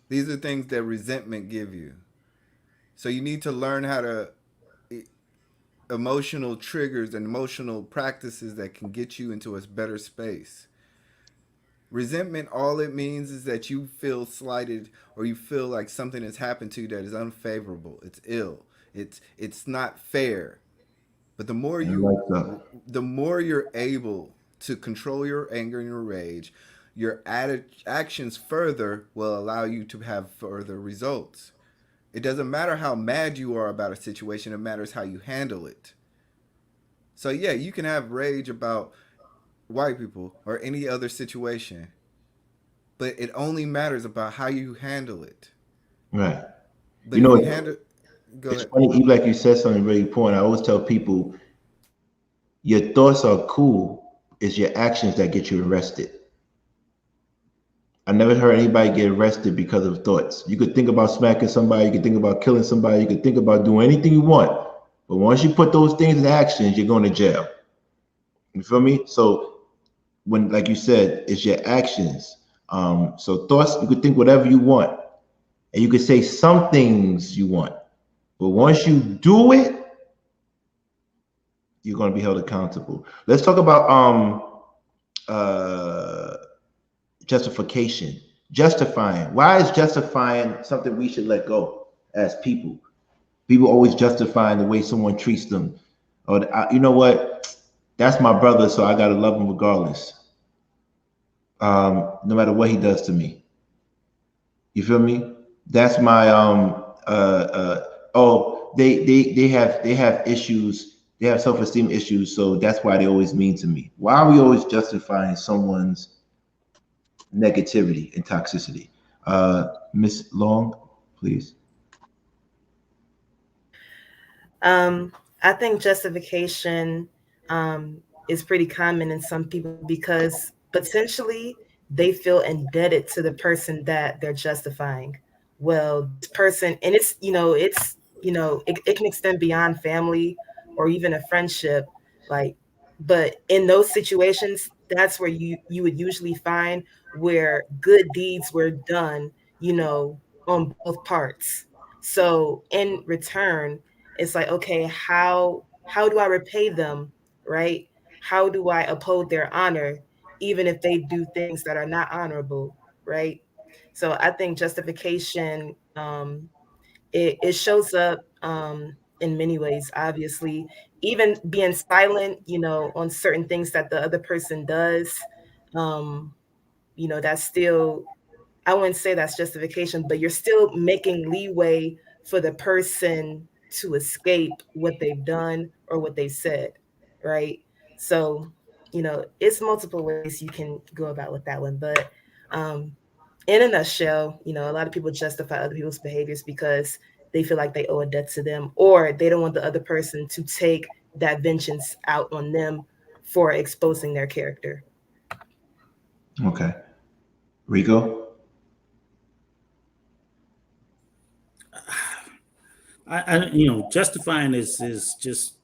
Speaker 8: These are things that resentment give you. So you need to learn how to emotional triggers and emotional practices that can get you into a better space. Resentment, all it means is that you feel slighted or you feel like something has happened to you that is unfavorable. It's ill. It's not fair. But the more you're able to control your anger and your rage, your actions further will allow you to have further results. It doesn't matter how mad you are about a situation, it matters how you handle it. So yeah, you can have rage about white people or any other situation, but it only matters about how you handle it.
Speaker 1: Right.
Speaker 8: But go ahead.
Speaker 1: Funny, like you said something really important. I always tell people, your thoughts are cool, it's your actions that get you arrested. I never heard anybody get arrested because of thoughts. You could think about smacking somebody, you could think about killing somebody, you could think about doing anything you want. But once you put those things in actions, you're going to jail. You feel me? So when, like you said, it's your actions. So thoughts, you could think whatever you want. And you could say some things you want. But once you do it, you're going to be held accountable. Let's talk about justification. Justifying. Why is justifying something we should let go as people? People always justifying the way someone treats them. Or, you know what? That's my brother, so I got to love him regardless. No matter what he does to me. You feel me? That's my they have issues. They have self-esteem issues, so that's why they always mean to me. Why are we always justifying someone's negativity and toxicity? Miss Long, please.
Speaker 10: I think justification is pretty common in some people because potentially they feel indebted to the person that they're justifying. Well, this person, and it can extend beyond family or even a friendship, but in those situations, that's where you would usually find where good deeds were done, on both parts. So in return, it's like, okay, how do I repay them, right? How do I uphold their honor, even if they do things that are not honorable, right? So I think justification, it shows up in many ways, obviously. Even being silent, on certain things that the other person does, that's still, I wouldn't say that's justification, but you're still making leeway for the person to escape what they've done or what they said, right? So, it's multiple ways you can go about with that one. But in a nutshell, a lot of people justify other people's behaviors because they feel like they owe a debt to them, or they don't want the other person to take that vengeance out on them for exposing their character.
Speaker 1: Okay. Rico?
Speaker 6: Justifying is just,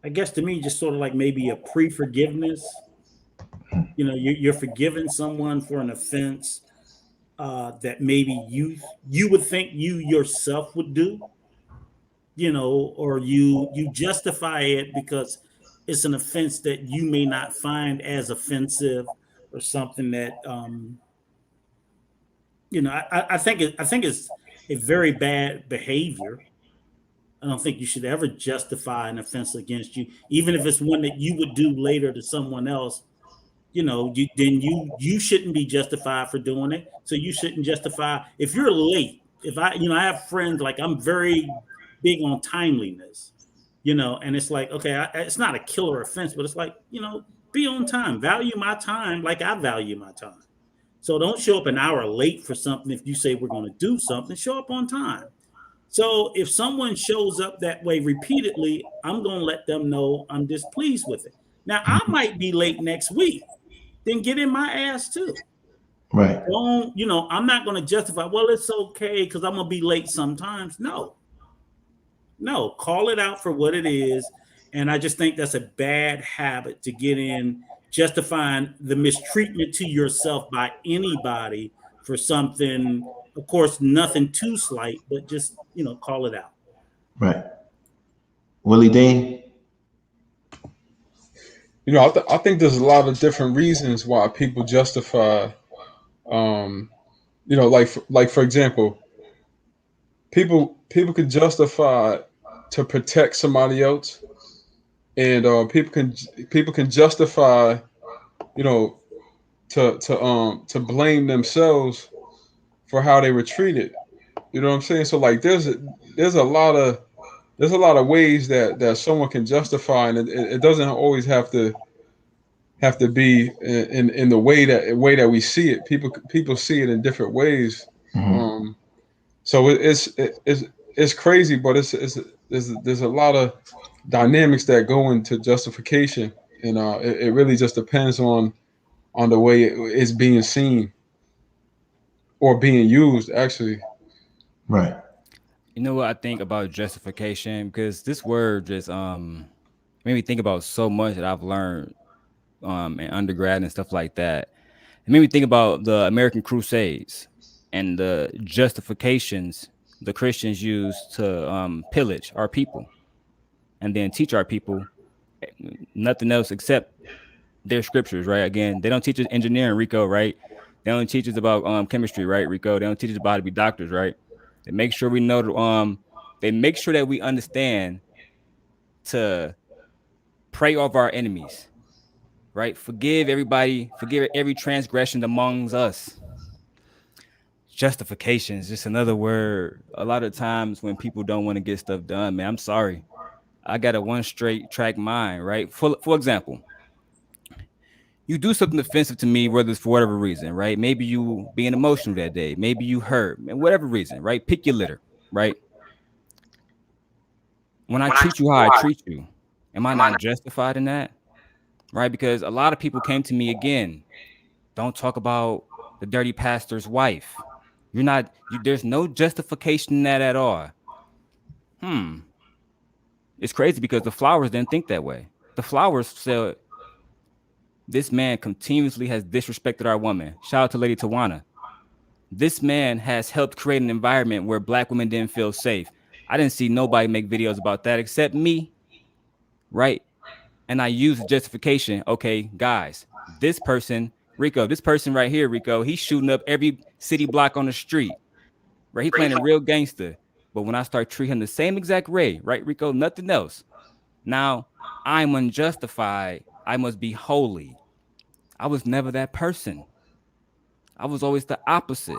Speaker 6: I guess to me, just sort of like maybe a pre-forgiveness. You're forgiving someone for an offense that maybe you would think you yourself would do, or you justify it because it's an offense that you may not find as offensive, or something that I think it's a very bad behavior. I don't think you should ever justify an offense against you, even if it's one that you would do later to someone else. You shouldn't be justified for doing it. So you shouldn't justify if you're late. If I have friends, like, I'm very big on timeliness, and it's like, okay, it's not a killer offense, but it's like, be on time, value my time like I value my time. So don't show up an hour late for something. If you say we're going to do something, show up on time. So if someone shows up that way repeatedly, I'm going to let them know I'm displeased with it. Now, I might be late next week. Then get in my ass too.
Speaker 1: Right.
Speaker 6: Don't, I'm not going to justify, well, it's okay because I'm going to be late sometimes. No, call it out for what it is. And I just think that's a bad habit to get in, justifying the mistreatment to yourself by anybody for something. Of course, nothing too slight, but just, call it out.
Speaker 1: Right. Willie Dean?
Speaker 2: I think there's a lot of different reasons why people justify, like for example, people can justify to protect somebody else, and people can justify, to blame themselves for how they were treated. You know what I'm saying? So like, there's a lot of ways that someone can justify, and it doesn't always have to be in the way that we see it. People see it in different ways.
Speaker 1: Mm-hmm.
Speaker 2: So it's crazy, but there's a lot of dynamics that go into justification, and it really just depends on the way it's being seen or being used, actually.
Speaker 1: Right.
Speaker 9: You know what I think about justification? Because this word just made me think about so much that I've learned in undergrad and stuff like that. It made me think about the American Crusades and the justifications the Christians used to pillage our people and then teach our people nothing else except their scriptures, right? Again, they don't teach us engineering, Rico, right? They don't teach us about chemistry, right, Rico? They don't teach us about how to be doctors, right? They make sure we know. They make sure that we understand to pray off our enemies, right? Forgive everybody. Forgive every transgression amongst us. Justification is just another word. A lot of times when people don't want to get stuff done, man, I'm sorry. I got a one straight track mind, right? For example, you do something offensive to me, whether it's for whatever reason, right? Maybe you being emotional that day. Maybe you hurt, and whatever reason, right? Pick your litter, right? When I treat you how I treat you, am I not justified in that? Right? Because a lot of people came to me again. Don't talk about the dirty pastor's wife. There's no justification in that at all. It's crazy because the Flowers didn't think that way. The Flowers said, this man continuously has disrespected our woman. Shout out to Lady Tawana. This man has helped create an environment where Black women didn't feel safe. I didn't see nobody make videos about that except me, right? And I use the justification. Okay, guys, this person right here, Rico, he's shooting up every city block on the street, right? He playing a real gangster. But when I start treating him the same exact way, right, Rico, nothing else. Now, I'm unjustified. I must be holy. I was never that person. I was always the opposite.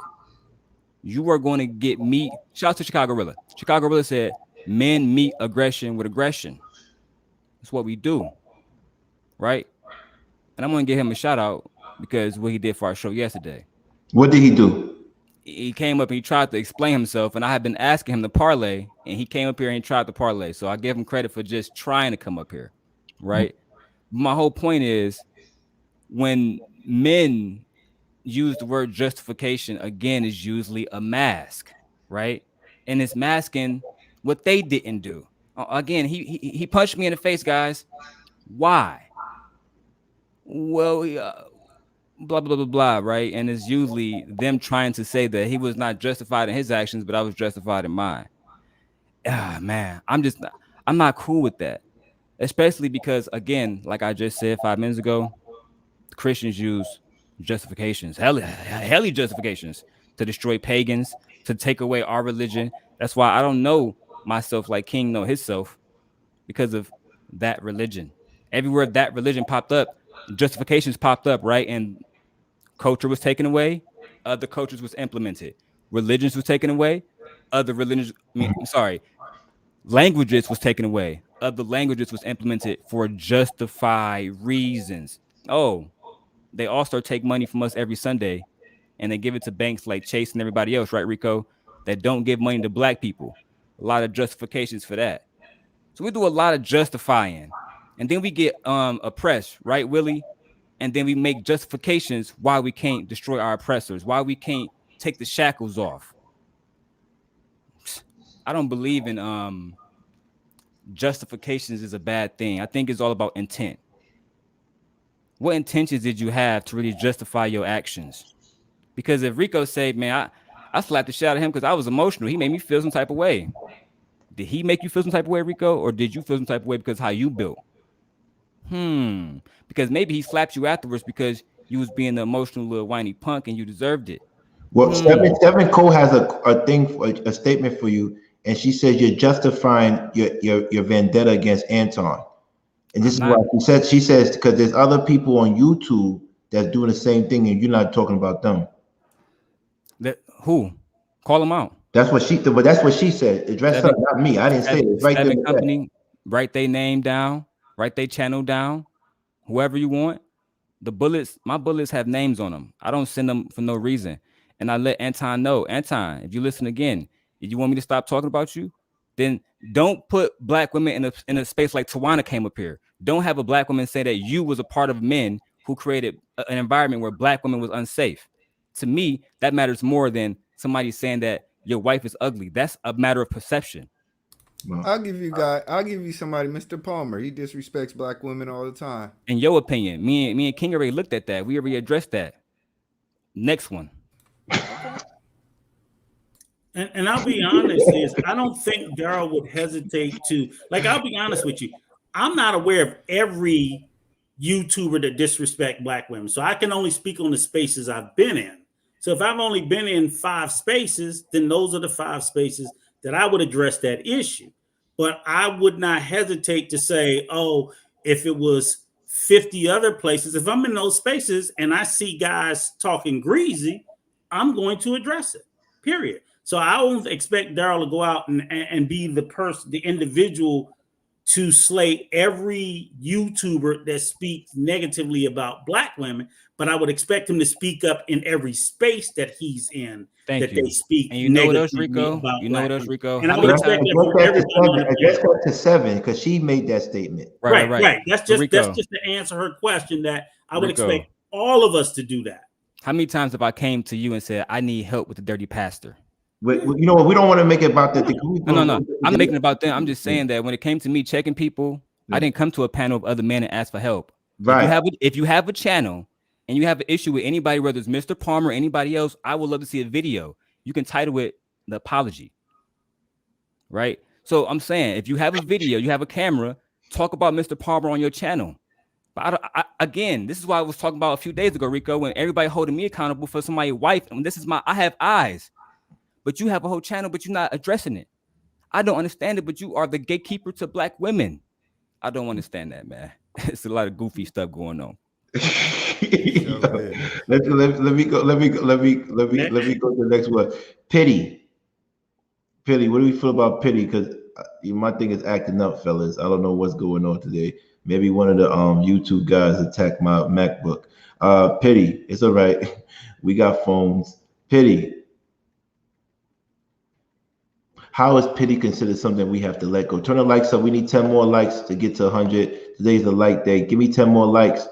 Speaker 9: You are going to get me. Shout out to Chicago Gorilla. Chicago Gorilla said, men meet aggression with aggression. That's what we do. Right? And I'm going to give him a shout out because what he did for our show yesterday.
Speaker 1: What did he do?
Speaker 9: He came up and he tried to explain himself, and I had been asking him to parlay, and he came up here and he tried to parlay. So I give him credit for just trying to come up here. Right? My whole point is, when men use the word justification, again, is usually a mask, right? And it's masking what they didn't do. Again, he punched me in the face, guys. Why? Well, blah, blah, blah, blah, right? And it's usually them trying to say that he was not justified in his actions, but I was justified in mine. Man, I'm not cool with that. Especially because, again, like I just said 5 minutes ago, Christians use justifications, helly justifications to destroy pagans, to take away our religion. That's why I don't know myself like King know himself, because of that religion. Everywhere that religion popped up, justifications popped up, right? And culture was taken away, other cultures was implemented. Religions was taken away, other religions, languages was taken away, other languages was implemented for justified reasons. Oh, they all start take money from us every Sunday, and they give it to banks like Chase and everybody else, right, Rico, that don't give money to black people. A lot of justifications for that. So we do a lot of justifying, and then we get oppressed, right, Willie? And then we make justifications why we can't destroy our oppressors, why we can't take the shackles off. I don't believe in justifications is a bad thing. I think it's all about intent. What intentions did you have to really justify your actions? Because if Rico said, man, I slapped the shit out of him because I was emotional, he made me feel some type of way. Did he make you feel some type of way, Rico? Or did you feel some type of way because how you built? Because maybe he slapped you afterwards because you was being the emotional little whiny punk and you deserved it.
Speaker 1: Well, Stephen Cole has a statement for you, and she says you're justifying your vendetta against Anton. And this is what she says, because there's other people on YouTube that's doing the same thing, and you're not talking about them.
Speaker 9: Who? Call them out.
Speaker 1: That's what she said. Address her, not me. I didn't say it. It's right there.
Speaker 9: Company, write their name down, write their channel down, whoever you want. My bullets have names on them. I don't send them for no reason. And I let Anton know, Anton, if you listen again, if you want me to stop talking about you, then don't put black women in a space like Tawana came up here. Don't have a black woman say that you was a part of men who created an environment where black women was unsafe. To me, that matters more than somebody saying that your wife is ugly. That's a matter of perception.
Speaker 8: I'll give you somebody, Mr. Palmer. He disrespects black women all the time.
Speaker 9: In your opinion, me and King already looked at that. We already addressed that. Next one.
Speaker 6: And I'll be honest, I don't think Daryl would hesitate to, I'll be honest with you. I'm not aware of every YouTuber that disrespect black women. So I can only speak on the spaces I've been in. So if I've only been in 5 spaces, then those are the 5 spaces that I would address that issue. But I would not hesitate to say, oh, if it was 50 other places, if I'm in those spaces and I see guys talking greasy, I'm going to address it, period. So I don't expect Daryl to go out and be the person, the individual to slay every YouTuber that speaks negatively about black women, but I would expect him to speak up in every space that he's in. They speak.
Speaker 9: And you know what else, Rico? You know what else, Rico?
Speaker 6: And I would expect that
Speaker 1: address that to 7 because she made that statement.
Speaker 6: Right. That's just to answer her question. That I would expect all of us to do that.
Speaker 9: How many times have I came to you and said I need help with the dirty pastor?
Speaker 1: You know what? We don't want to make it about that.
Speaker 9: No. I'm making it about them. I'm just saying that when it came to me checking people, I didn't come to a panel of other men and ask for help. Right. If you have a channel and you have an issue with anybody, whether it's Mr. Palmer or anybody else, I would love to see a video. You can title it The Apology. Right. So I'm saying if you have a video, you have a camera, talk about Mr. Palmer on your channel. But again, this is why I was talking about a few days ago, Rico, when everybody holding me accountable for somebody's wife. And I have eyes. But you have a whole channel, but you're not addressing it. I don't understand it, but you are the gatekeeper to black women. I don't understand that, man. It's a lot of goofy stuff going on.
Speaker 1: let me go to the next one. Pity, what do we feel about pity? Because my thing is acting up, fellas. I don't know what's going on today. Maybe one of the YouTube guys attacked my MacBook. Pity, it's all right. We got phones. Pity. How is pity considered something we have to let go? Turn the likes up. We need 10 more likes to get to 100. Today's the like day. Give me 10 more likes.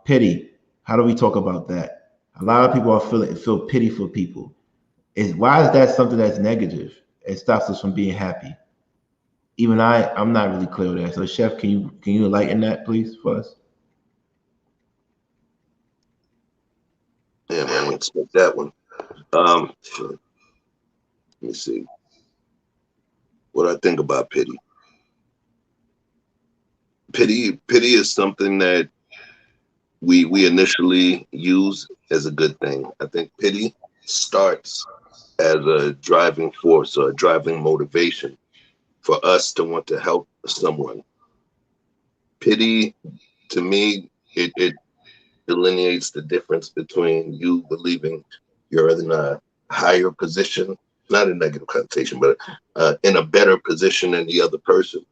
Speaker 1: Pity. How do we talk about that? A lot of people feel pity for people. Why is that something that's negative? It stops us from being happy. Even I'm not really clear with that. So, Chef, can you enlighten that, please, for us?
Speaker 3: Yeah, man, I expect that one. Let me see. What I think about pity. Pity is something that we initially use as a good thing. I think pity starts as a driving force or a driving motivation for us to want to help someone. Pity, to me, it delineates the difference between you believing you're in a higher position, not a negative connotation, but in a better position than the other person,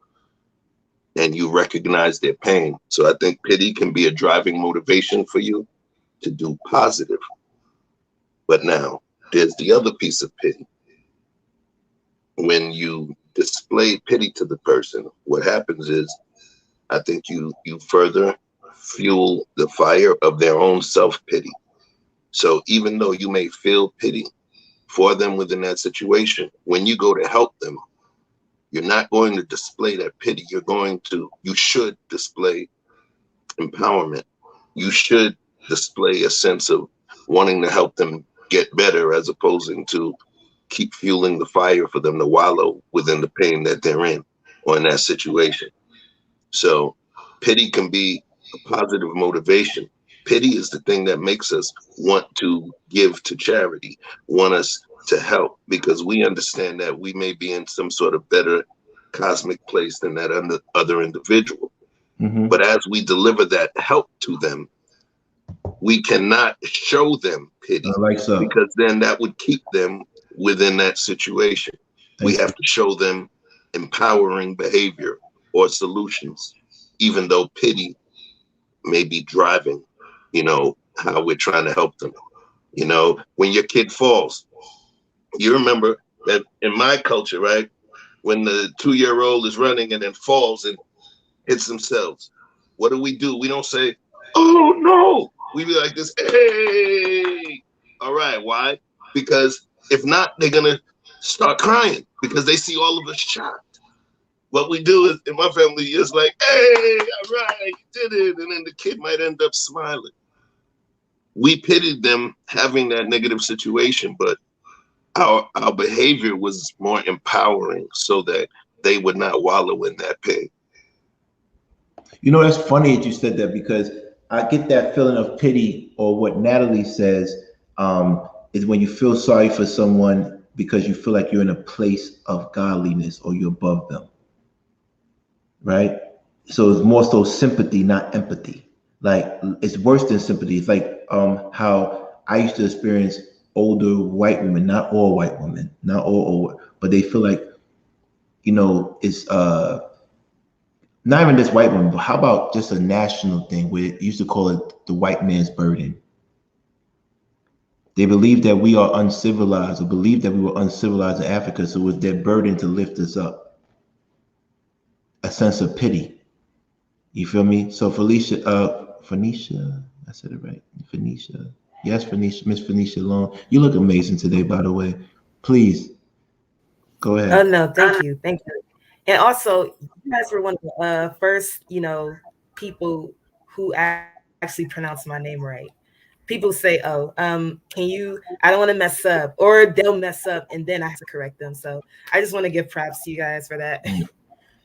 Speaker 3: and you recognize their pain. So I think pity can be a driving motivation for you to do positive. But now there's the other piece of pity. When you display pity to the person, what happens is, I think you further fuel the fire of their own self-pity. So even though you may feel pity for them within that situation, when you go to help them, you're not going to display that pity. You should display empowerment. You should display a sense of wanting to help them get better, as opposing to keep fueling the fire for them to wallow within the pain that they're in or in that situation. So pity can be a positive motivation. Pity is the thing that makes us want to give to charity, want us to help, because we understand that we may be in some sort of better cosmic place than that other individual. Mm-hmm. But as we deliver that help to them, we cannot show them pity, because then that would keep them within that situation. We have to show them empowering behavior or solutions, even though pity may be driving, how we're trying to help them. When your kid falls, you remember that in my culture, right? When the 2-year-old is running and then falls and hits themselves, what do? We don't say, "Oh no." We be like this, "Hey." All right, why? Because if not, they're gonna start crying because they see all of us shocked. What we do is, in my family, is like, "Hey, all right, you did it," and then the kid might end up smiling. We pitied them having that negative situation, but our behavior was more empowering so that they would not wallow in that pain.
Speaker 1: That's funny that you said that, because I get that feeling of pity, or what Natalie says, is when you feel sorry for someone because you feel like you're in a place of godliness or you're above them, right? So it's more so sympathy, not empathy. Like, it's worse than sympathy. It's like how I used to experience older white women, not all white women, not all, but they feel like, it's not even this white woman, but how about just a national thing where it used to call it the white man's burden. They believe that we are uncivilized, or believe that we were uncivilized in Africa, so it was their burden to lift us up. A sense of pity. You feel me? So Phoenicia, I said it right. Phoenicia. Yes, Phoenicia, Miss Phoenicia Long. You look amazing today, by the way. Please, go ahead.
Speaker 10: Oh, no, thank you. Thank you. And also, you guys were one of the first, people who actually pronounce my name right. People say, "Oh, can you? I don't want to mess up," or they'll mess up, and then I have to correct them. So I just want to give props to you guys for that.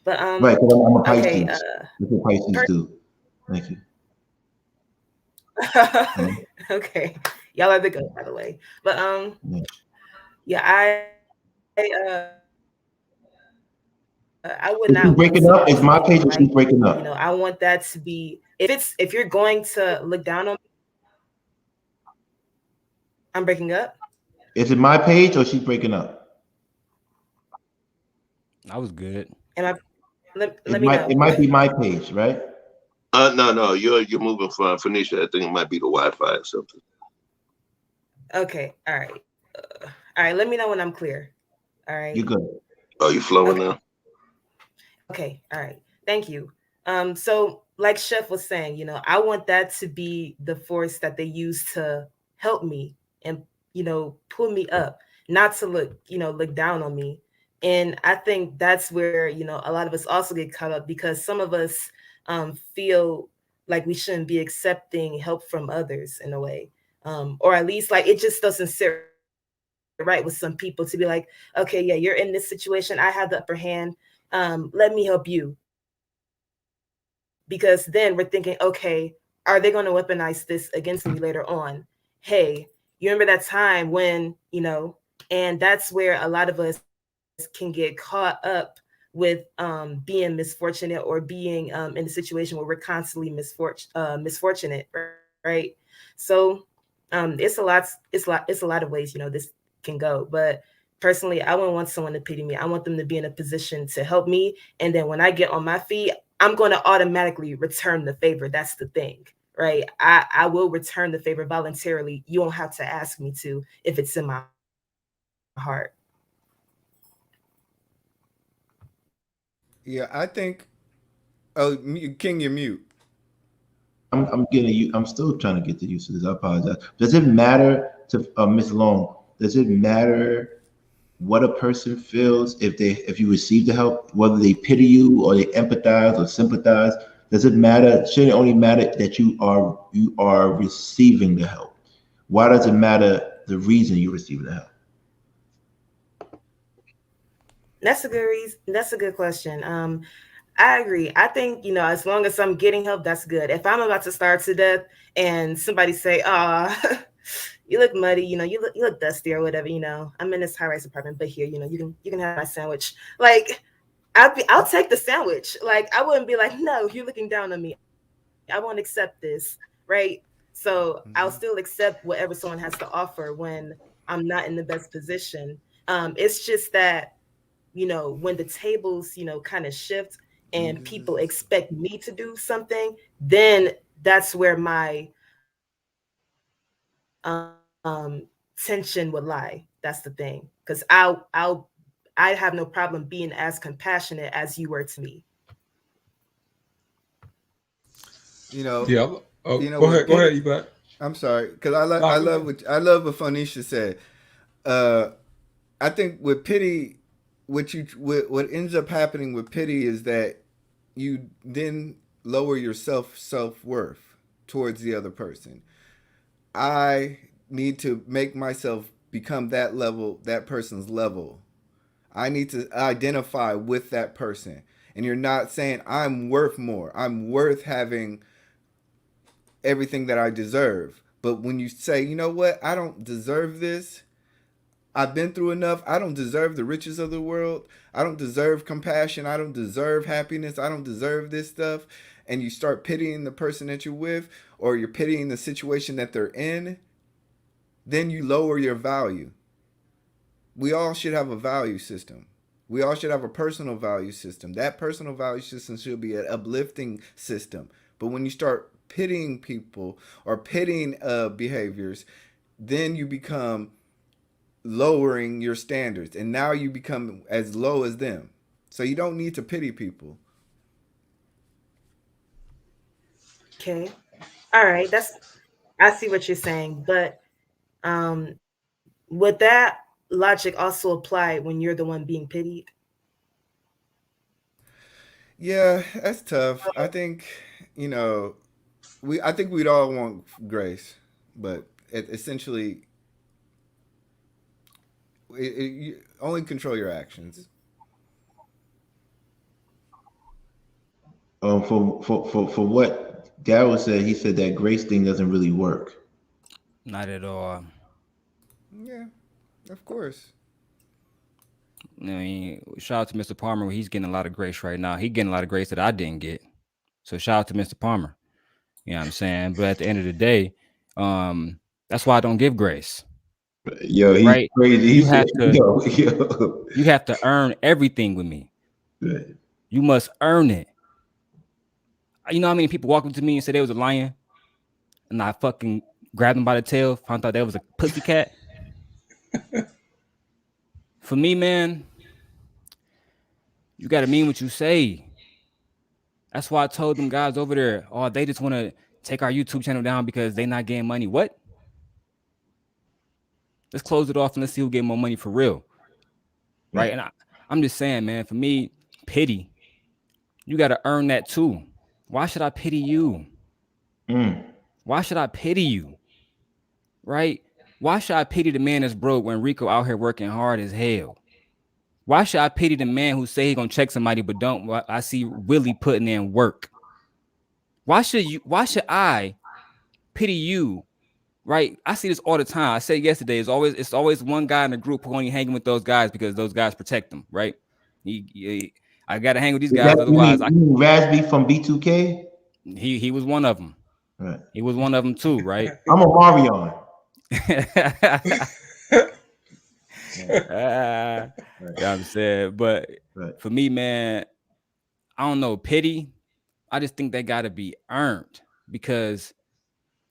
Speaker 10: But
Speaker 1: right, because I'm a Pisces. Okay, that's what Pisces do. Thank you.
Speaker 10: Okay, y'all are the good, by the way. But I would not.
Speaker 1: She's breaking up. Is my page, or she's breaking up?
Speaker 10: I want that to be. If you're going to look down on me, I'm breaking up.
Speaker 1: Is it my page, or she's breaking up?
Speaker 9: I was good.
Speaker 10: And let me know.
Speaker 1: It might be my page, right?
Speaker 3: No, you're moving from Phoenicia. I think it might be the Wi-Fi or something.
Speaker 10: Okay, all right. All right, let me know when I'm clear. All right.
Speaker 1: You're good.
Speaker 3: Oh, you flowing now?
Speaker 10: Okay, all right. Thank you. So like Chef was saying, I want that to be the force that they use to help me and, pull me up, not to look down on me. And I think that's where, a lot of us also get caught up, because some of us feel like we shouldn't be accepting help from others in a way. Or at least like it just doesn't sit right with some people to be like, okay, yeah, you're in this situation. I have the upper hand. Let me help you. Because then we're thinking, okay, are they going to weaponize this against me later on? Hey, you remember that time when, and that's where a lot of us can get caught up with being misfortunate or being in a situation where we're constantly misfortunate, right? So it's a lot of ways, this can go. But personally, I wouldn't want someone to pity me. I want them to be in a position to help me. And then when I get on my feet, I'm going to automatically return the favor. That's the thing, right? I will return the favor voluntarily. You won't have to ask me to if it's in my heart.
Speaker 8: Yeah, I think. Oh, King, you're mute.
Speaker 1: I'm getting you. I'm still trying to get the use of this. I apologize. Does it matter to Miss Long? Does it matter what a person feels if you receive the help, whether they pity you or they empathize or sympathize? Does it matter? Shouldn't it only matter that you are receiving the help? Why does it matter the reason you're receiving the help?
Speaker 10: That's a good reason. That's a good question. I agree. I think, as long as I'm getting help, that's good. If I'm about to starve to death and somebody say, you look muddy, you look dusty or whatever, I'm in this high-rise apartment, but here, you can have my sandwich. Like, I'll take the sandwich. Like, I wouldn't be like, no, you're looking down on me. I won't accept this, right? So I'll still accept whatever someone has to offer when I'm not in the best position. It's just that, when the tables, kind of shift and people expect me to do something, then that's where my tension would lie. That's the thing. Because I have no problem being as compassionate as you were to me.
Speaker 2: Yeah.
Speaker 8: Go
Speaker 2: ahead, you back.
Speaker 8: I'm sorry, because I love what Phoenicia said. I think with pity, what ends up happening with pity is that you then lower your self-worth towards the other person. I need to make myself become that person's level. I need to identify with that person. And you're not saying I'm worth more. I'm worth having everything that I deserve. But when you say, you know what, I don't deserve this. I've been through enough. I don't deserve the riches of the world. I don't deserve compassion. I don't deserve happiness. I don't deserve this stuff. And you start pitying the person that you're with, or you're pitying the situation that they're in, then you lower your value. We all should have a value system. We all should have a personal value system. That personal value system should be an uplifting system. But when you start pitying people or pitying behaviors, then you become lowering your standards, and now you become as low as them. So you don't need to pity people.
Speaker 10: Okay. All right. I see what you're saying, but would that logic also apply when you're the one being pitied?
Speaker 8: Yeah, that's tough. I think, I think we'd all want grace, but essentially, you only control your actions.
Speaker 1: For what Daryl said, he said that grace thing doesn't really work.
Speaker 9: Not at all.
Speaker 8: Yeah, of course.
Speaker 9: I mean, shout out to Mr. Palmer. He's getting a lot of grace right now. He's getting a lot of grace that I didn't get. So shout out to Mr. Palmer. You know what I'm saying? But at the end of the day, that's why I don't give grace.
Speaker 1: Yo, he's
Speaker 9: right?
Speaker 1: crazy.
Speaker 9: You have you have to earn everything with me.
Speaker 1: Good.
Speaker 9: You must earn it. You know how many people walk up to me and say they was a lion, and I fucking grabbed them by the tail, found out that was a pussycat. For me, man, you got to mean what you say. That's why I told them guys over there, oh, they just want to take our YouTube channel down because they not getting money. What? Let's close it off and let's see who get more money for real. Right? And I'm just saying, man, for me, pity, you got to earn that too. Why should I pity you? Why should I pity you? Right? Why should I pity the man that's broke when Rico out here working hard as hell? Why should I pity the man who say he gonna check somebody but don't? I see Willie putting in work. Why should I pity you? Right? I see this all the time. I said yesterday, it's always one guy in the group who only hanging with those guys because those guys protect them, right? I gotta hang with these guys, otherwise
Speaker 1: Rasby from B2K.
Speaker 9: He was one of them.
Speaker 1: Right.
Speaker 9: He was one of them too, right?
Speaker 1: I'm a Marion.
Speaker 9: I'm saying, but for me, man, I don't know, pity. I just think that gotta be earned because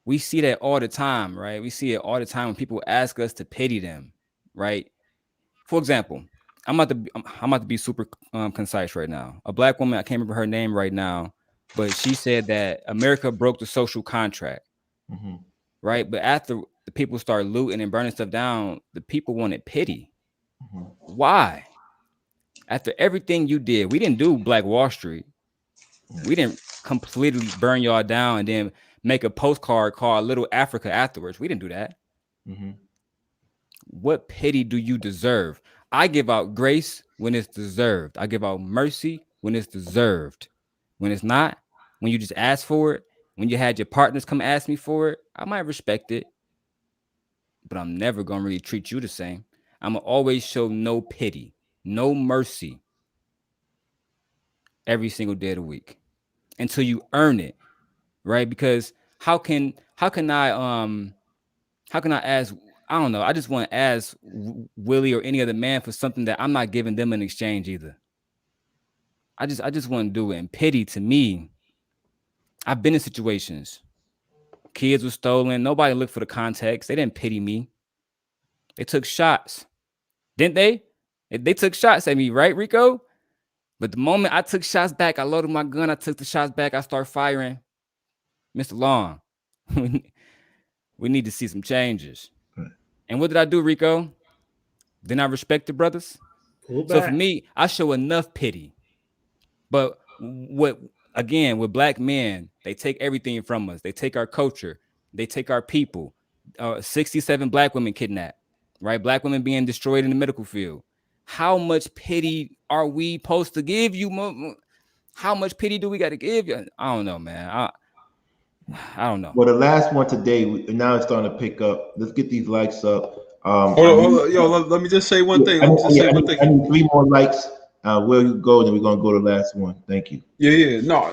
Speaker 9: we see that all the time, right? We see it all the time when people ask us to pity them, right? For example, I'm about to be super concise right now. A black woman, I can't remember her name right now, but she said that America broke the social contract, right? But after the people start looting and burning stuff down, the people wanted pity. Why? After everything you did, we didn't do Black Wall Street. We didn't completely burn y'all down and then make a postcard called Little Africa afterwards. We didn't do that. What pity do you deserve? I give out grace when it's deserved. I give out mercy when it's deserved. When it's not, when you just ask for it, when you had your partners come ask me for it, I might respect it. But I'm never going to really treat you the same. I'm going to always show no pity, no mercy every single day of the week until you earn it, right? Because how can I ask, I don't know, I just want to ask Willie or any other man for something that I'm not giving them in exchange either. I just want to do it. And pity, to me, I've been in situations. Kids were stolen. Nobody looked for the context. They didn't pity me. They took shots. Didn't they? They took shots at me, right, Rico? But the moment I took shots back, I loaded my gun, I took the shots back, I started firing. Mr. Long, we need to see some changes. And what did I do, Rico? Then I respect the brothers. So for me, I show enough pity. But with black men, they take everything from us. They take our culture. They take our people. 67 black women kidnapped, right? Black women being destroyed in the medical field. How much pity are we supposed to give you? How much pity do we got to give you? I don't know, man. I don't know.
Speaker 1: Well, the last one today, now it's starting to pick up. Let's get these likes up.
Speaker 2: Hold on. Yo, let me just say one thing.
Speaker 1: I need 3 more likes. Where you go, then we're gonna go to the last one. Thank you.
Speaker 2: Yeah. No.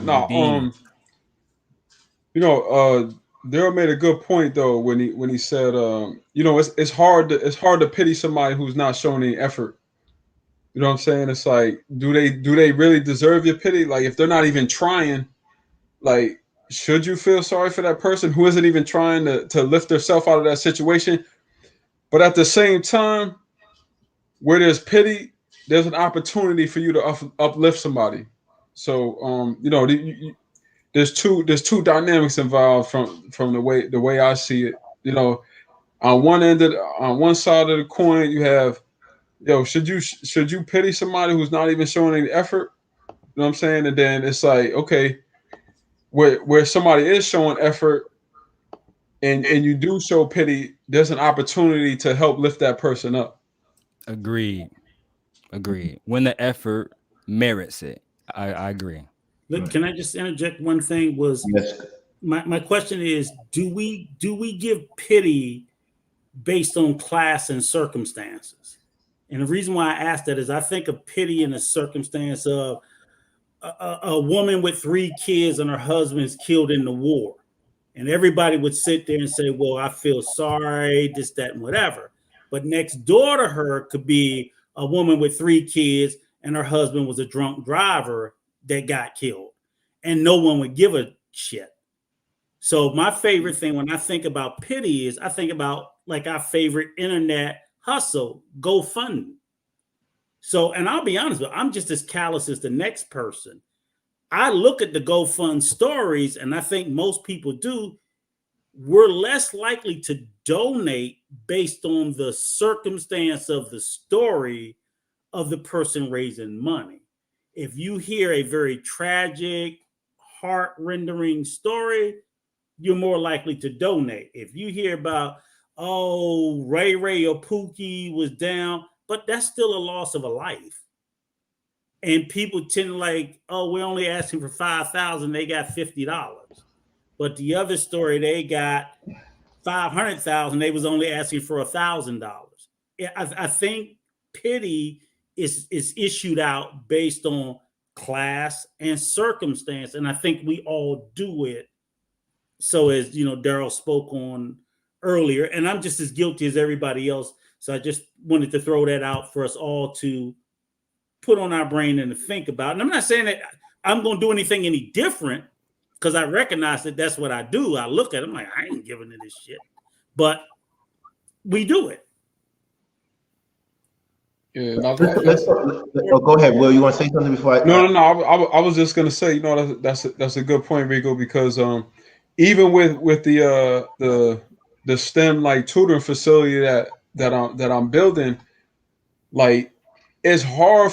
Speaker 2: Daryl made a good point though when he said, it's hard to pity somebody who's not showing any effort. You know what I'm saying? It's like, do they really deserve your pity? Like, if they're not even trying, like, should you feel sorry for that person who isn't even trying to lift themselves out of that situation? But at the same time, where there's pity, there's an opportunity for you to uplift somebody. So, there's two dynamics involved from the way I see it. On one side of the coin, you have, should you pity somebody who's not even showing any effort? You know what I'm saying? And then it's like, okay, where somebody is showing effort and you do show pity, there's an opportunity to help lift that person up.
Speaker 9: Agreed. When the effort merits it. I agree.
Speaker 6: Look, can I just interject one thing?
Speaker 1: Yes.
Speaker 6: My question is, do we give pity based on class and circumstances? And the reason why I ask that is I think of pity in the circumstance of a woman with 3 kids and her husband's killed in the war. And everybody would sit there and say, well, I feel sorry, this, that, and whatever. But next door to her could be a woman with 3 kids and her husband was a drunk driver that got killed. And no one would give a shit. So my favorite thing when I think about pity is I think about like our favorite internet hustle, GoFundMe. So, and I'll be honest with you, I'm just as callous as the next person. I look at the GoFund stories, and I think most people do. We're less likely to donate based on the circumstance of the story of the person raising money. If you hear a very tragic, heart-rendering story, you're more likely to donate. If you hear about, Ray or Pookie was down, but that's still a loss of a life. and people tend to like, oh, we're only asking for $5,000. They got $50. But the other story, they got $500,000. They was only asking for $1,000. I think pity is issued out based on class and circumstance, and I think we all do it. So as you know, Daryl spoke on earlier, and I'm just as guilty as everybody else. So I just wanted to throw that out for us all to put on our brain and to think about. And I'm not saying that I'm going to do anything any different, because I recognize that that's what I do. I look at it, I'm like, I ain't giving it this shit. But we do it.
Speaker 2: Yeah.
Speaker 1: Go ahead, Will. You want to say something before I?
Speaker 2: No. I was just gonna say, that's a good point, Rico, because even with the STEM like tutoring facility that I'm building, like it's hard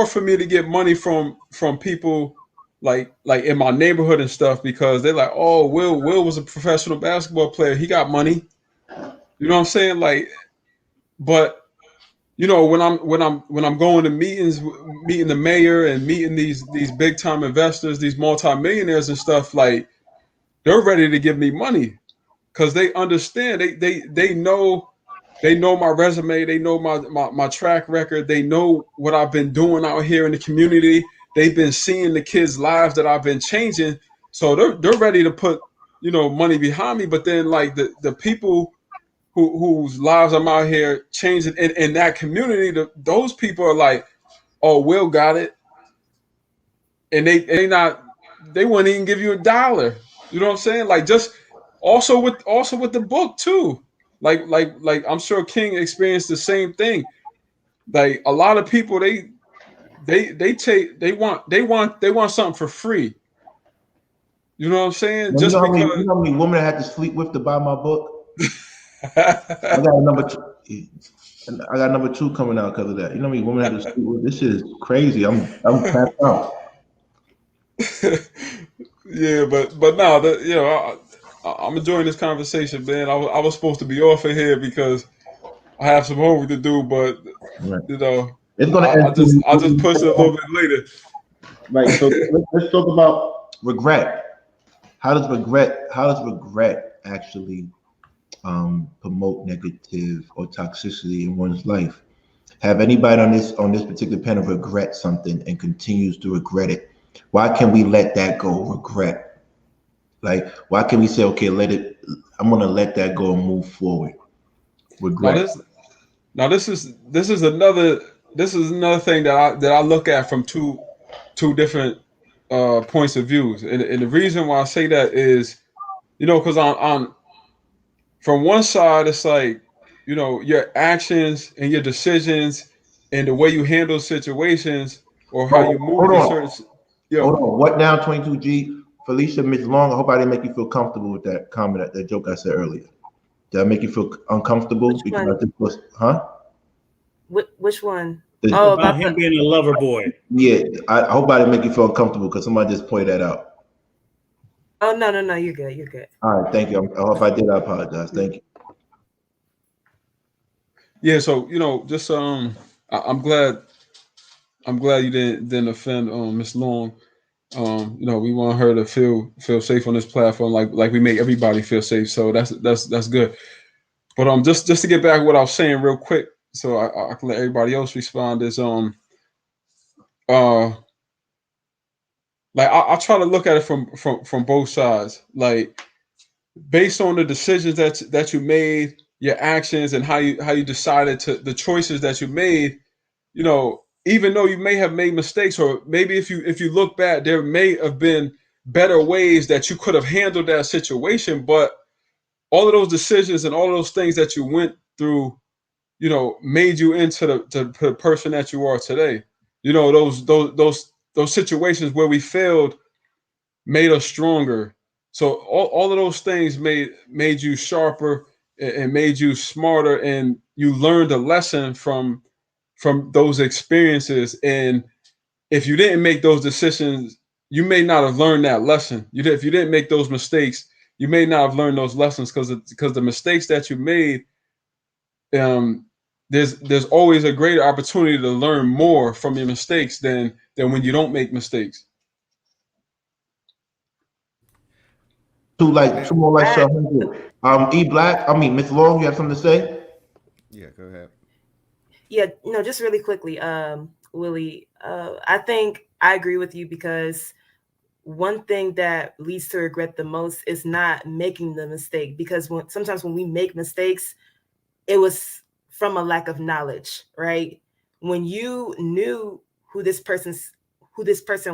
Speaker 2: for me to get money from people like in my neighborhood and stuff, because they're like, oh, Will was a professional basketball player, he got money. You know what I'm saying? Like, but you know, when I'm going to meetings, meeting the mayor and meeting these big time investors, these multimillionaires and stuff, like they're ready to give me money because they understand. They know my resume, they know my track record, they know what I've been doing out here in the community. They've been seeing the kids' lives that I've been changing, so they're ready to put money behind me. But then like the people whose lives I'm out here changing in that community, those people are like, oh, Will got it, and they wouldn't even give you $1. You know what I'm saying? Like, just also with the book too. Like I'm sure King experienced the same thing. Like a lot of people, they want something for free. You know what I'm saying?
Speaker 1: Well, you know how many women I had to sleep with to buy my book? I got number 2 coming out because of that. You know how many women I had to sleep with? This shit is crazy. I'm tapped out.
Speaker 2: Yeah, but no, I'm enjoying this conversation, man. I was supposed to be off of here because I have some homework to do, but
Speaker 1: it's gonna
Speaker 2: I'll just push it a little bit later.
Speaker 1: Right. So let's talk about regret. How does regret actually promote negative or toxicity in one's life? Have anybody on this particular panel regret something and continues to regret it? Why can we let that go? Regret. Like, why can we say, okay, I'm gonna let that go and move forward? Regret.
Speaker 2: Now this is another thing that I look at from two different points of views, and the reason why I say that is, because on from one side it's like, your actions and your decisions and the way you handle situations or how you move in certain.
Speaker 1: Hold on. What now, 22G? Felicia, Ms. Long, I hope I didn't make you feel comfortable with that comment, that joke I said earlier. Did I make you feel uncomfortable?
Speaker 10: Which one?
Speaker 6: About him being a lover boy.
Speaker 1: Yeah, I hope I didn't make you feel uncomfortable because somebody just pointed that out.
Speaker 10: Oh, no, you're good.
Speaker 1: All right, thank you. If I did, I apologize. Thank you.
Speaker 2: Yeah, so just I'm glad you didn't offend Miss Long. We want her to feel safe on this platform, like we make everybody feel safe. So that's good. But just to get back to what I was saying real quick, so I can let everybody else respond. Is like I try to look at it from both sides, like based on the decisions that you made, your actions, and how you decided the choices that you made. Even though you may have made mistakes, or maybe if you look back, there may have been better ways that you could have handled that situation. But all of those decisions and all of those things that you went through, made you into the person that you are today. Those situations where we failed made us stronger. So all of those things made you sharper and made you smarter, and you learned a lesson from those experiences. And if you didn't make those decisions, you may not have learned that lesson. If you didn't make those mistakes, you may not have learned those lessons, because the mistakes that you made, there's always a greater opportunity to learn more from your mistakes than when you don't make mistakes.
Speaker 1: Two more likes to 100. E Black, Miss Long, you have something to say?
Speaker 8: Yeah, go ahead.
Speaker 10: Yeah, no, just really quickly, Willie. I think I agree with you, because one thing that leads to regret the most is not making the mistake, because sometimes when we make mistakes, it was from a lack of knowledge, right? When you knew who this person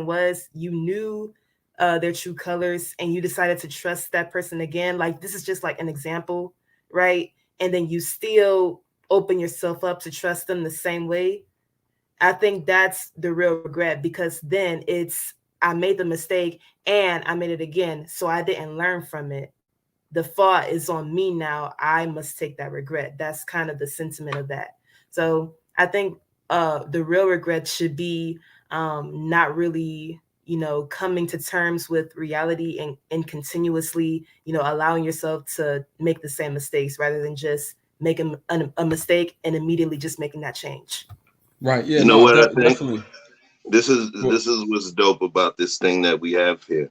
Speaker 10: was, you knew their true colors, and you decided to trust that person again. Like, this is just like an example, right? And then you still open yourself up to trust them the same way. I think that's the real regret, because then I made the mistake and I made it again, so I didn't learn from it. The fault is on me now. I must take that regret. That's kind of the sentiment of that. So I think the real regret should be not really, coming to terms with reality and continuously, allowing yourself to make the same mistakes, rather than just making a mistake and immediately just making that change.
Speaker 2: Right. Yeah.
Speaker 3: You know what I think?
Speaker 2: Definitely.
Speaker 3: This is what's dope about this thing that we have here.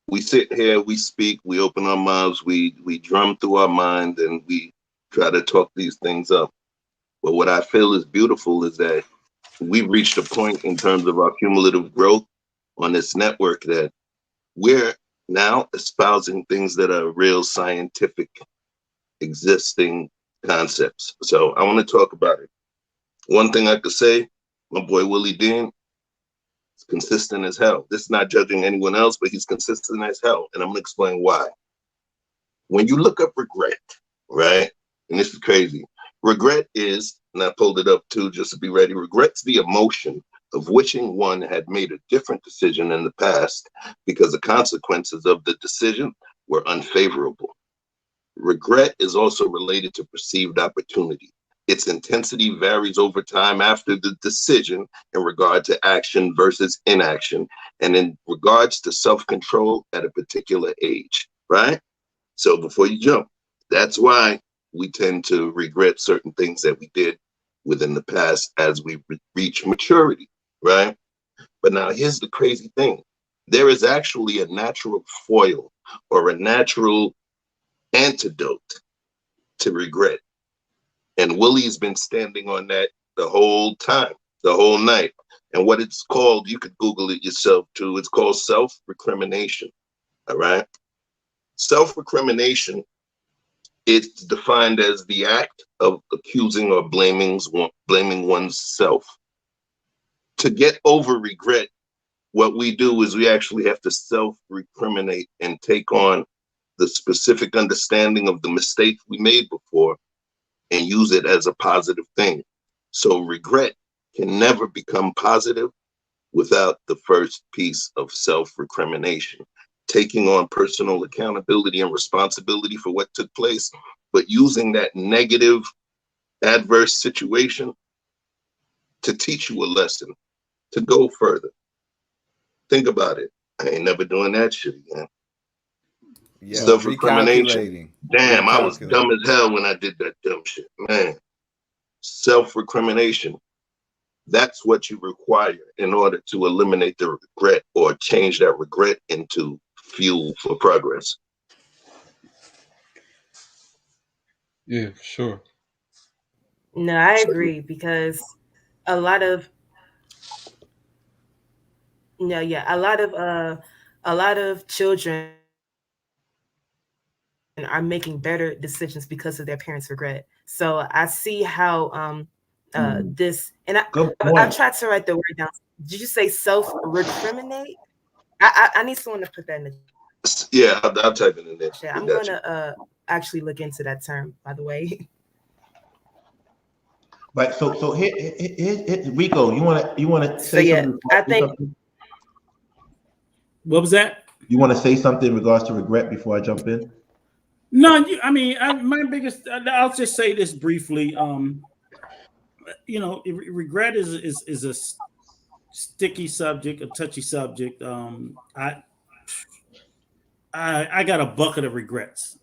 Speaker 3: We sit here, we speak, we open our mouths, we drum through our mind, and we try to talk these things up. But what I feel is beautiful is that we've reached a point in terms of our cumulative growth on this network that we're now espousing things that are real scientific existing concepts. So I want to talk about it. One thing I could say, my boy Willie Dean is consistent as hell. This is not judging anyone else, but he's consistent as hell. And I'm going to explain why. When you look up regret, right? And this is crazy. Regret is, and I pulled it up too, just to be ready. Regret's the emotion of wishing one had made a different decision in the past because the consequences of the decision were unfavorable. Regret is also related to perceived opportunity. Its intensity varies over time after the decision in regard to action versus inaction, and in regards to self-control at a particular age, right? So before you jump, that's why we tend to regret certain things that we did within the past as we reach maturity, right? But now here's the crazy thing. There is actually a natural foil or a natural antidote to regret. And Willie's been standing on that the whole time, the whole night. And what it's called, you could Google it yourself too. It's called self-recrimination, all right? Self-recrimination, it's defined as the act of accusing or blaming one's self. To get over regret, what we do is we actually have to self-recriminate and take on the specific understanding of the mistake we made before and use it as a positive thing. So regret can never become positive without the first piece of self-recrimination, taking on personal accountability and responsibility for what took place, but using that negative, adverse situation to teach you a lesson, to go further. Think about it. I ain't never doing that shit again. Yeah, self-recrimination. Damn, I was dumb as hell when I did that dumb shit, man. Self-recrimination. That's what you require in order to eliminate the regret or change that regret into fuel for progress.
Speaker 2: Yeah, sure.
Speaker 10: No, I agree, because a lot of children are making better decisions because of their parents' regret. So I see how this, and I tried to write the word down. Did you say self-recriminate? I need someone to put that in the
Speaker 3: yeah, I'll type it in there.
Speaker 10: I'm gonna actually look into that term, by the way.
Speaker 1: Right. So here, Rico, you wanna say something?
Speaker 10: I think.
Speaker 6: What was that?
Speaker 1: You want to say something in regards to regret before I jump in?
Speaker 6: No, my biggest. I'll just say this briefly. Regret is a sticky subject, a touchy subject. I got a bucket of regrets,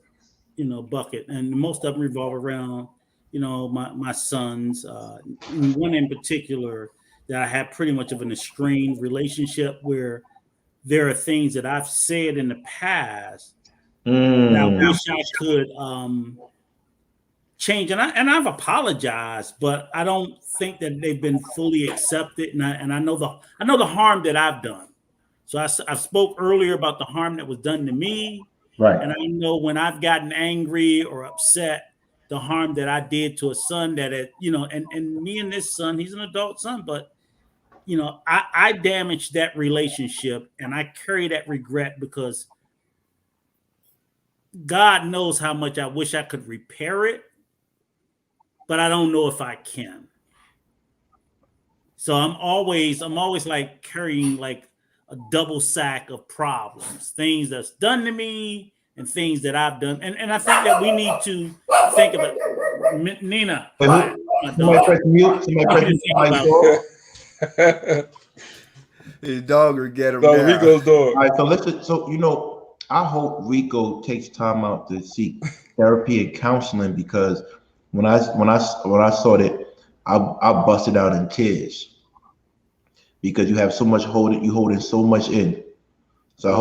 Speaker 6: and most of them revolve around my sons, one in particular that I have pretty much of an estranged relationship where there are things that I've said in the past that I wish I could change, and I've apologized, but I don't think that they've been fully accepted, and I know the harm that I've done. So I spoke earlier about the harm that was done to me,
Speaker 1: right?
Speaker 6: And I know when I've gotten angry or upset, the harm that I did to a son that and me and this son, he's an adult son, but I damaged that relationship, and I carry that regret because God knows how much I wish I could repair it, but I don't know if I can. So I'm always like carrying like a double sack of problems, things that's done to me and things that I've done. And I think that we need to think about Nina.
Speaker 1: Somebody press mute. My dog.
Speaker 8: His dog will get him.
Speaker 2: No, Rico's dog.
Speaker 1: All right, so listen. So I hope Rico takes time out to seek therapy and counseling, because when I saw that, I busted out in tears, because you have so much holding so much in. So I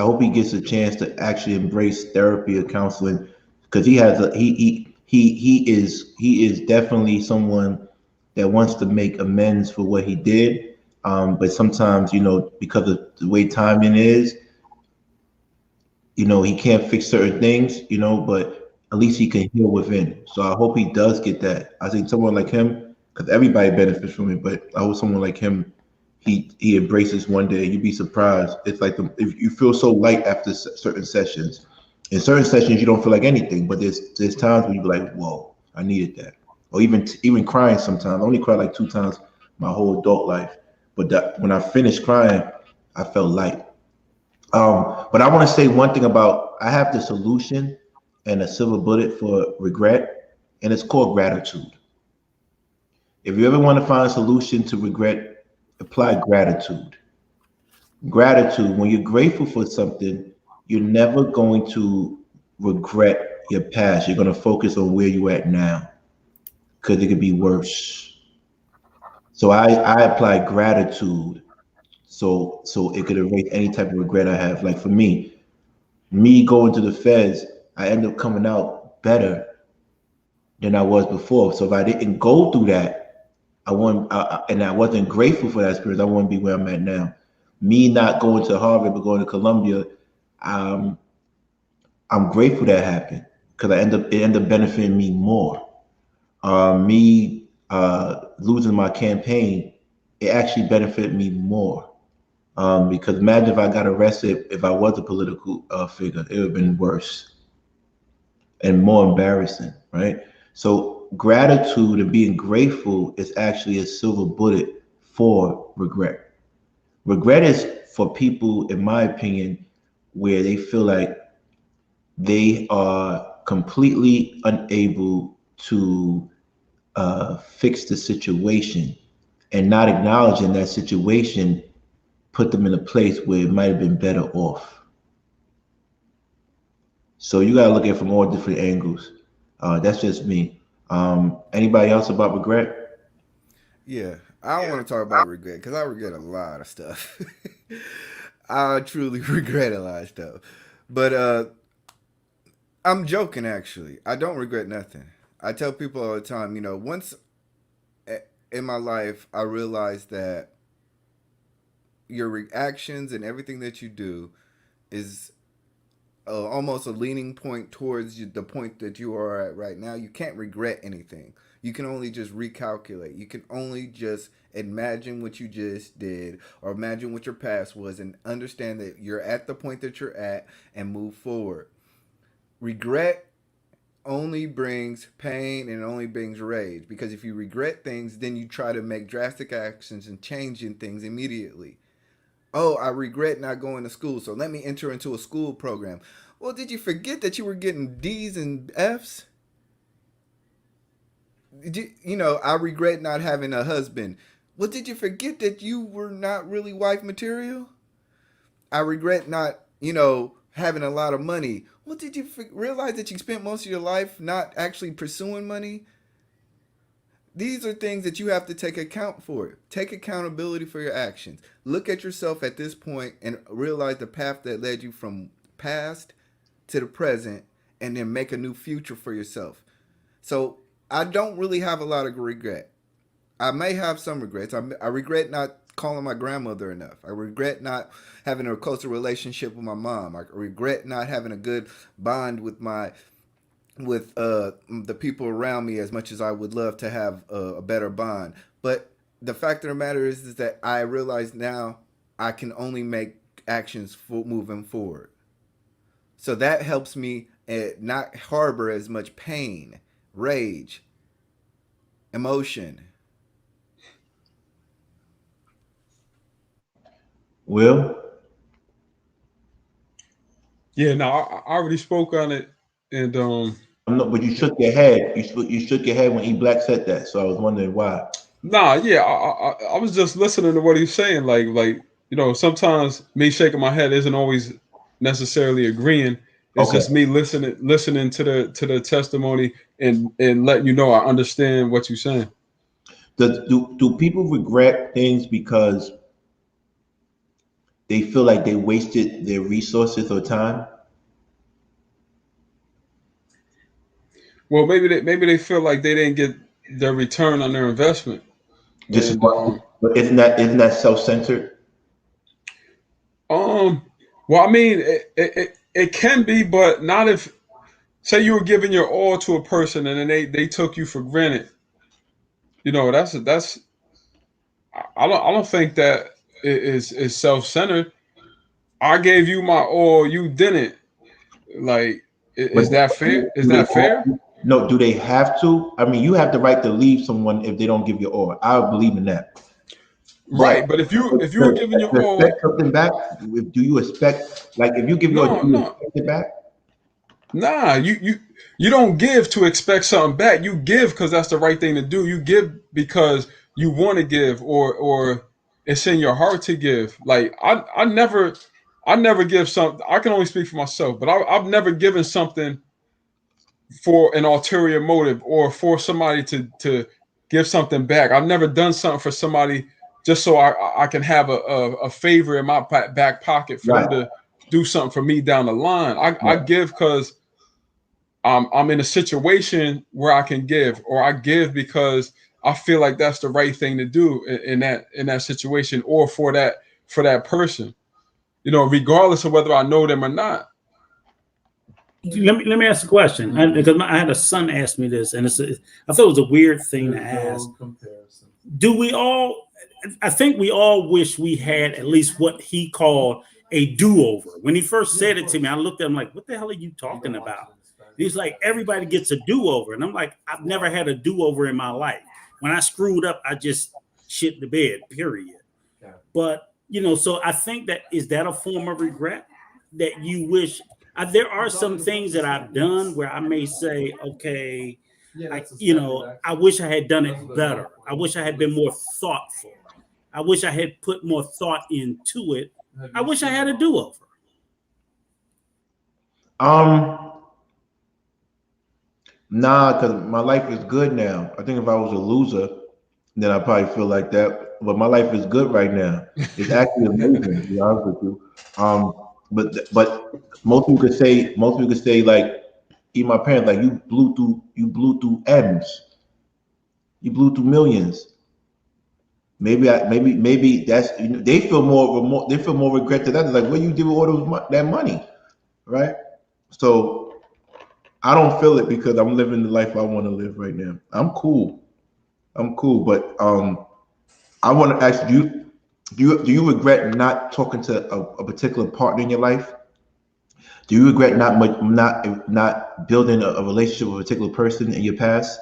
Speaker 1: hope he gets a chance to actually embrace therapy or counseling, because he is definitely someone that wants to make amends for what he did. But sometimes, because of the way timing is, he can't fix certain things, but at least he can heal within. So I hope he does get that. I think someone like him, because everybody benefits from it, but I hope someone like him, he embraces one day. You'd be surprised. It's like if you feel so light after certain sessions. In certain sessions, you don't feel like anything, but there's times when you be like, whoa, I needed that. Or even crying sometimes. I only cried like 2 times my whole adult life. But when I finished crying, I felt light. But I want to say one thing about, I have the solution and a silver bullet for regret, and it's called gratitude. If you ever want to find a solution to regret, apply gratitude. Gratitude, when you're grateful for something, you're never going to regret your past. You're going to focus on where you're at now, because it could be worse. So I apply gratitude, so it could erase any type of regret I have. Like for me going to the feds, I end up coming out better than I was before. So if I didn't go through that, and I wasn't grateful for that experience, I wouldn't be where I'm at now. Me not going to Harvard but going to Columbia, I'm grateful that happened, because it ended up benefiting me more. Losing my campaign, it actually benefited me more. Because imagine if I got arrested, if I was a political figure, it would have been worse and more embarrassing, right? So gratitude and being grateful is actually a silver bullet for regret. Regret is for people, in my opinion, where they feel like they are completely unable to fix the situation, and not acknowledging that situation put them in a place where it might have been better off. So you got to look at it from all different angles. That's just me. Anybody else about regret?
Speaker 8: Yeah, I don't want to talk about regret, because I regret a lot of stuff. I truly regret a lot of stuff. But I'm joking, actually. I don't regret nothing. I tell people all the time, once in my life, I realized that your reactions and everything that you do is almost a leaning point towards the point that you are at right now. You can't regret anything. You can only just recalculate. You can only just imagine what you just did, or imagine what your past was, and understand that you're at the point that you're at and move forward. Regret only brings pain and only brings rage, because if you regret things, then you try to make drastic actions and changing things immediately. Oh, I regret not going to school, so let me enter into a school program. Well, did you forget that you were getting D's and F's? I regret not having a husband. Well, did you forget that you were not really wife material? I regret not, having a lot of money. Well, did you realize that you spent most of your life not actually pursuing money? These are things that you have to take account for. Take accountability for your actions. Look at yourself at this point and realize the path that led you from past to the present, and then make a new future for yourself. So I don't really have a lot of regret. I may have some regrets. I regret not calling my grandmother enough. I regret not having a closer relationship with my mom. I regret not having a good bond with the people around me as much as I would love to have a better bond. But the fact of the matter is that I realize now I can only make actions moving forward. So that helps me not harbor as much pain, rage, emotion.
Speaker 1: Will?
Speaker 2: Yeah, no, I already spoke on it, and
Speaker 1: but you shook your head. You shook your head when E Black said that, so I was wondering why.
Speaker 2: Nah, yeah, I was just listening to what he's saying. Like you know, sometimes me shaking my head isn't always necessarily agreeing. It's just me listening to the testimony and letting you know I understand what you're saying.
Speaker 1: Do people regret things because they feel like they wasted their resources or time?
Speaker 2: Well, maybe they feel like they didn't get their return on their investment.
Speaker 1: But isn't that self-centered?
Speaker 2: Well, I mean, it can be, but not if, say, you were giving your all to a person and then they took you for granted. You know, that's I don't think that is self-centered. I gave you my all, you didn't. Like, is that fair? Is that fair?
Speaker 1: No, do they have to? I mean, you have the right to leave someone if they don't give you all. I believe in that.
Speaker 2: Right, but if you were giving your all,
Speaker 1: expect something back, do you expect, like, if you give your all, do you expect it back?
Speaker 2: Nah, you don't give to expect something back. You give because that's the right thing to do. You give because you want to give, or it's in your heart to give. Like I never give something. I can only speak for myself, but I've never given something for an ulterior motive or for somebody to give something back. I've never done something for somebody just so I can have a favor in my back pocket for them to do something for me down the line. I give because I'm in a situation where I can give, or I give because I feel like that's the right thing to do in that situation, or for that person, you know, regardless of whether I know them or not.
Speaker 6: Let me ask a question, because I had a son ask me this, and I thought it was a weird thing to ask. Do we all? I think we all wish we had at least what he called a do-over. When he first said it to me, I looked at him like, "What the hell are you talking about?" He's like, "Everybody gets a do-over," and I'm like, "I've never had a do-over in my life. When I screwed up, I just shit the bed. Period." But you know, so I think that is that a form of regret that you wish. There are some things that I've done where I may say, okay, I wish I had done it better. I wish I had been more thoughtful. I wish I had put more thought into it. I wish I had a do-over.
Speaker 1: Nah, because my life is good now. I think if I was a loser, then I'd probably feel like that. But my life is good right now. It's actually amazing, to be honest with you. But most people could say like, even my parents, like, you blew through M's, you blew through millions. Maybe that's, they feel more regret to that. It's like, what you did with all that money, right? So I don't feel it because I'm living the life I want to live right now. I'm cool, but I want to ask you, do you regret not talking to a particular partner in your life? Do you regret not building a relationship with a particular person in your past?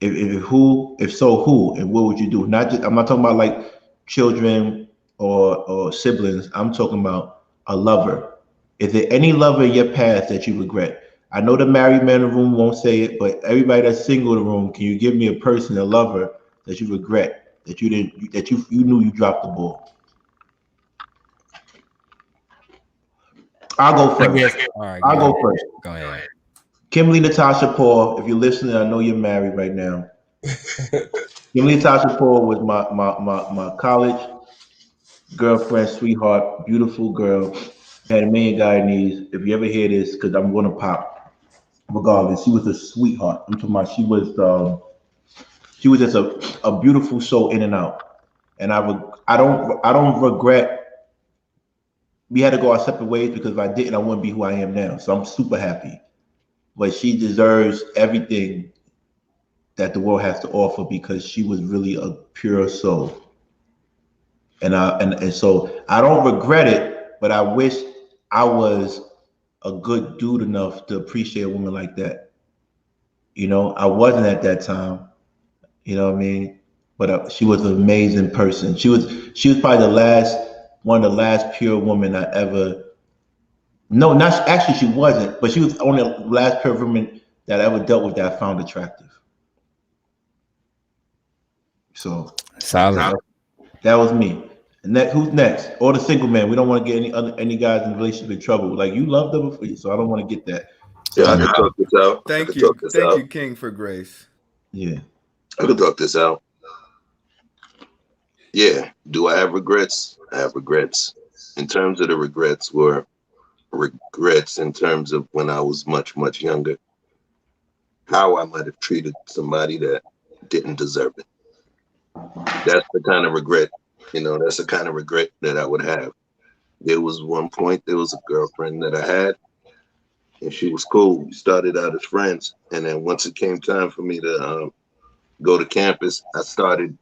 Speaker 1: If so, who, and what would you do? I'm not talking about like children or siblings. I'm talking about a lover. Is there any lover in your past that you regret? I know the married man in the room won't say it, but everybody that's single in the room, can you give me a person, a lover that you regret, that you didn't, that you knew you dropped the ball? I'll go first. I'll go first.
Speaker 9: Go ahead.
Speaker 1: Kimberly Natasha Paul, if you're listening, I know you're married right now. Kimberly Tasha Paul was my college girlfriend, sweetheart, beautiful girl. Had a million Guyanese. If you ever hear this, because I'm gonna pop. Regardless, she was a sweetheart. I'm talking about she was just a beautiful soul in and out. And I don't regret we had to go our separate ways, because if I didn't, I wouldn't be who I am now. So I'm super happy. But she deserves everything that the world has to offer, because she was really a pure soul. And so I don't regret it, but I wish I was a good dude enough to appreciate a woman like that. You know, I wasn't at that time. You know what I mean? But she was an amazing person. She was probably one of the last pure women I ever. No, not actually. She wasn't, but she was only the last pure woman that I ever dealt with that I found attractive. So
Speaker 9: solid.
Speaker 1: That was me. And who's next? Or the single man. We don't want to get any guys in relationship in trouble. Like, you loved them before, so I don't want to get that. So
Speaker 3: yeah, I can talk this out.
Speaker 8: Thank you, King, for grace.
Speaker 1: Yeah,
Speaker 3: I can talk this out. Yeah. Do I have regrets? I have regrets. In terms of the regrets, were regrets in terms of when I was much, much younger, how I might have treated somebody that didn't deserve it. That's the kind of regret, that's the kind of regret that I would have. There was one point, there was a girlfriend that I had, and she was cool. We started out as friends. And then once it came time for me to go to campus, I started,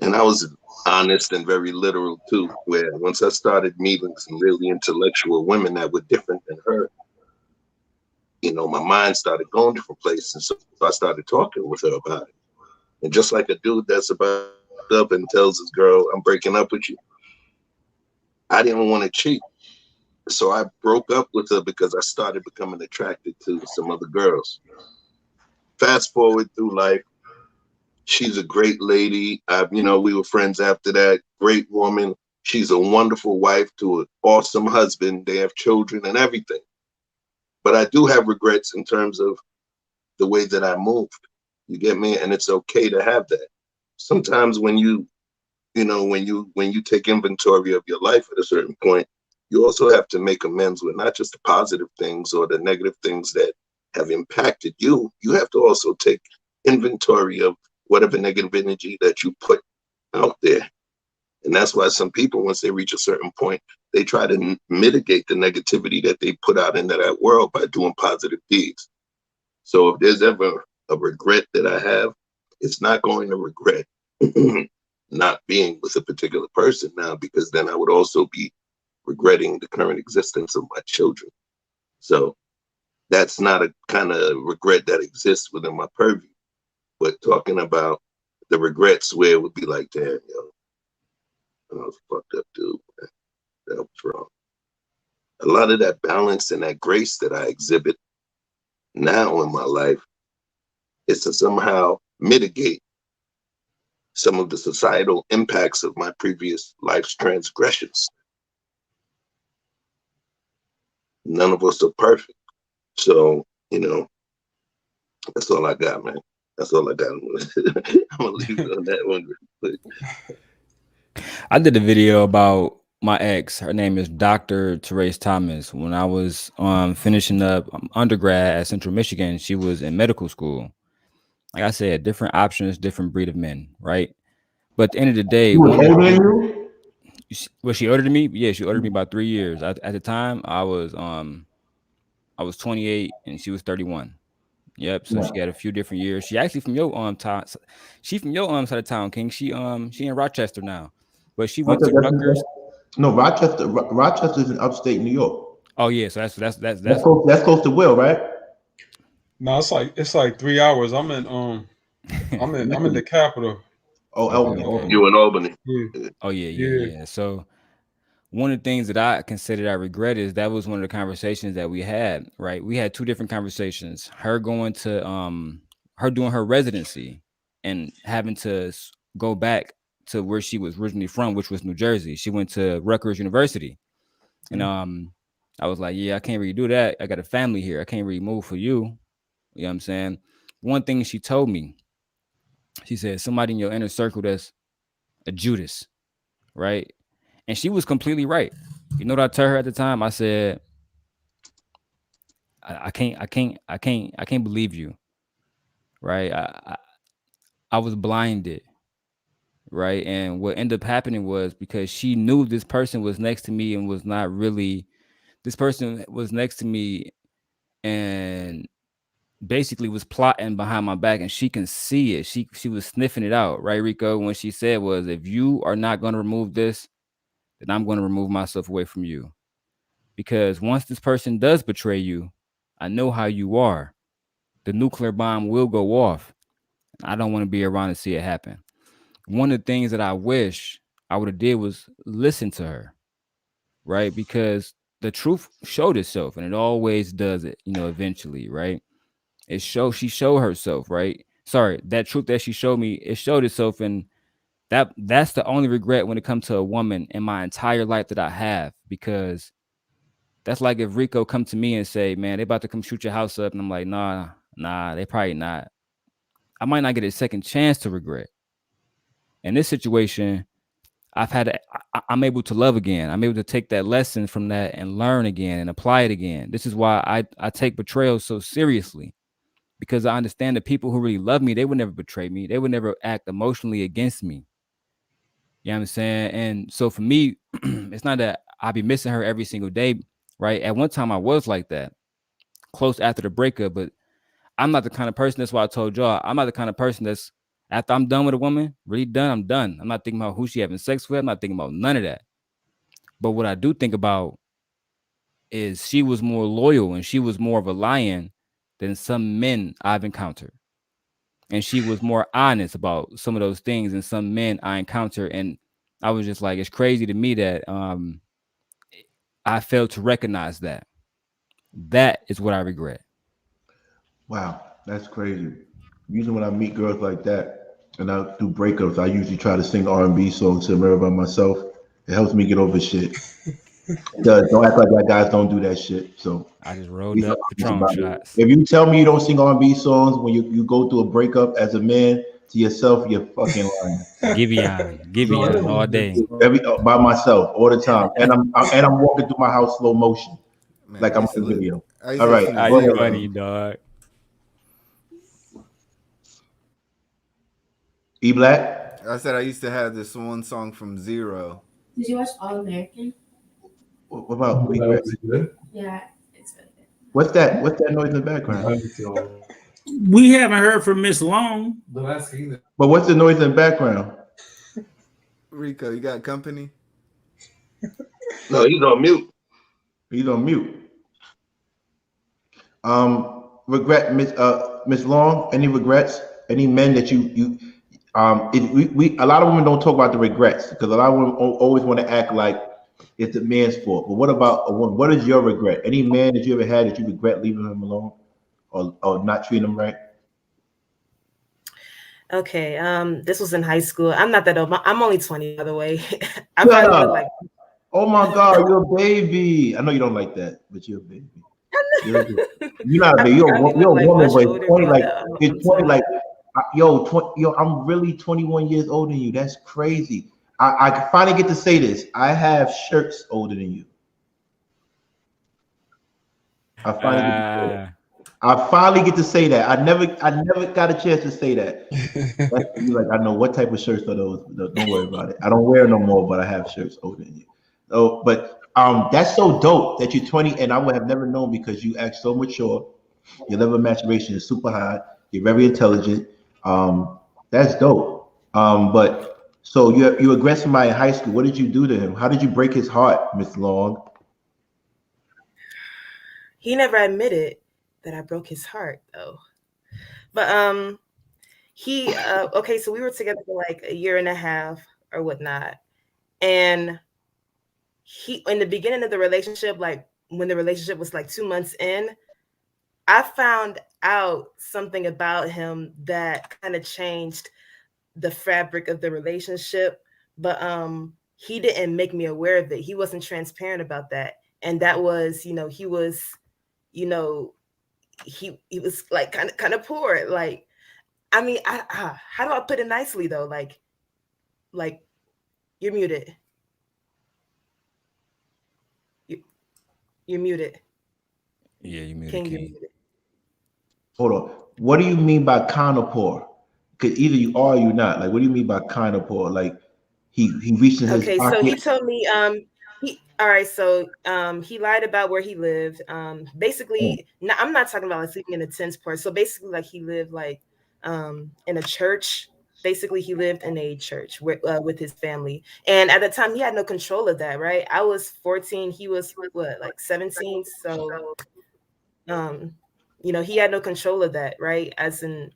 Speaker 3: and I was honest and very literal too, where once I started meeting some really intellectual women that were different than her, my mind started going different places. So I started talking with her about it. And just like a dude that's about up and tells his girl, I'm breaking up with you, I didn't want to cheat. So I broke up with her because I started becoming attracted to some other girls. Fast forward through life, she's a great lady. We were friends after that. Great woman. She's a wonderful wife to an awesome husband. They have children and everything. But I do have regrets in terms of the way that I moved. You get me? And it's okay to have that. Sometimes when you take inventory of your life at a certain point, you also have to make amends with not just the positive things or the negative things that have impacted you. You have to also take inventory of whatever negative energy that you put out there. And that's why some people, once they reach a certain point, they try to mitigate the negativity that they put out into that world by doing positive deeds. So if there's ever a regret that I have, it's not going to regret not being with a particular person now, because then I would also be regretting the current existence of my children. So that's not a kind of regret that exists within my purview. But talking about the regrets where it would be like, damn, I was a fucked up dude, man. That was wrong. A lot of that balance and that grace that I exhibit now in my life is to somehow mitigate some of the societal impacts of my previous life's transgressions. None of us are perfect. So, that's all I got, man. That's all I got. I'm gonna leave it on that one.
Speaker 9: I did a video about my ex. Her name is Dr. Therese Thomas. When I was finishing up undergrad at Central Michigan, she was in medical school. Like I said, different options, different breed of men, right? But at the end of the day,
Speaker 1: she was older than you?
Speaker 9: Was she older than me? Yeah, she older than me by 3 years. At the time, I was 28 and she was 31. Yep. So she had a few different years. She actually from your town. She from your side of town, King. She in Rochester now, but she went to Rutgers.
Speaker 1: No, Rochester's in upstate New York.
Speaker 9: Oh yeah, so that's
Speaker 1: close to Will, right?
Speaker 2: No, it's like 3 hours. I'm in the capital.
Speaker 1: Oh, Albany.
Speaker 3: Okay. You in Albany?
Speaker 2: Yeah.
Speaker 9: Oh yeah. So one of the things that I considered I regret is that was one of the conversations that we had, right? We had two different conversations. Her going to her doing her residency and having to go back to where she was originally from, which was New Jersey. She went to Rutgers University. And I was like, yeah, I can't really do that. I got a family here. I can't really move for you. You know what I'm saying? One thing she told me, She said, somebody in your inner circle that's a Judas, right? And she was completely right. You know what I told her at the time? I said, I can't believe you, right? I was blinded, right? And what ended up happening was because she knew this person was next to me and was not really, this person was next to me and basically was plotting behind my back, and she can see it. She was sniffing it out, right, Rico? When she said was, if you are not going to remove this, then I'm going to remove myself away from you. Because once this person does betray you, I know how you are. The nuclear bomb will go off. I don't want to be around to see it happen. One of the things that I wish I would have did was listen to her, right? Because the truth showed itself, and it always does it, eventually, right? She showed herself, right? Sorry, that truth that she showed me, it showed itself, and that's the only regret when it comes to a woman in my entire life that I have, because that's like if Rico come to me and say, man, they about to come shoot your house up, and I'm like, nah, they probably not. I might not get a second chance to regret. In this situation, I'm able to love again. I'm able to take that lesson from that and learn again and apply it again. This is why I take betrayal so seriously, because I understand that people who really love me, they would never betray me. They would never act emotionally against me. You know what I'm saying? And so for me, it's not that I'll be missing her every single day, right? At one time I was like that, close after the breakup, but I'm not the kind of person, that's why I told y'all, I'm not the kind of person that's, after I'm done with a woman, really done, I'm done. I'm not thinking about who she having sex with. I'm not thinking about none of that. But what I do think about is she was more loyal and she was more of a lion than some men I've encountered. And she was more honest about some of those things than some men I encounter. And I was just like, it's crazy to me that I failed to recognize that. That is what I regret.
Speaker 1: Wow, that's crazy. Usually when I meet girls like that and I do breakups, I usually try to sing R&B songs to mirror by myself. It helps me get over shit. It does. Don't act like guys don't do that shit. So
Speaker 9: I just rolled up Patron shots.
Speaker 1: If you tell me you don't sing R&B songs when you go through a breakup as a man to yourself, you're fucking lying.
Speaker 9: Giveon all day.
Speaker 1: By myself all the time, and I'm walking through my house slow motion, man, like I'm in a video. All right,
Speaker 9: you funny, dog.
Speaker 1: E Black.
Speaker 8: I said I used to have this one song from Zero.
Speaker 11: Did you watch All American?
Speaker 1: What about
Speaker 11: Yeah, it's really good.
Speaker 1: What's that noise in the background?
Speaker 6: We haven't heard from Miss Long.
Speaker 1: But what's the noise in the background?
Speaker 8: Rico, you got company?
Speaker 3: No, he's on mute.
Speaker 1: He's on mute. Regret, Miss Long. Any regrets? Any men that you a lot of women don't talk about the regrets because a lot of women always want to act like it's the man's fault. But what about a woman? What is your regret? Any man that you ever had that you regret leaving him alone or not treating him right?
Speaker 10: Okay, this was in high school. I'm not that old. I'm only 20, by the way.
Speaker 1: Oh my God, you're a baby. I know you don't like that, but you're a baby. You're not a baby. You're a woman, but 20, like you're 20, like yo, I'm really 21 years older than you. That's crazy. I finally get to say this. I have shirts older than you. I finally get to say that. I never got a chance to say that. You're like, I know what type of shirts are those. Don't worry about it. I don't wear no more, but I have shirts older than you. Oh, but that's so dope that you're 20, and I would have never known because you act so mature. Your level of maturation is super high. You're very intelligent. That's dope. But so you aggressed somebody in high school. What did you do to him? How did you break his heart, Miss Long?
Speaker 10: He never admitted that I broke his heart, though. But he okay, so we were together for like a year and a half or whatnot, and he, in the beginning of the relationship, like when the relationship was like 2 months in, I found out something about him that kind of changed the fabric of the relationship, but he didn't make me aware of it. He wasn't transparent about that, and that was, he was, he was like kind of poor. Like I mean, how do I put it nicely though? Like you're muted. You're muted.
Speaker 9: Yeah, you muted.
Speaker 10: King,
Speaker 9: King.
Speaker 10: you're muted.
Speaker 1: Hold on. What do you mean by kind of poor? Because either you are or you're not. Like, what do you mean by kind of poor? Like, he reached in his
Speaker 10: Okay,
Speaker 1: pocket.
Speaker 10: so he told me he lied about where he lived. Basically, I'm not talking about like sleeping in a tent part. So basically, like he lived like in a church. Basically, he lived in a church with his family, and at the time, he had no control of that. Right? I was 14. He was what, like 17. So, he had no control of that. Right? As a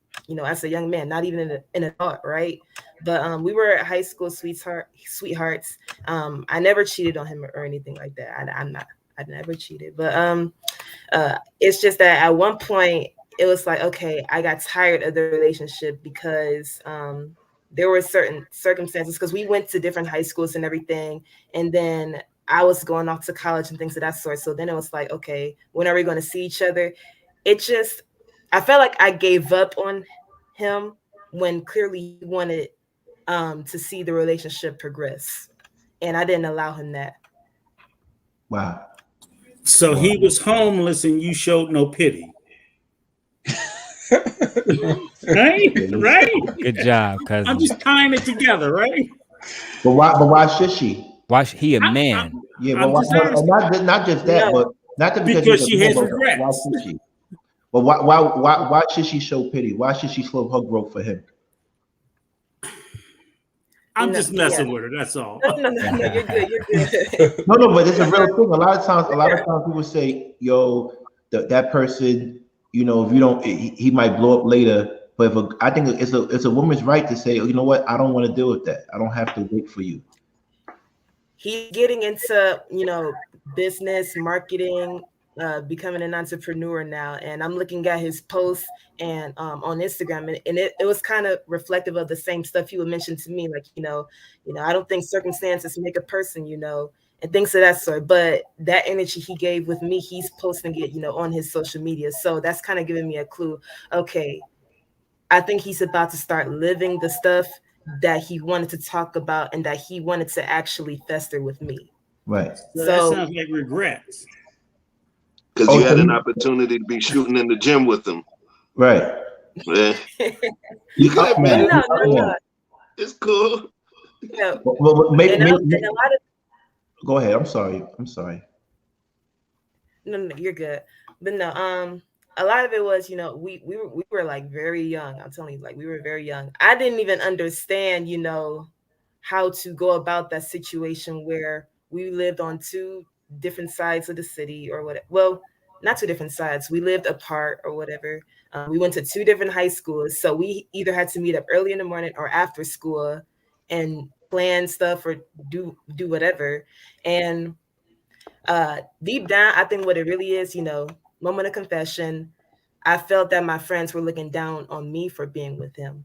Speaker 10: young man, not even an adult. Right? But we were high school sweethearts. I never cheated on him or anything like that. I never cheated. But it's just that at one point it was like, okay, I got tired of the relationship because there were certain circumstances, because we went to different high schools and everything, and then I was going off to college and things of that sort. So then it was like, okay, when are we going to see each other? I felt like I gave up on him when clearly he wanted to see the relationship progress, and I didn't allow him that.
Speaker 1: Wow.
Speaker 6: So he was homeless and you showed no pity. Right?
Speaker 9: Good job, cousin.
Speaker 6: I'm just tying it together, right?
Speaker 1: But why should she?
Speaker 9: Why should he a man?
Speaker 1: Not just that, but not that
Speaker 6: because she has regrets.
Speaker 1: Why should she? But why should she show pity? Why should she slow her growth for him?
Speaker 6: I'm just messing with her. That's all.
Speaker 10: No, you're good. You're good.
Speaker 1: No, but it's a real thing. A lot of times people say, "Yo, that person, if you don't, he might blow up later." But I think it's a woman's right to say, "You know what? I don't want to deal with that. I don't have to wait for you."
Speaker 10: He's getting into business, marketing, becoming an entrepreneur now, and I'm looking at his posts and on Instagram, and it was kind of reflective of the same stuff he would mention to me, like I don't think circumstances make a person, and things of that sort. But that energy he gave with me, he's posting it on his social media, so that's kind of giving me a clue. Okay, I think he's about to start living the stuff that he wanted to talk about and that he wanted to actually fester with me.
Speaker 1: Right.
Speaker 6: So that sounds like regrets.
Speaker 3: Because you had an opportunity to be shooting in the gym with him.
Speaker 1: Right.
Speaker 3: Yeah. You could have been. No. It's cool.
Speaker 10: Yeah.
Speaker 1: Well, go ahead. I'm sorry.
Speaker 10: No, you're good. But no, a lot of it was, we were like very young. I'm telling you, like we were very young. I didn't even understand, how to go about that situation where we lived on two different sides of the city or whatever. Well, not two different sides. We lived apart or whatever. We went to two different high schools. So we either had to meet up early in the morning or after school and plan stuff or do whatever. And deep down, I think what it really is, moment of confession, I felt that my friends were looking down on me for being with him.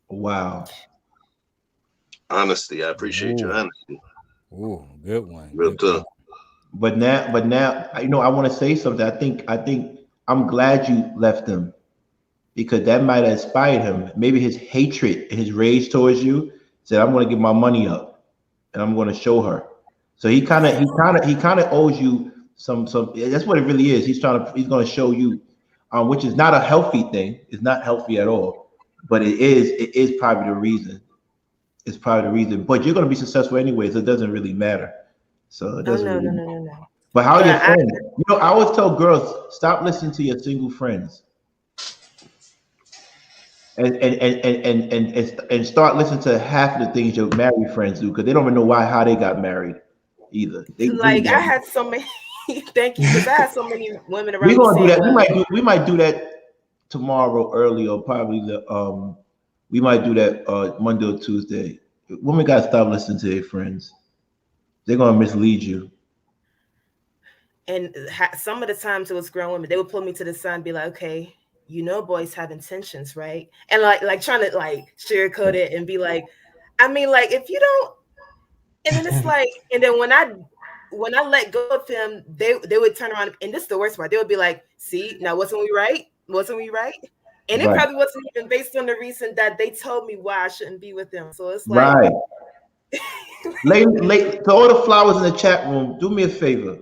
Speaker 1: Wow.
Speaker 3: Honesty. I appreciate your honesty.
Speaker 9: Ooh, good one.
Speaker 3: Real tough.
Speaker 1: But now, I want to say something. I think I'm glad you left him, because that might have inspired him. Maybe his hatred and his rage towards you said, "I'm going to give my money up, and I'm going to show her." So he kind of owes you some. That's what it really is. He's going to show you, which is not a healthy thing. It's not healthy at all. But it is probably the reason. It's probably the reason. But you're going to be successful anyways. It doesn't really matter. So it doesn't.
Speaker 10: No.
Speaker 1: But how are your friends? I always tell girls, stop listening to your single friends, and start listening to half of the things your married friends do, because they don't even know how they got married either.
Speaker 10: I had so many. Thank you, because I had so many women around.
Speaker 1: We're gonna do that. We might do that tomorrow early, or probably we might do that Monday or Tuesday. Women gotta stop listening to their friends. They're gonna mislead you.
Speaker 10: And some of the times it was grown women. They would pull me to the side and be like, "Okay, boys have intentions, right?" And like trying to like sugarcoat it and be like, "I mean, like if you don't," and then it's like, and then when I let go of him, they would turn around, and this is the worst part. They would be like, "See, now wasn't we right? Wasn't we right?" And it probably wasn't even based on the reason that they told me why I shouldn't be with them. So it's like,
Speaker 1: right. To all the flowers in the chat room, do me a favor.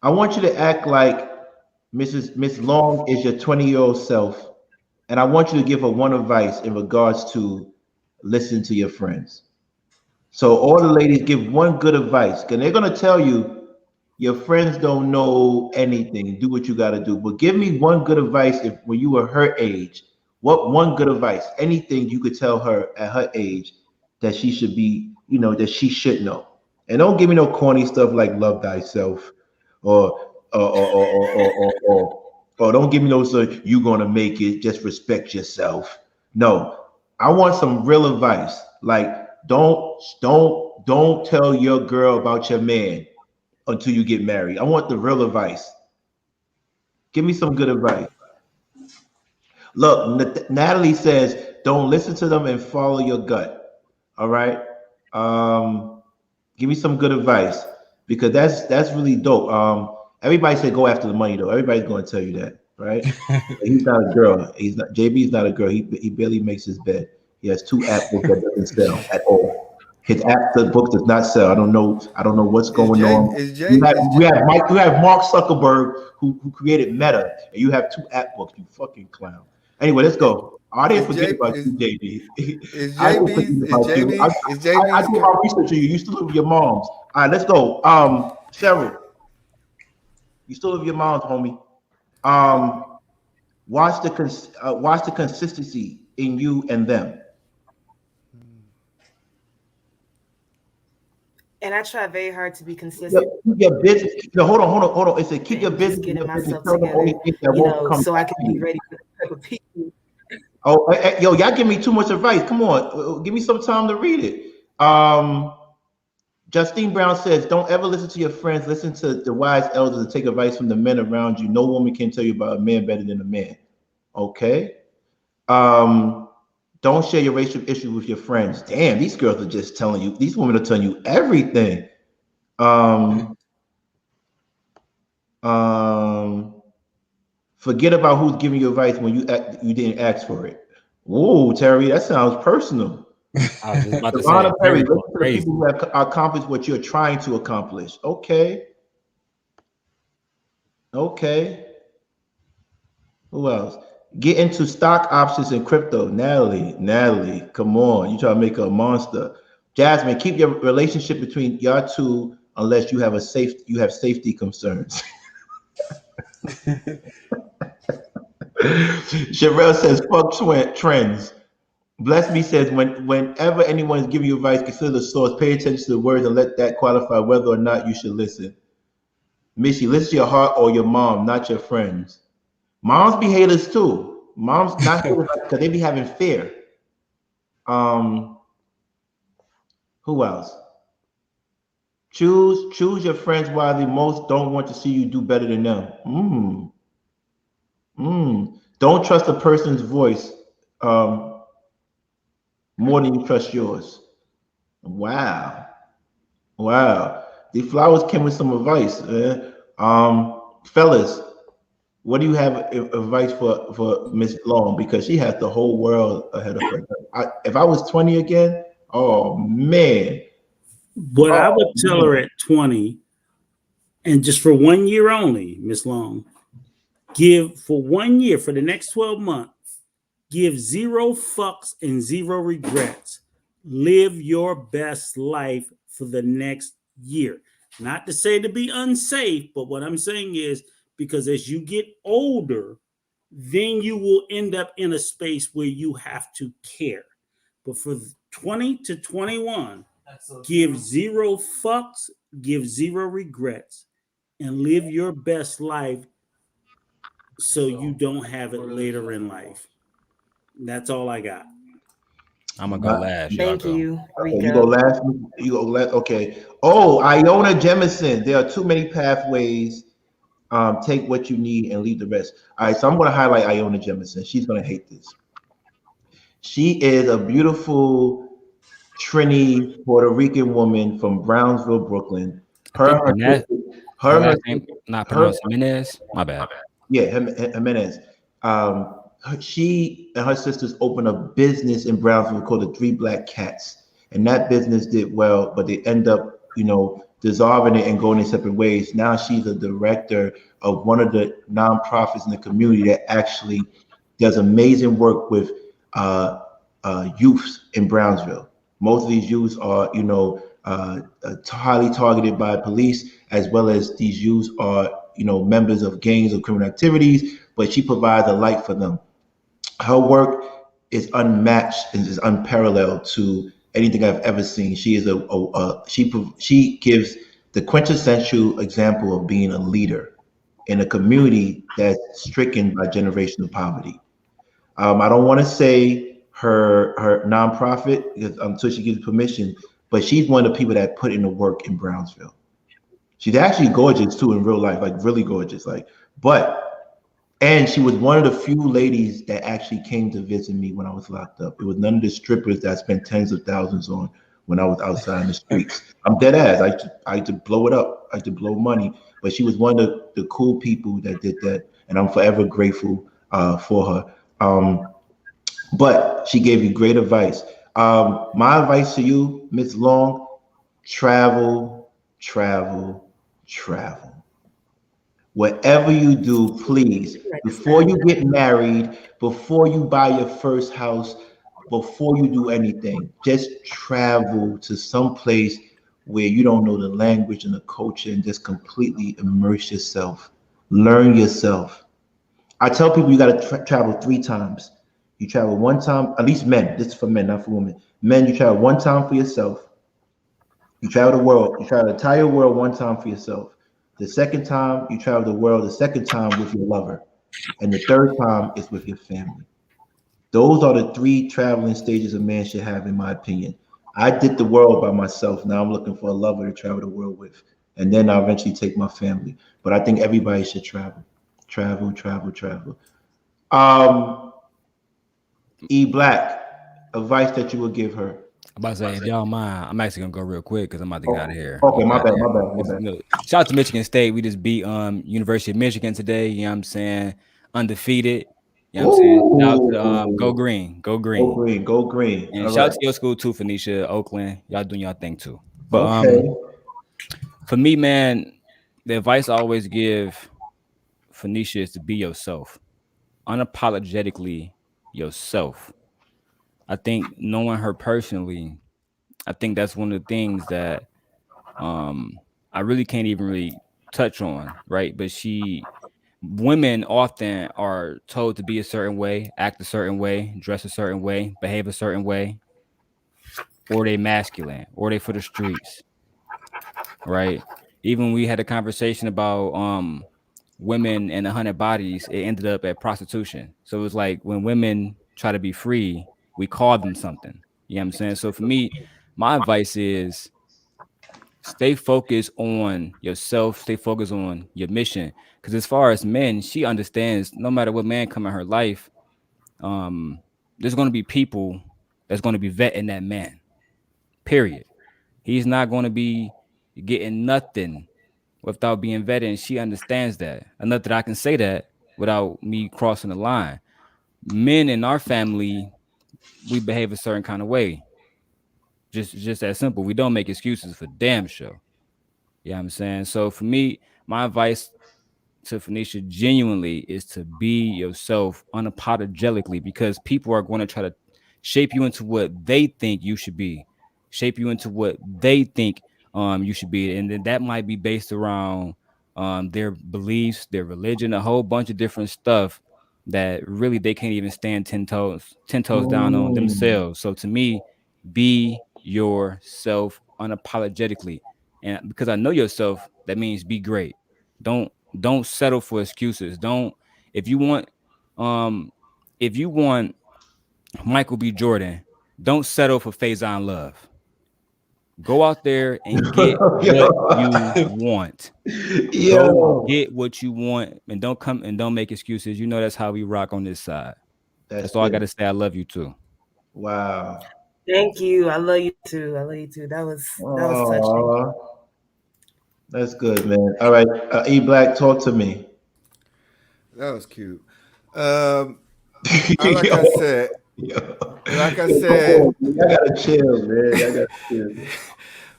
Speaker 1: I want you to act like Miss Long is your 20-year-old self, and I want you to give her one advice in regards to listen to your friends. So all the ladies, give one good advice, because they're gonna tell you your friends don't know anything. Do what you got to do, but give me one good advice. If when you were her age, what one good advice? Anything you could tell her at her age that she should be, that she should know. And don't give me no corny stuff like love thyself, or don't give me no you gonna make it. Just respect yourself. No, I want some real advice. Like don't tell your girl about your man until you get married. I want the real advice. Give me some good advice. Look, Natalie says, don't listen to them and follow your gut. All right. Give me some good advice, because that's really dope. Everybody said go after the money though. Everybody's going to tell you that, right? He's not a girl. JB's not a girl. He barely makes his bed. He has 2 app books that doesn't sell at all. His app book does not sell. I don't know what's going on. You have Mark Zuckerberg who created Meta, and you have 2 app books. You fucking clown. Anyway, let's go. I didn't forget about you, JB. I do my research on you. You still live with your moms. All right, let's go. Cheryl, you still live with your moms, homie. Watch the consistency in you and them.
Speaker 10: And I try very hard to be consistent.
Speaker 1: Keep your business. No, hold on. It said keep your business.
Speaker 10: Getting myself together, so I can be ready for the type of people.
Speaker 1: Oh, yo, y'all give me too much advice. Come on, give me some time to read it. Justine Brown says, don't ever listen to your friends. Listen to the wise elders and take advice from the men around you. No woman can tell you about a man better than a man. Okay. Don't share your racial issues with your friends. Damn, these girls are just telling you. These women are telling you everything. Forget about who's giving you advice when you didn't ask for it. Whoa, Terry, that sounds personal.
Speaker 9: I was just about to say,
Speaker 1: Perry, look for people who have accomplished what you're trying to accomplish. Okay. Who else? Get into stock options and crypto. Natalie, come on. You try to make her a monster. Jasmine, keep your relationship between y'all two unless you have safety concerns. Sherelle says, fuck trends. Bless Me says, whenever anyone is giving you advice, consider the source. Pay attention to the words and let that qualify whether or not you should listen. Missy, listen to your heart or your mom, not your friends. Moms be haters too. Moms not haters because they be having fear. Who else? Choose your friends wisely. Most don't want to see you do better than them. Don't trust a person's voice more than you trust yours. Wow. The flowers came with some advice. Fellas, what do you have advice for Miss Long? Because she has the whole world ahead of her. If I was 20 again, oh man.
Speaker 6: What I would tell her at 20, and just for 1 year only, Miss Long, give for 1 year, for the next 12 months, give 0 fucks and 0 regrets. Live your best life for the next year. Not to say to be unsafe, but what I'm saying is, because as you get older, then you will end up in a space where you have to care. But for 20 to 21, give 0 fucks, give 0 regrets, and live your best life so you don't have it later in life. That's all I got.
Speaker 9: I'm gonna go last.
Speaker 10: Thank you.
Speaker 1: Okay, you go last. Okay. Oh, Iona Jemison. There are too many pathways. Take what you need and leave the rest. All right, so I'm going to highlight Iona Jemison. She's going to hate this. She is a beautiful Trini Puerto Rican woman from Brownsville, Brooklyn.
Speaker 9: Not pronounced Jimenez. My bad.
Speaker 1: Yeah, Jimenez. She and her sisters opened a business in Brownsville called the Three Black Cats, and that business did well, but they end up, dissolving it and going in separate ways. Now she's a director of one of the nonprofits in the community that actually does amazing work with youths in Brownsville. Most of these youths are, highly targeted by police, as well as these youths are, members of gangs or criminal activities. But she provides a light for them. Her work is unmatched and is unparalleled to anything I've ever seen. She is she gives the quintessential example of being a leader in a community that's stricken by generational poverty. I don't want to say her nonprofit until she gives permission, but she's one of the people that put in the work in Brownsville. She's actually gorgeous too in real life, like really gorgeous. And she was one of the few ladies that actually came to visit me when I was locked up. It was none of the strippers that I spent tens of thousands on when I was outside in the streets. I'm dead ass. I had to blow it up. I had to blow money. But she was one of the cool people that did that, and I'm forever grateful for her. But she gave you great advice. My advice to you, Miss Long: travel, travel, travel. Whatever you do, please, before you get married, before you buy your first house, before you do anything, just travel to some place where you don't know the language and the culture, and just completely immerse yourself. Learn yourself. I tell people you got to travel 3 times. You travel 1 time, at least men. This is for men, not for women. Men, you travel 1 time for yourself. You travel the world. You travel the entire world 1 time for yourself. The second time, you travel the world, the second time with your lover. And the third time is with your family. Those are the 3 traveling stages a man should have, in my opinion. I did the world by myself. Now I'm looking for a lover to travel the world with. And then I'll eventually take my family. But I think everybody should travel. Travel, travel, travel. E Black, advice that you would give her.
Speaker 9: I'm about to say, if y'all mind, I'm actually gonna go real quick because I'm about to get out of here.
Speaker 1: Okay, my bad.
Speaker 9: Shout out to Michigan State. We just beat University of Michigan today. You know what I'm saying? Undefeated. You know what I'm saying? Shout out to go green. Go green.
Speaker 1: Go green. Go green.
Speaker 9: And shout out to your school too, Phoenicia, Oakland. Y'all doing y'all thing too. But for me, man, the advice I always give Phoenicia is to be yourself. Unapologetically yourself. I think knowing her personally, I think that's one of the things that I really can't even really touch on, right? But women often are told to be a certain way, act a certain way, dress a certain way, behave a certain way, or they masculine, or they for the streets, right? Even we had a conversation about women and 100 bodies, it ended up at prostitution. So it was like when women try to be free, we call them something. You know what I'm saying? So for me, my advice is stay focused on yourself, stay focused on your mission. Because as far as men, she understands no matter what man come in her life, there's going to be people that's going to be vetting that man. Period. He's not going to be getting nothing without being vetted, and she understands that. Enough that I can say that without me crossing the line. Men in our family, we behave a certain kind of way. Just that simple. We don't make excuses for damn sure. You know what I'm saying? So for me, my advice to Phoenicia genuinely is to be yourself unapologetically, because people are going to try to shape you into what they think you should be, shape you into what they think you should be. And then that might be based around their beliefs, their religion, a whole bunch of different stuff that really they can't even stand 10 toes down on themselves. So to me, be yourself unapologetically. And because I know yourself, that means be great. Don't settle for excuses. If you want Michael B. Jordan, don't settle for Faison Love. Go out there and get what you want. Go get what you want, and don't make excuses. You know that's how we rock on this side. That's all I gotta say. I love you too.
Speaker 1: Wow.
Speaker 10: Thank you. I love you too. That was touching.
Speaker 1: That's good, man. All right, E Black, talk to me.
Speaker 8: That was cute. Like I said, I
Speaker 1: gotta chill, man. I gotta chill.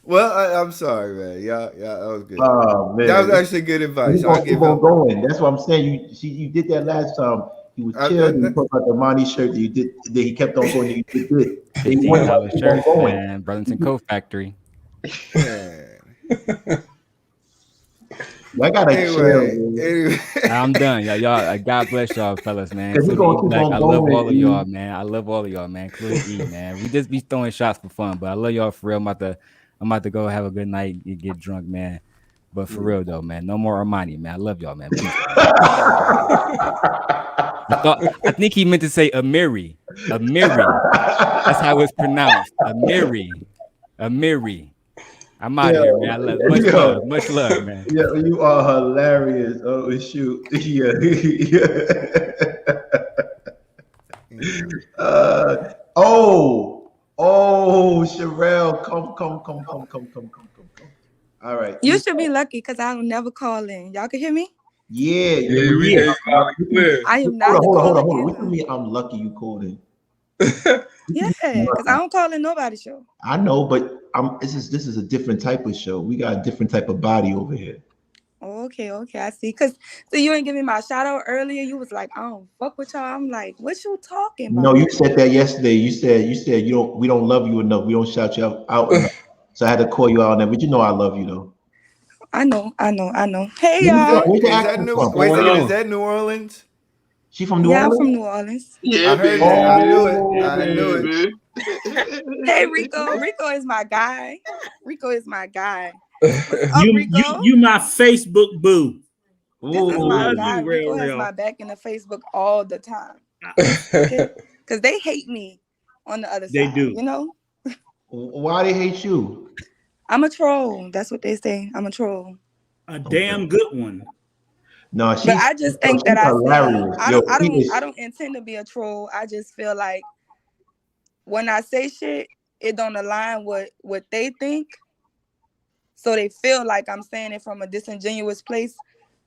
Speaker 8: Well, I'm sorry, man. Yeah, that was good.
Speaker 1: Oh man,
Speaker 8: that was actually good advice.
Speaker 1: I'll give on going. That's what I'm saying. You did that last time. He was chilling. You talked about the Monty shirt that you did. That he kept on going. You did good.
Speaker 9: $15 shirt, man. Burlington Coat Factory.
Speaker 1: I gotta chill.
Speaker 8: Anyway.
Speaker 9: I'm done, y'all. God bless y'all, fellas, man. I love all of y'all, man. I love all of y'all, man. Including E, man. We just be throwing shots for fun, but I love y'all for real. I'm about to go have a good night and get drunk, man. But for real though, man, no more Armani, man. I love y'all, man. Peace, man. I think he meant to say Amiri. That's how it's pronounced. Amiri. I'm out here, man. I love much love, man.
Speaker 1: Yeah, you are hilarious. Oh shoot. Yeah. Sherelle, come. All right.
Speaker 12: You should be lucky because I don't never call in. Y'all can hear me?
Speaker 1: Yeah.
Speaker 2: We hear you loud and clear.
Speaker 12: I am not.
Speaker 1: Hold on. What do you mean I'm lucky you called in?
Speaker 12: Yeah, because I don't call in nobody's show.
Speaker 1: I know, but this is a different type of show. We got a different type of body over here.
Speaker 12: Okay, I see. So you ain't give me my shout out earlier. You was like, I don't fuck with y'all. I'm like, what you talking about?
Speaker 1: No, you said that yesterday. You said we don't love you enough. We don't shout you out enough. So I had to call you out on that. But you know I love you though.
Speaker 12: I know. Hey y'all.
Speaker 8: Is that New Orleans?
Speaker 1: She from New Orleans?
Speaker 12: Yeah, I'm from New Orleans.
Speaker 3: Yeah,
Speaker 8: I heard that. I knew
Speaker 12: it. Hey Rico. Rico is my guy.
Speaker 6: You my Facebook boo.
Speaker 12: This is my guy. Rico has my back in the Facebook all the time. Okay? Because they hate me on the other side.
Speaker 6: They do.
Speaker 12: You know?
Speaker 1: Why they hate you?
Speaker 12: I'm a troll. That's what they say. I'm a troll.
Speaker 6: A damn good one.
Speaker 1: No,
Speaker 12: but I just think that I don't intend to be a troll. I just feel like when I say shit, it don't align with what they think. So they feel like I'm saying it from a disingenuous place.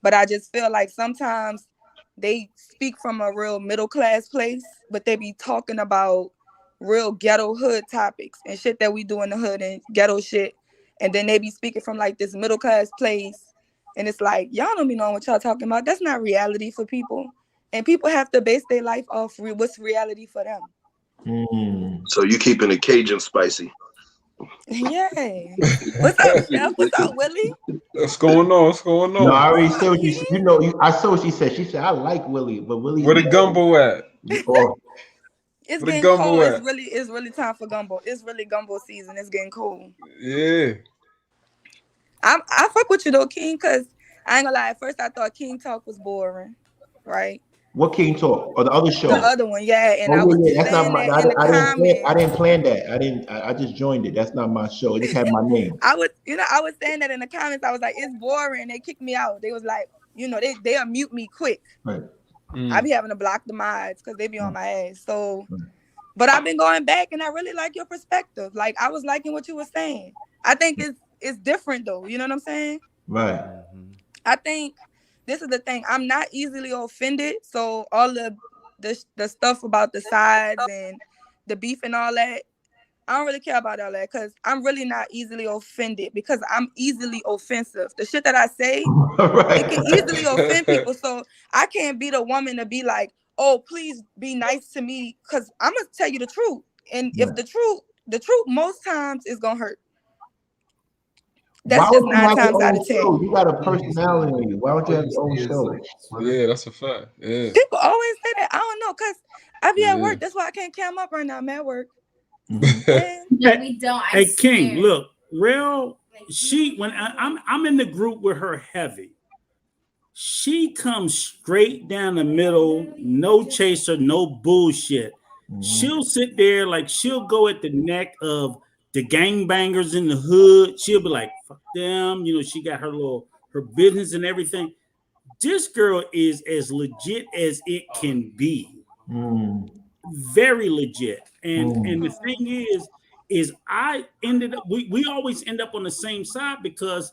Speaker 12: But I just feel like sometimes they speak from a real middle class place, but they be talking about real ghetto hood topics and shit that we do in the hood and ghetto shit. And then they be speaking from like this middle class place. And it's like, y'all don't be knowing what y'all talking about. That's not reality for people. And people have to base their life off what's reality for them.
Speaker 3: So you keeping the Cajun spicy.
Speaker 12: Yeah. What's up, Chef? What's up, Willie?
Speaker 2: What's going on?
Speaker 1: No, I already said what I saw what she said. She said, I like Willie, but Willie.
Speaker 2: Where the gumbo at?
Speaker 12: It's getting cold. It's really time for gumbo. It's really gumbo season. It's getting cold.
Speaker 2: Yeah.
Speaker 12: I fuck with you though, King, because I ain't gonna lie. At first I thought King Talk was boring, right?
Speaker 1: What King Talk? Or the other show?
Speaker 12: The other one, yeah. And I was
Speaker 1: that's not my. I didn't plan that. I just joined it. That's not my show. It just had my name.
Speaker 12: I was saying that in the comments. I was like, it's boring. They kicked me out. They was like, they'll mute me quick.
Speaker 1: Right.
Speaker 12: I be having to block the mods because they be on my ass. So, but I've been going back and I really like your perspective. Like I was liking what you were saying. I think it's different though. You know what I'm saying?
Speaker 1: Right.
Speaker 12: I think this is the thing. I'm not easily offended. So all the stuff about the sides and the beef and all that, I don't really care about all that because I'm really not easily offended because I'm easily offensive. The shit that I say, it can easily offend people. So I can't be the woman to be like, oh, please be nice to me because I'm going to tell you the truth. And if the truth most times is going to hurt. That's just 9 times out of 10.
Speaker 1: You got a personality. Why don't you have your own show?
Speaker 2: Yeah, that's a fact. Yeah.
Speaker 12: People always say that. I don't know, because I be at work. That's why I can't cam up right now. I'm at work.
Speaker 11: Yeah, we don't.
Speaker 6: Hey, King, look, when I'm in the group with her heavy. She comes straight down the middle, no chaser, no bullshit. She'll sit there like she'll go at the neck of the gangbangers in the hood. She'll be like, fuck them. She got her business and everything. This girl is as legit as it can be. Very legit. And the thing is I ended up, we always end up on the same side because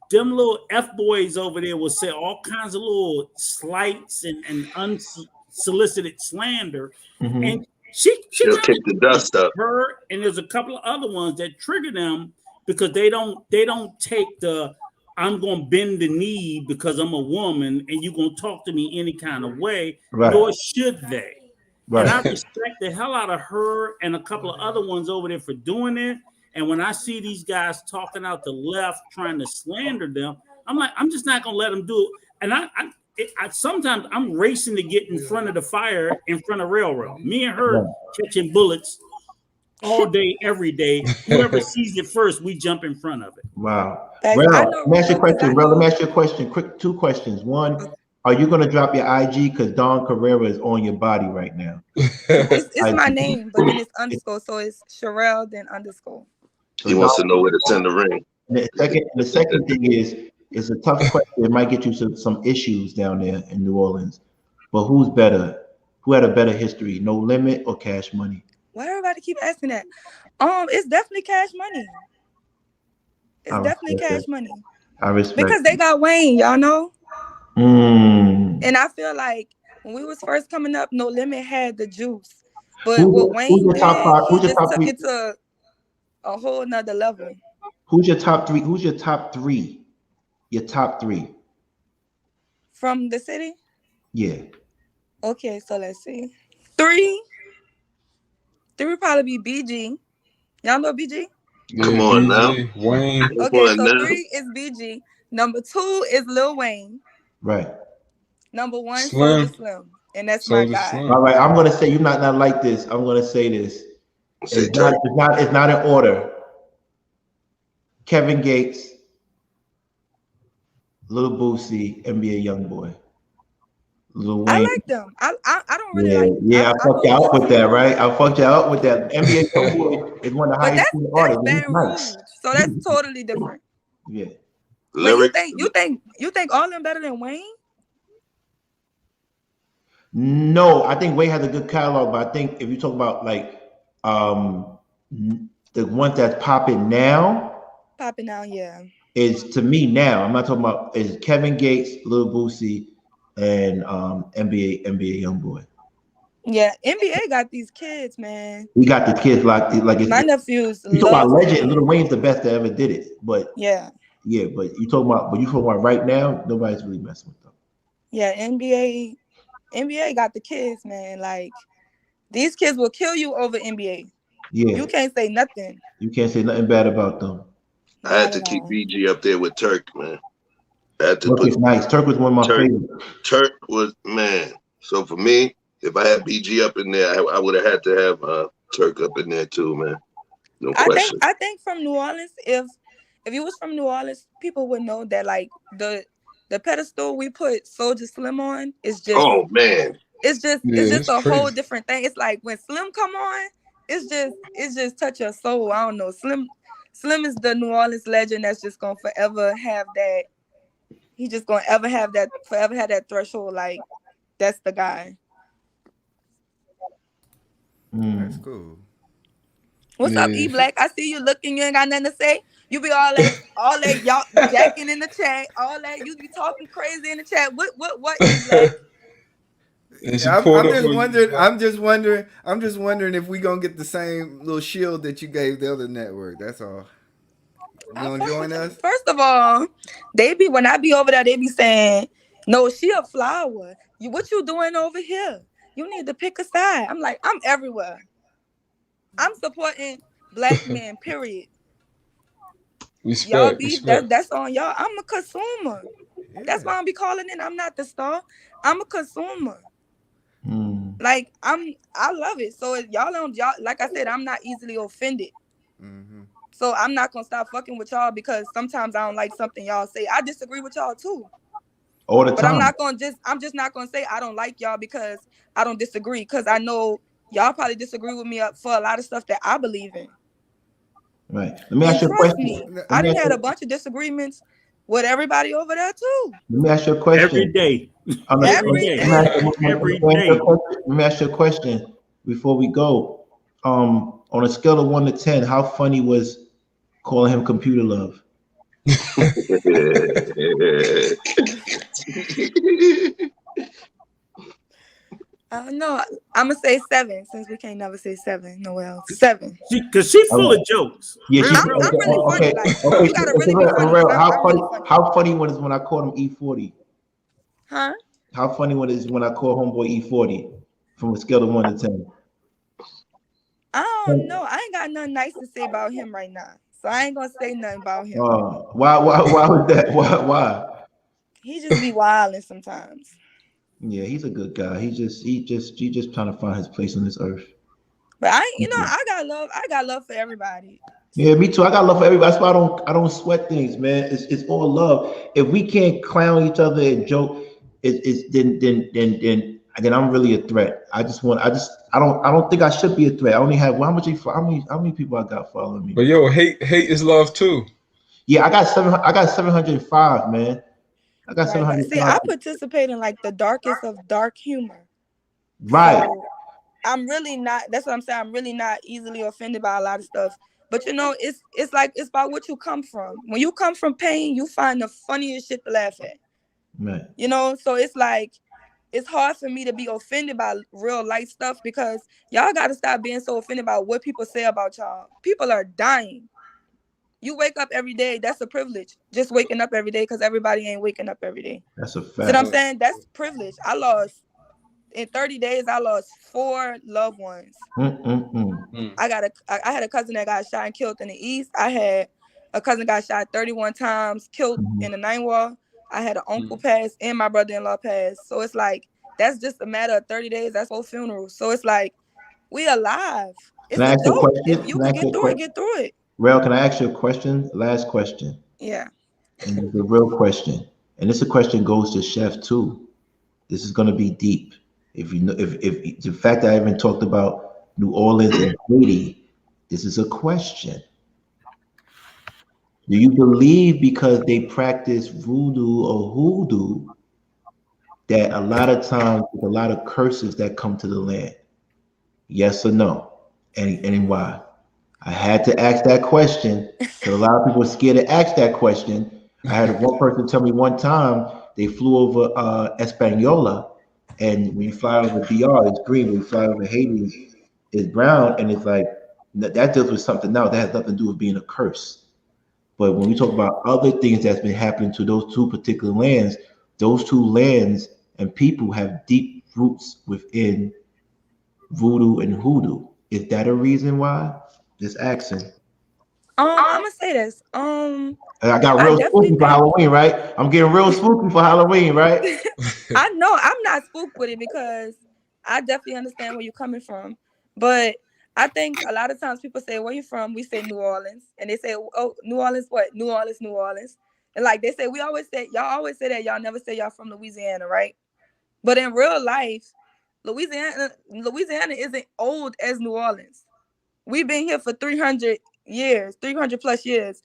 Speaker 6: them little F boys over there will say all kinds of little slights and unsolicited slander.
Speaker 1: Mm-hmm.
Speaker 6: And she
Speaker 3: She'll kick the dust up.
Speaker 6: Her and there's a couple of other ones that trigger them because they don't take the I'm gonna bend the knee because I'm a woman and you're gonna talk to me any kind of way,
Speaker 1: right.
Speaker 6: Nor should they.
Speaker 1: Right.
Speaker 6: And I respect the hell out of her and a couple of other ones over there for doing it. And when I see these guys talking out the left, trying to slander them, I'm like, I'm just not gonna let them do it. And I sometimes I'm racing to get in front of the fire in front of railroad. Me and her catching bullets all day, every day. Whoever sees it first, we jump in front of it.
Speaker 1: Wow. Let me ask you a question, bro. Let me ask you a question. Quick, 2 questions. One, are you gonna drop your IG because Dawn Carrera is on your body right now?
Speaker 12: It's my name, but then it's underscore, so it's Sherelle then underscore.
Speaker 3: He wants to know where to send the ring.
Speaker 1: The second thing is, it's a tough question. It might get you some issues down there in New Orleans. But who's better? Who had a better history? No Limit or Cash Money?
Speaker 12: Why everybody keep asking that? It's definitely Cash Money. It's definitely Cash Money.
Speaker 1: I respect
Speaker 12: because they got Wayne, y'all know. And I feel like when we was first coming up, No Limit had the juice, but what Wayne did, he just took it to a whole nother level.
Speaker 1: Who's your top 3? Who's your top 3? Your top 3
Speaker 12: from the city?
Speaker 1: Yeah.
Speaker 12: Okay, so let's see. 3 would probably be BG. Y'all know BG?
Speaker 3: Yeah, come on now,
Speaker 2: Wayne.
Speaker 12: Okay, so 3 is BG. Number 2 is Lil Wayne.
Speaker 1: Right.
Speaker 12: Number 1, Soulja Slim, and that's my guy.
Speaker 1: Slim. All right, I'm gonna say you're not like this. I'm gonna say this. It's not in order. Kevin Gates, Lil Boosie, NBA Youngboy, Lil Wayne.
Speaker 12: I like them. I don't really like.
Speaker 1: Yeah, I fucked you out with that, right? I fucked you out with that. NBA Youngboy is one of the highest artists.
Speaker 12: That's nice. So that's totally different.
Speaker 1: Yeah.
Speaker 12: Wait, you think all of them better than Wayne?
Speaker 1: No, I think Wayne has a good catalog, but I think if you talk about like the ones that's popping now,
Speaker 12: yeah,
Speaker 1: is to me now. I'm not talking about is Kevin Gates, Lil Boosie, and NBA Youngboy.
Speaker 12: Yeah, NBA got these kids, man.
Speaker 1: We got the kids like it's
Speaker 12: my nephews.
Speaker 1: You talk about legend. Lil Wayne's the best that ever did it, but
Speaker 12: yeah,
Speaker 1: but you talking about right now, nobody's really messing with them.
Speaker 12: Yeah, NBA got the kids, man. Like these kids will kill you over NBA.
Speaker 1: Yeah,
Speaker 12: you can't say nothing.
Speaker 1: You can't say nothing bad about them.
Speaker 3: I had to keep BG up there with Turk, man.
Speaker 1: Turk was nice. Turk was one of my favorites.
Speaker 3: Turk was, man. So for me, if I had BG up in there, I would have had to have Turk up in there too, man. No question.
Speaker 12: I think from New Orleans, if you was from New Orleans, people would know that like the pedestal we put Soulja Slim on is just it's just a whole different thing. It's like when Slim come on, it's just touch your soul. I don't know. Slim is the New Orleans legend that's just gonna forever have that. He's just gonna forever have that threshold. Like that's the guy.
Speaker 8: That's cool.
Speaker 12: What's up, E Black? I see you looking. You ain't got nothing to say. You be all that y'all jacking in the chat. All that you be talking crazy in the chat. What E Black?
Speaker 8: I'm just wondering if we gonna get the same little shield that you gave the other network. That's all. You gonna join us?
Speaker 12: First of all, when I be over there, they be saying, "No, she a flower. What you doing over here? You need to pick a side." I'm like, I'm everywhere. I'm supporting black men. Period. Y'all be that's on y'all. I'm a consumer. Yeah. That's why I'm be calling in. I'm not the star. I'm a consumer. Like I love it. So y'all like I said, I'm not easily offended. So I'm not gonna stop fucking with y'all because sometimes I don't like something y'all say. I disagree with y'all too.
Speaker 1: All the time.
Speaker 12: But I'm just not gonna say I don't like y'all because I don't disagree. Because I know y'all probably disagree with me for a lot of stuff that I believe in.
Speaker 1: Right. Let me ask you a question.
Speaker 12: I done had a bunch of disagreements with everybody over there too.
Speaker 1: Let me ask you a question.
Speaker 6: Every day.
Speaker 12: Every day.
Speaker 1: Let me ask you a question before we go. On a scale of 1 to 10, how funny was calling him Computer Love?
Speaker 12: I don't know. I'm gonna say 7 since we can't never say 7. No else. 7.
Speaker 6: Because she's full of jokes.
Speaker 1: Yeah,
Speaker 6: I'm
Speaker 12: really funny. Like you gotta really be funny.
Speaker 1: How funny one is when I called him E40?
Speaker 12: Huh?
Speaker 1: How funny one is when I call homeboy E40 from a scale of 1 to 10?
Speaker 12: I don't know. I ain't got nothing nice to say about him right now, so I ain't gonna say nothing about him.
Speaker 1: Why was that? Why?
Speaker 12: He just be wilding sometimes.
Speaker 1: Yeah, he's a good guy. He just trying to find his place on this earth.
Speaker 12: But I got love for everybody.
Speaker 1: Yeah, me too. I got love for everybody. That's why I don't sweat things, man. It's all love. If we can't clown each other and joke, then I'm really a threat. I don't think I should be a threat. I only have how many people I got following me?
Speaker 2: But yo, hate is love too.
Speaker 1: Yeah, I got 705, man. I got 705.
Speaker 12: See, I participate in like the darkest of dark humor.
Speaker 1: Right.
Speaker 12: So I'm really not. That's what I'm saying. I'm really not easily offended by a lot of stuff. But it's like it's about what you come from. When you come from pain, you find the funniest shit to laugh at.
Speaker 1: Right.
Speaker 12: So it's like it's hard for me to be offended by real life stuff because y'all got to stop being so offended by what people say about y'all. People are dying. You wake up every day. That's a privilege. Just waking up every day because everybody ain't waking up every day.
Speaker 1: That's a fact.
Speaker 12: See what I'm saying? That's privilege. In 30 days, I lost 4 loved ones. I had a cousin that got shot and killed in the East. I had a cousin got shot 31 times, killed in the 9th Wall. I had an uncle pass and my brother-in-law pass. So it's like, that's just a matter of 30 days. That's 4 funerals. So it's like, we alive. It's a joke. If you can get through it, get through it.
Speaker 1: Rel, can I ask you a question? Last question.
Speaker 12: Yeah.
Speaker 1: And it's a real question. And this question goes to Chef too. This is going to be deep. If you know, if the fact that I haven't talked about New Orleans and Haiti, this is a question. Do you believe because they practice voodoo or hoodoo that a lot of times there's a lot of curses that come to the land? Yes or no? And why? I had to ask that question because a lot of people are scared to ask that question. I had one person tell me one time they flew over Hispaniola, and when you fly over DR, it's green. When you fly over Haiti, it's brown, and it's like that deals with something now that has nothing to do with being a curse. But when we talk about other things that's been happening to those 2 particular lands, those 2 lands and people have deep roots within voodoo and hoodoo. Is that a reason why? Just asking.
Speaker 12: I'm gonna say this.
Speaker 1: I got real spooky for Halloween, right? I'm getting real spooky for Halloween, right?
Speaker 12: I know I'm not spooked with it because I definitely understand where you're coming from. But I think a lot of times people say, where you from? We say New Orleans. And they say, oh, New Orleans, what? New Orleans, New Orleans. And like they say, y'all always say that, y'all never say y'all from Louisiana, right? But in real life, Louisiana isn't old as New Orleans. We've been here for 300 plus years.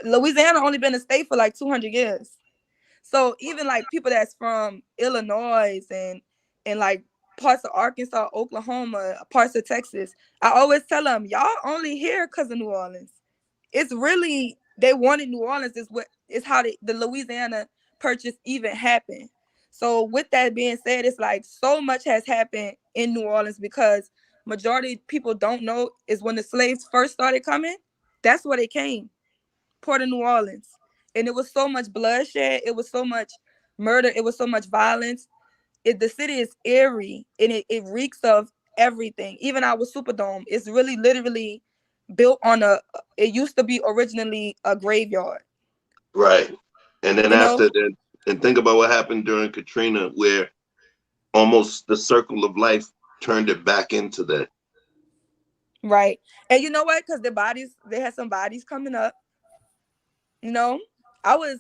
Speaker 12: Louisiana only been a state for like 200 years. So even like people that's from Illinois and like parts of Arkansas, Oklahoma, parts of Texas, I always tell them, y'all only here because of New Orleans. It's really, they wanted New Orleans is how the Louisiana purchase even happened. So with that being said, it's like so much has happened in New Orleans because majority of people don't know is when the slaves first started coming, that's where they came, Port of New Orleans. And it was so much bloodshed, it was so much murder, it was so much violence. The city is eerie and it reeks of everything. Even our Superdome is really literally built on it used to be originally a graveyard.
Speaker 3: Right. And then and think about what happened during Katrina, where almost the circle of life turned it back into that.
Speaker 12: Right. And you know what? Because they had some bodies coming up. I was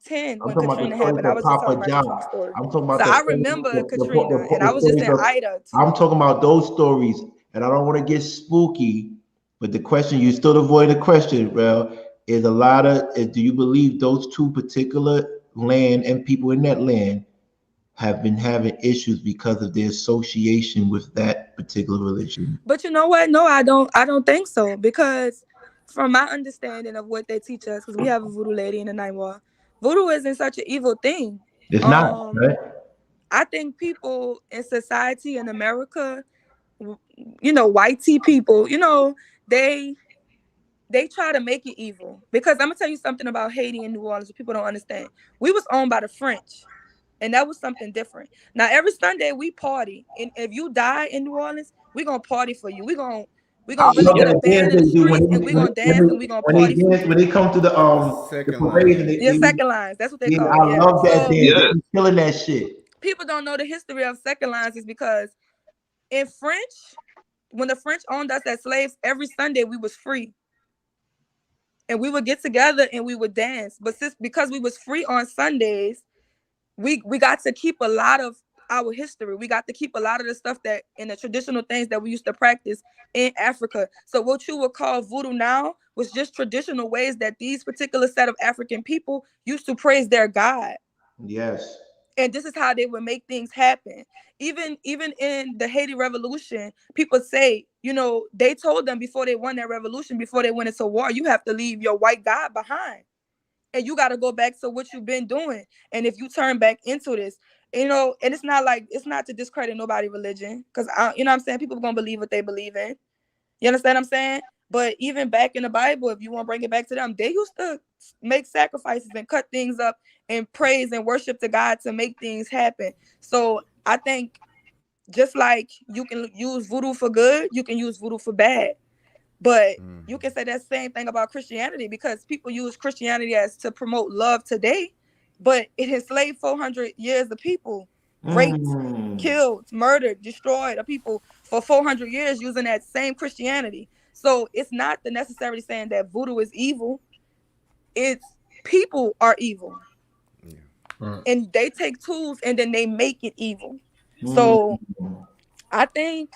Speaker 12: 10 when Katrina happened. I was just talking about Katrina story. I'm talking about I remember Katrina, and I was just in Ida too.
Speaker 1: I'm talking about those stories, and I don't want to get spooky, but the question, you still avoid the question, well, is do you believe those 2 particular land and people in that land have been having issues because of their association with that particular religion?
Speaker 12: But you know what? No, I don't think so, because from my understanding of what they teach us, because we have a voodoo lady in the Ninth Ward, voodoo isn't such an evil thing.
Speaker 1: It's not, right?
Speaker 12: I think people in society in America, white tea people, they try to make it evil. Because I'm gonna tell you something about Haiti and New Orleans that people don't understand. We was owned by the French, and that was something different. Now every Sunday we party, and if you die in New Orleans, we gonna party for you. We gonna really get a band in the streets, and we gonna dance, and we gonna party for you.
Speaker 1: When they come to the parade,
Speaker 12: second lines. That's what they call
Speaker 1: it.
Speaker 12: Yeah,
Speaker 1: I love that dance. They be killing that shit.
Speaker 12: People don't know the history of second lines is because in French, when the French owned us as slaves, every Sunday we was free. And we would get together and we would dance. But because we was free on Sundays, we got to keep a lot of our history. We got to keep a lot of the stuff that in the traditional things that we used to practice in Africa. So what you would call voodoo now was just traditional ways that these particular set of African people used to praise their God.
Speaker 1: Yes.
Speaker 12: And this is how they would make things happen. Even in the Haiti Revolution, people say, they told them before they won that revolution, before they went into war, you have to leave your white God behind. And you got to go back to what you've been doing. And if you turn back into this, and it's not to discredit nobody's religion, because what I'm saying, people are going to believe what they believe in. You understand what I'm saying? But even back in the Bible, if you want to bring it back to them, they used to make sacrifices and cut things up and praise and worship to God to make things happen. So I think just like you can use voodoo for good, you can use voodoo for bad. But you can say that same thing about Christianity, because people use Christianity as to promote love today, but it enslaved 400 years of people, raped, killed, murdered, destroyed of people for 400 years using that same Christianity. So it's not necessarily saying that voodoo is evil. It's people are evil. And they take tools and then they make it evil. So I think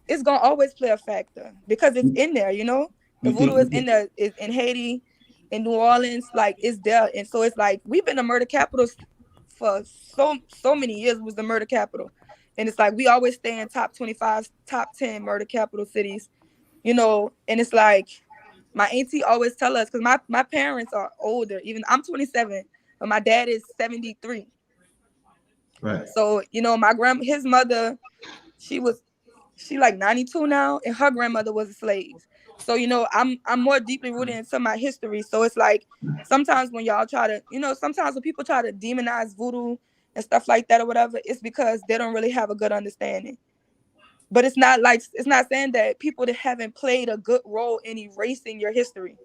Speaker 12: it's gonna always play a factor because it's in there, The voodoo is in there, is in Haiti, in New Orleans, like it's there. And so it's like we've been a murder capital for so many years. It was the murder capital. And it's like we always stay in top 25, top 10 murder capital cities, and it's like my auntie always tell us, because my parents are older. Even I'm 27, but my dad is 73.
Speaker 1: Right.
Speaker 12: So, his mother, she like 92 now, and her grandmother was a slave. So, I'm more deeply rooted into my history. So it's like sometimes when y'all try to, sometimes when people try to demonize voodoo and stuff like that or whatever, it's because they don't really have a good understanding. But it's not saying that people that haven't played a good role in erasing your history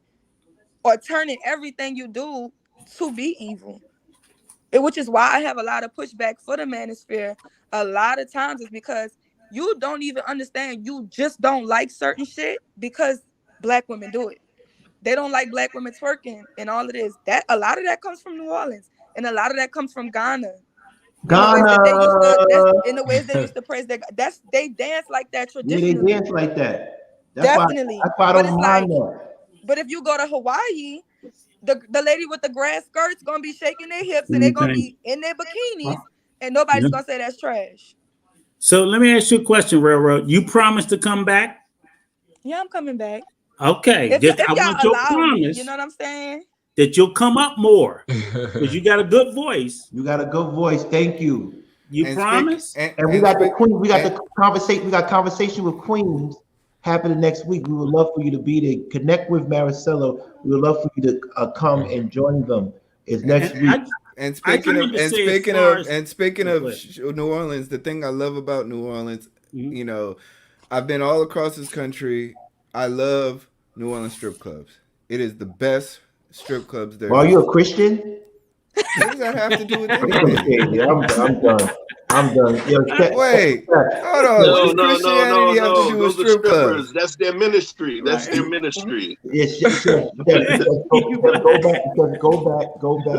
Speaker 12: or turning everything you do to be evil. Which is why I have a lot of pushback for the manosphere. A lot of times it's because you don't even understand. You just don't like certain shit because Black women do it. They don't like Black women twerking and all of this. That a lot of that comes from New Orleans, and a lot of that comes from Ghana. In the ways they used to praise their God. They dance like that traditionally.
Speaker 1: Yeah, they dance like that.
Speaker 12: Definitely.
Speaker 1: That's why I don't mind that.
Speaker 12: But if you go to Hawaii, the lady with the grass skirts gonna be shaking their hips and they're gonna be in their bikinis, and nobody's gonna say that's trash.
Speaker 6: So let me ask you a question, Railroad. You promised to come back?
Speaker 12: Yeah, I'm coming back.
Speaker 6: Okay.
Speaker 12: If y'all allow me, you know what I'm saying?
Speaker 6: That you'll come up more because you got a good voice.
Speaker 1: You got a good voice. Thank you.
Speaker 6: You promise?
Speaker 1: And we got the Queen. We got the conversation. We got conversation with Queens happening next week. We would love for you to be there. Connect with Maricela. We would love for you to come and join them. It's next week.
Speaker 8: And speaking of New Orleans, the thing I love about New Orleans, I've been all across this country. I love New Orleans strip clubs. It is the best strip clubs there.
Speaker 1: Are you a Christian?
Speaker 8: What does that have to do with anything?
Speaker 1: I'm done.
Speaker 8: Wait, hold on. What does Christianity have to do with strip clubs?
Speaker 3: That's their ministry. That's their ministry.
Speaker 1: Yes. Go back.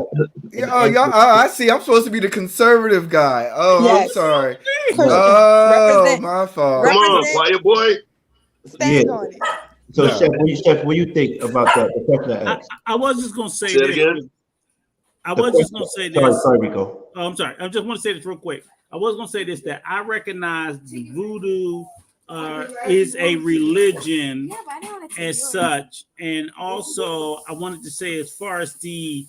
Speaker 8: Y'all. I see. I'm supposed to be the conservative guy. Oh, yes. I'm sorry. My fault.
Speaker 3: Come on, quiet boy.
Speaker 12: Stand on it.
Speaker 1: So, Chef, what do you think about that?
Speaker 6: I was just going to say
Speaker 3: that again.
Speaker 6: I was just going to say this.
Speaker 1: Sorry, Rico.
Speaker 6: Oh, I'm sorry. I just want to say this real quick. I was going to say this, that I recognize the voodoo is a religion as such. And also, I wanted to say, as far as the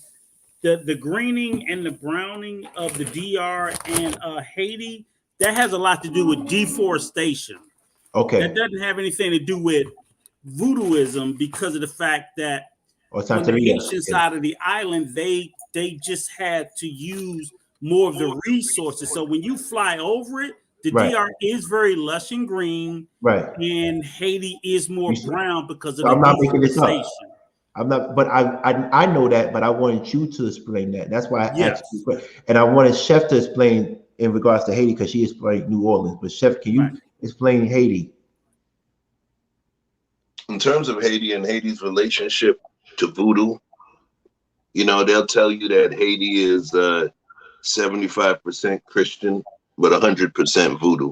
Speaker 6: greening and the browning of the DR and Haiti, that has a lot to do with deforestation.
Speaker 1: Okay.
Speaker 6: That doesn't have anything to do with voodooism, because of the fact that on the Haitian side of the island, they just had to use more of the resources. So when you fly over it, the DR is very lush and green, and Haiti is more brown because of the deforestation.
Speaker 1: I'm not, but I know that, but I wanted you to explain that. That's why I asked you, and I wanted Chef to explain in regards to Haiti, because she explained New Orleans. But Chef, can you explain Haiti?
Speaker 3: In terms of Haiti and Haiti's relationship to voodoo, you know, they'll tell you that Haiti is 75% Christian, but 100% voodoo.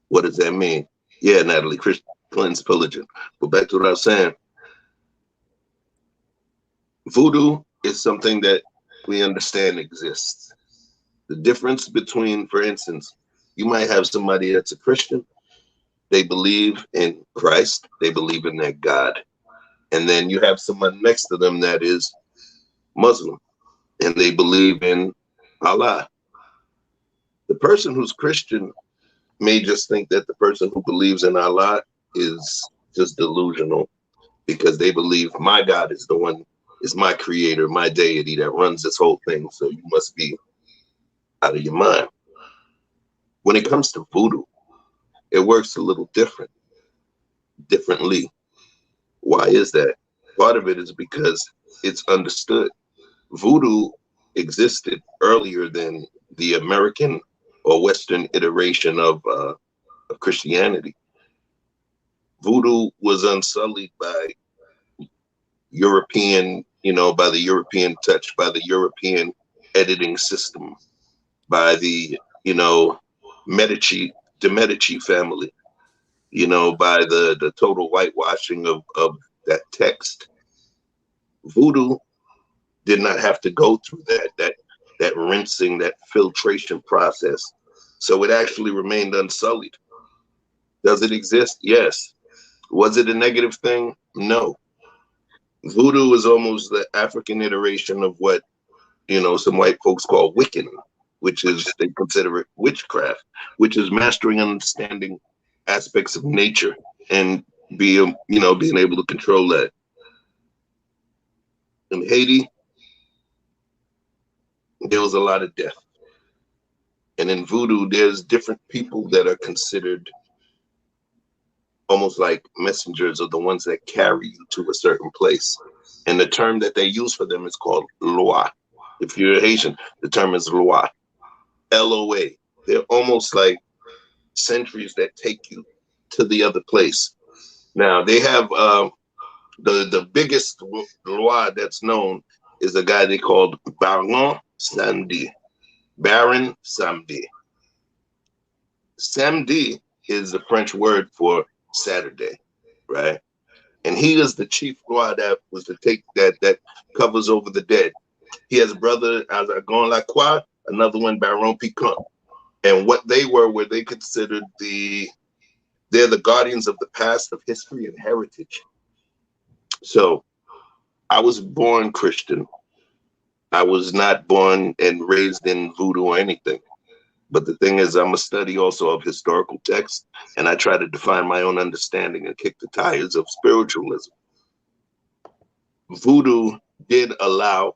Speaker 3: What does that mean? Yeah, Natalie, Clinton's pillaging. But back to what I was saying. Voodoo is something that we understand exists. The difference between, for instance, you might have somebody that's a Christian. They believe in Christ. They believe in their God. And then you have someone next to them that is Muslim, and they believe in Allah. The person who's Christian may just think that the person who believes in Allah is just delusional, because they believe my God is the one, is my creator, my deity that runs this whole thing. So you must be out of your mind. When it comes to voodoo, it works a little differently. Why is that? Part of it is because it's understood. Voodoo existed earlier than the American or Western iteration of Christianity. Voodoo was unsullied by European, by the European touch, by the European editing system, by the, the Medici family, by the total whitewashing of that text. Voodoo did not have to go through that rinsing, that filtration process. So it actually remained unsullied. Does it exist? Yes. Was it a negative thing? No. Voodoo is almost the African iteration of what, some white folks call Wiccan, which is, they consider it witchcraft, which is mastering and understanding aspects of nature and being able to control that. In Haiti, there was a lot of death. And in voodoo, there's different people that are considered almost like messengers, or the ones that carry you to a certain place. And the term that they use for them is called loi. If you're Haitian, the term is loi, L-O-A. They're almost like sentries that take you to the other place. Now, they have the biggest loi that's known is a guy they called Baron Samedi. Baron Samedi. Samedi is the French word for Saturday, right? And he is the chief loi that was to take that covers over the dead. He has a brother, Azagon Lacroix, another one, Baron Piquant. And what they were they considered they're the guardians of the past, of history and heritage. So I was born Christian. I was not born and raised in voodoo or anything. But the thing is, I'm a study also of historical texts, and I try to define my own understanding and kick the tires of spiritualism. Voodoo did allow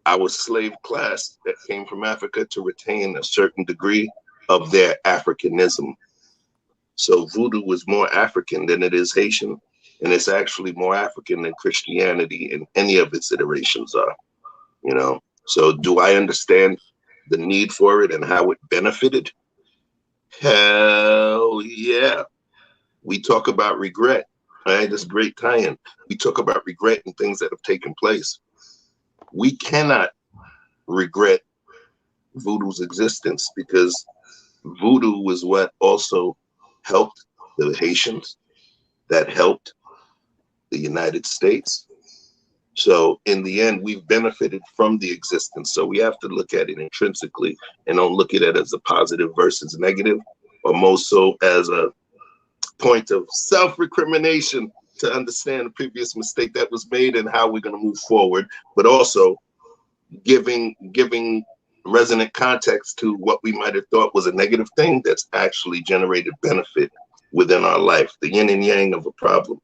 Speaker 3: our slave class that came from Africa to retain a certain degree of their Africanism. So voodoo was more African than it is Haitian, and it's actually more African than Christianity in any of its iterations are, So do I understand the need for it and how it benefited? Hell yeah. We talk about regret, right? This great tie-in. We talk about regret and things that have taken place. We cannot regret voodoo's existence, because voodoo was what also helped the Haitians, that helped the United States. So in the end, we've benefited from the existence. So we have to look at it intrinsically and don't look at it as a positive versus negative, or more so as point of self-recrimination to understand the previous mistake that was made and how we're going to move forward, but also giving resonant context to what we might have thought was a negative thing that's actually generated benefit within our life. The yin and yang of a problem.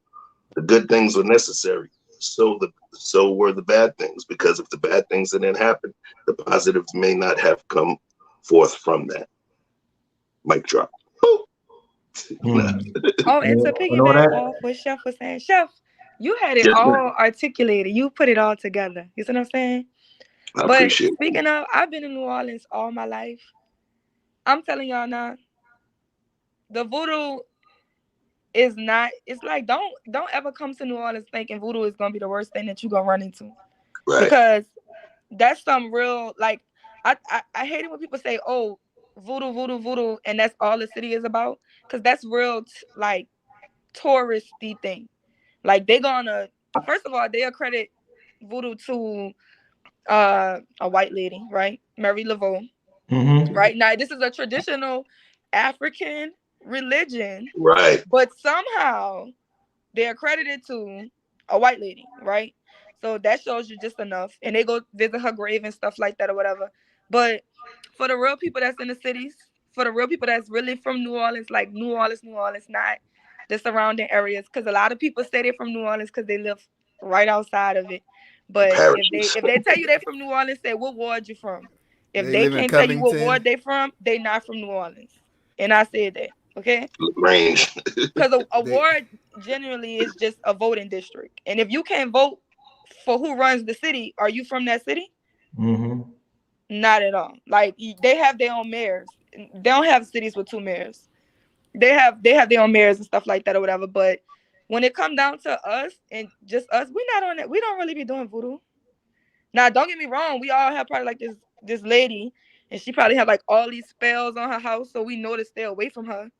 Speaker 3: The good things were necessary, so were the bad things, because if the bad things didn't happen, the positives may not have come forth from that. Mic drop.
Speaker 12: Oh, and to piggyback off what Chef was saying, Chef, you had it all articulated. You put it all together. You see what I'm saying? But speaking of, I've been in New Orleans all my life. I'm telling y'all now, the voodoo is not, it's like, don't ever come to New Orleans thinking voodoo is gonna be the worst thing that you're gonna run into. Right. Because that's some real, like, I hate it when people say, oh, voodoo, and that's all the city is about. Because that's real, like, touristy thing. Like, they gonna, first of all, they accredit voodoo to a white lady, right? Mary Laveau. Mm-hmm. Right now, this is a traditional African religion, right? But somehow they're accredited to a white lady, right? So that shows you just enough. And they go visit her grave and stuff like that or whatever. But for the real people that's in the cities, for the real people that's really from New Orleans, like New Orleans, not the surrounding areas, because a lot of people say they're from New Orleans because they live right outside of it. But if they tell you they're from New Orleans, say, what ward you from? If they can't tell you what ward they from, they not from New Orleans. And I said that, okay?
Speaker 3: Range.
Speaker 12: Because a ward generally is just a voting district. And if you can't vote for who runs the city, are you from that city? Mm-hmm. Not at all. Like, they have their own mayors. They don't have cities with 2 mayors. They have their own mayors and stuff like that or whatever. But when it comes down to us and just us, we're not on it. We don't really be doing voodoo. Now, don't get me wrong. We all have probably like this lady, and she probably have like all these spells on her house, so we know to stay away from her.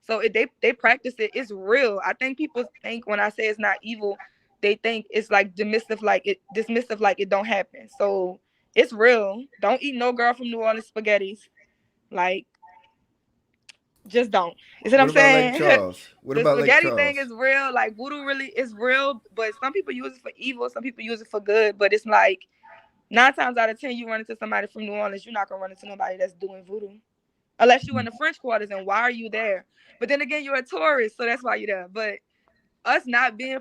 Speaker 12: So if they practice it, it's real. I think people think when I say it's not evil, they think it's like dismissive, like it don't happen. So it's real. Don't eat no girl from New Orleans spaghettis. Like, just don't. You see what I'm saying?
Speaker 8: Lake Charles? What about Lake Charles?
Speaker 12: The spaghetti thing is real. Like, voodoo really is real, but some people use it for evil. Some people use it for good. But it's like 9 times out of 10, you run into somebody from New Orleans, you're not gonna run into nobody that's doing voodoo, unless you're in the French Quarters. And why are you there? But then again, you're a tourist, so that's why you're there. But us not being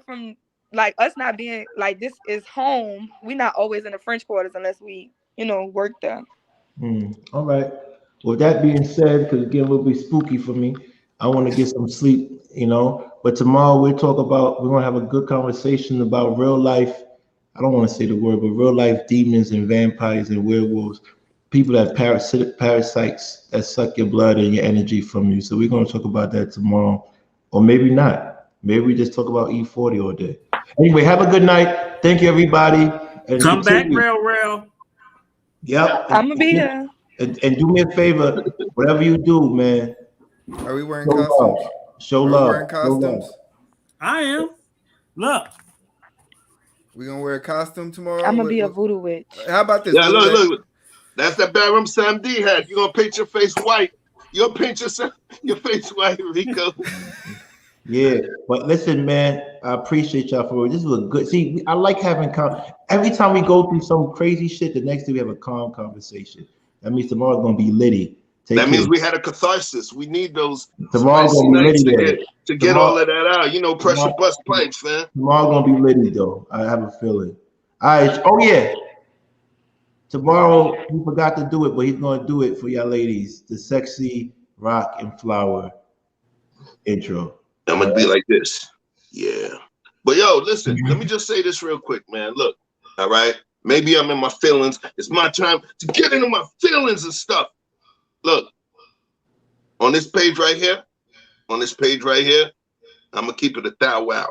Speaker 12: like this is home. We're not always in the French Quarters unless we, work there.
Speaker 1: All right. With that being said, because again, it will be spooky for me, I want to get some sleep, But tomorrow we're going to have a good conversation about real life. I don't want to say the word, but real life demons and vampires and werewolves, people that parasites that suck your blood and your energy from you. So we're going to talk about that tomorrow, or maybe not. Maybe we just talk about E40 all day. Anyway, have a good night. Thank you, everybody. And
Speaker 6: come back, real.
Speaker 1: Yep.
Speaker 12: I'm gonna be here.
Speaker 1: And do me a favor, whatever you do, man.
Speaker 8: Are we wearing costumes?
Speaker 1: Show love.
Speaker 8: Wearing costumes?
Speaker 6: I am. Look.
Speaker 8: We gonna wear a costume tomorrow?
Speaker 12: I'm gonna be a voodoo witch.
Speaker 8: How about this?
Speaker 3: Yeah, look. That's that Barum Sam D hat. You're gonna paint your face white. You're gonna paint your face white, Rico.
Speaker 1: Yeah, but listen, man, I appreciate y'all for this was a good. See, I like having every time we go through some crazy shit, the next day we have a calm conversation. That means tomorrow's gonna be litty.
Speaker 3: That means we had a catharsis. We need those
Speaker 1: tomorrow's gonna be litty
Speaker 3: to get all of that out. Pressure bust pipes, man.
Speaker 1: Tomorrow's gonna be litty though. I have a feeling. All right. Oh yeah. Tomorrow he forgot to do it, but he's gonna do it for y'all ladies. The sexy rock and flower intro.
Speaker 3: I'm gonna be like this. Yeah. But listen, let me just say this real quick, man. Look, all right. Maybe I'm in my feelings. It's my time to get into my feelings and stuff. Look, on this page right here, I'm gonna keep it 1,000.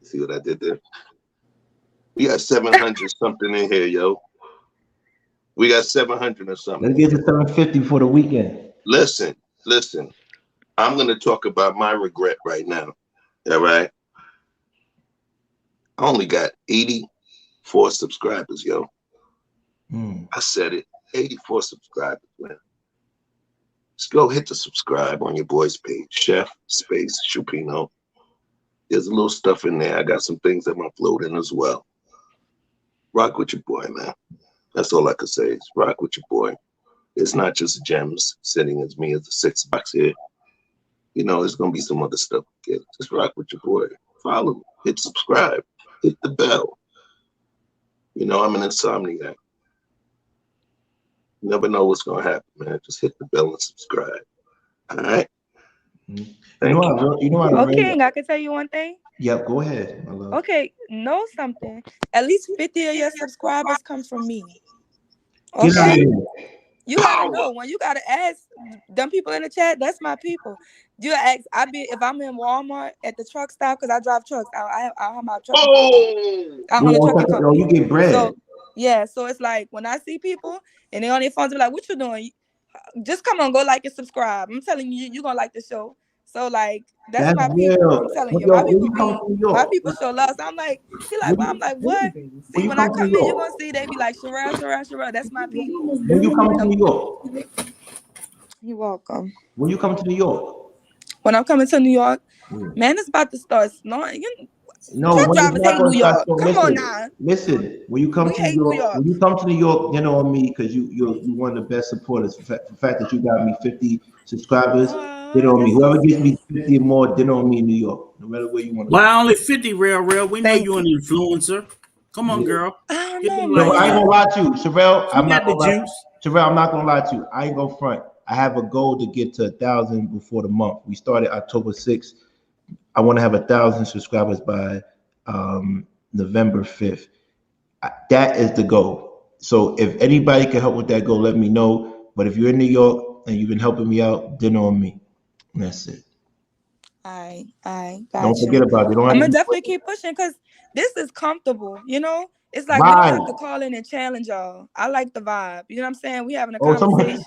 Speaker 3: See what I did there? We got 700 something in here, yo. We got 700 or something.
Speaker 1: Let's get to 750 for the weekend.
Speaker 3: Listen. I'm gonna talk about my regret right now. All right. I only got 84 subscribers, yo. I said it. 84 subscribers, man. just go hit the subscribe on your boy's page, Chef Space Chupino. There's a little stuff in there. I got some things that might float in as well. Rock with your boy, man. That's all I can say is rock with your boy. It's not just gems sitting as me as the 6 box here. You know, there's gonna be some other stuff. Just rock with your boy. Follow, hit subscribe, hit the bell. You know, I'm an insomniac. You never know what's gonna happen, man. Just hit the bell and subscribe. All right. Thank you.
Speaker 12: Okay, I can tell you one thing.
Speaker 1: Yep, go ahead, my love.
Speaker 12: Okay, know something. At least 50 of your subscribers come from me. Okay. You gotta know when you gotta ask them people in the chat. That's my people. You ask. If I'm in Walmart at the truck stop because I drive trucks. I have my truck. I'm on the trucking company.
Speaker 1: You get bread.
Speaker 12: So yeah, so it's like when I see people and they on their phones, be like, "What you doing? Just come on, go like and subscribe." I'm telling you, you gonna like the show. So like that's my people. I'm telling you, my people show love. So I'm like, I'm like, what? See, when I come in, you're gonna see they be like, Sherelle. That's my people.
Speaker 1: When you come to New York,
Speaker 12: you're welcome.
Speaker 1: When you come to New York,
Speaker 12: when I'm coming to New York, man, it's about to start snowing.
Speaker 1: No,
Speaker 12: truck drivers hate New York. Come on now.
Speaker 1: Listen, when you come to New York, when you come to New York, dinner on me because you're one of the best supporters. The fact that you got me 50 subscribers, dinner on me. Whoever gives me 50 or more, dinner on me in New York. No matter where you want to.
Speaker 6: Well, only 50, real. We know you're an influencer. Come on, girl.
Speaker 1: I ain't gonna lie to you, Sherelle. I'm not gonna lie to you. I ain't gonna front. I have a goal to get to 1,000 before the month. We started October 6th. I want to have 1,000 subscribers by November 5th. That is the goal. So if anybody can help with that goal, let me know. But if you're in New York and you've been helping me out, dinner on me. And that's it.
Speaker 12: I
Speaker 1: don't forget about it.
Speaker 12: I'm gonna definitely keep pushing because this is comfortable. You know, it's like we don't have to call in and challenge y'all. I like the vibe. You know what I'm saying? We having a conversation.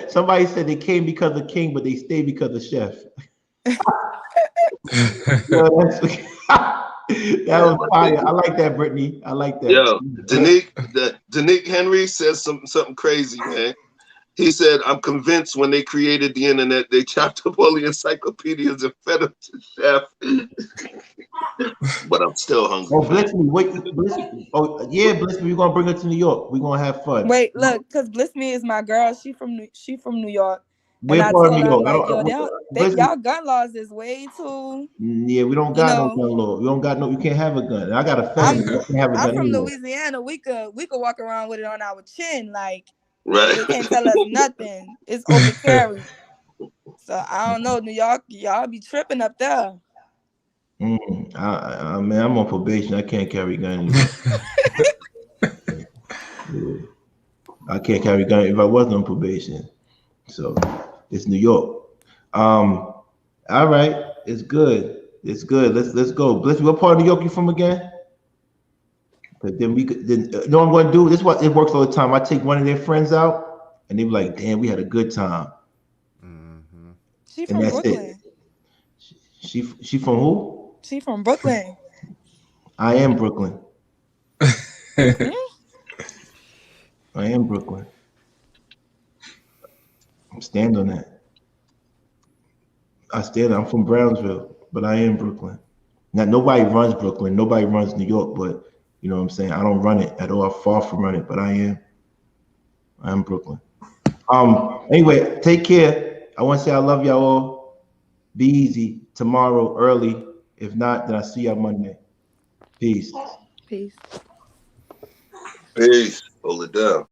Speaker 1: Somebody said they came because of King, but they stayed because of Chef. That was fire. I like that, Brittany. I like that.
Speaker 3: Yo, Danique Henry says something crazy, man. He said, "I'm convinced when they created the internet, they chopped up all the encyclopedias and fed them to Chef." But I'm still hungry.
Speaker 1: Oh, Bliss me. Oh, yeah, Bliss me. We're gonna bring her to New York. We're gonna have fun.
Speaker 12: Wait, look, because Bliss me is my girl. She from New York.
Speaker 1: We're part of New York.
Speaker 12: Like, y'all gun laws is way too.
Speaker 1: Yeah, we don't got no gun law. We don't got no. You can't have a gun. I got a family.
Speaker 12: I'm from Louisiana. We could walk around with it on our chin, like. Right. They can't tell us nothing. It's open carry. So I don't know, New York, y'all be tripping up there.
Speaker 1: Man, I'm on probation. I can't carry guns. I can't carry guns if I wasn't on probation. So it's New York. All right, it's good. It's good. Let's go. Bliss, what part of New York you from again? But then you know what I'm going to do? This is what it works all the time. I take one of their friends out, and they be like, "Damn, we had a good time."
Speaker 12: Mm-hmm. She from Brooklyn.
Speaker 1: She from who?
Speaker 12: She from Brooklyn.
Speaker 1: I am Brooklyn. I am Brooklyn. I'm stand on that. I'm from Brownsville, but I am Brooklyn. Now nobody runs Brooklyn. Nobody runs New York, but. You know what I'm saying? I don't run it at all. I'm far from running it, but I am Brooklyn. Anyway, take care. I want to say I love y'all all. Be easy tomorrow early. If not, then I'll see y'all Monday. Peace.
Speaker 12: Peace.
Speaker 3: Peace. Hold it down.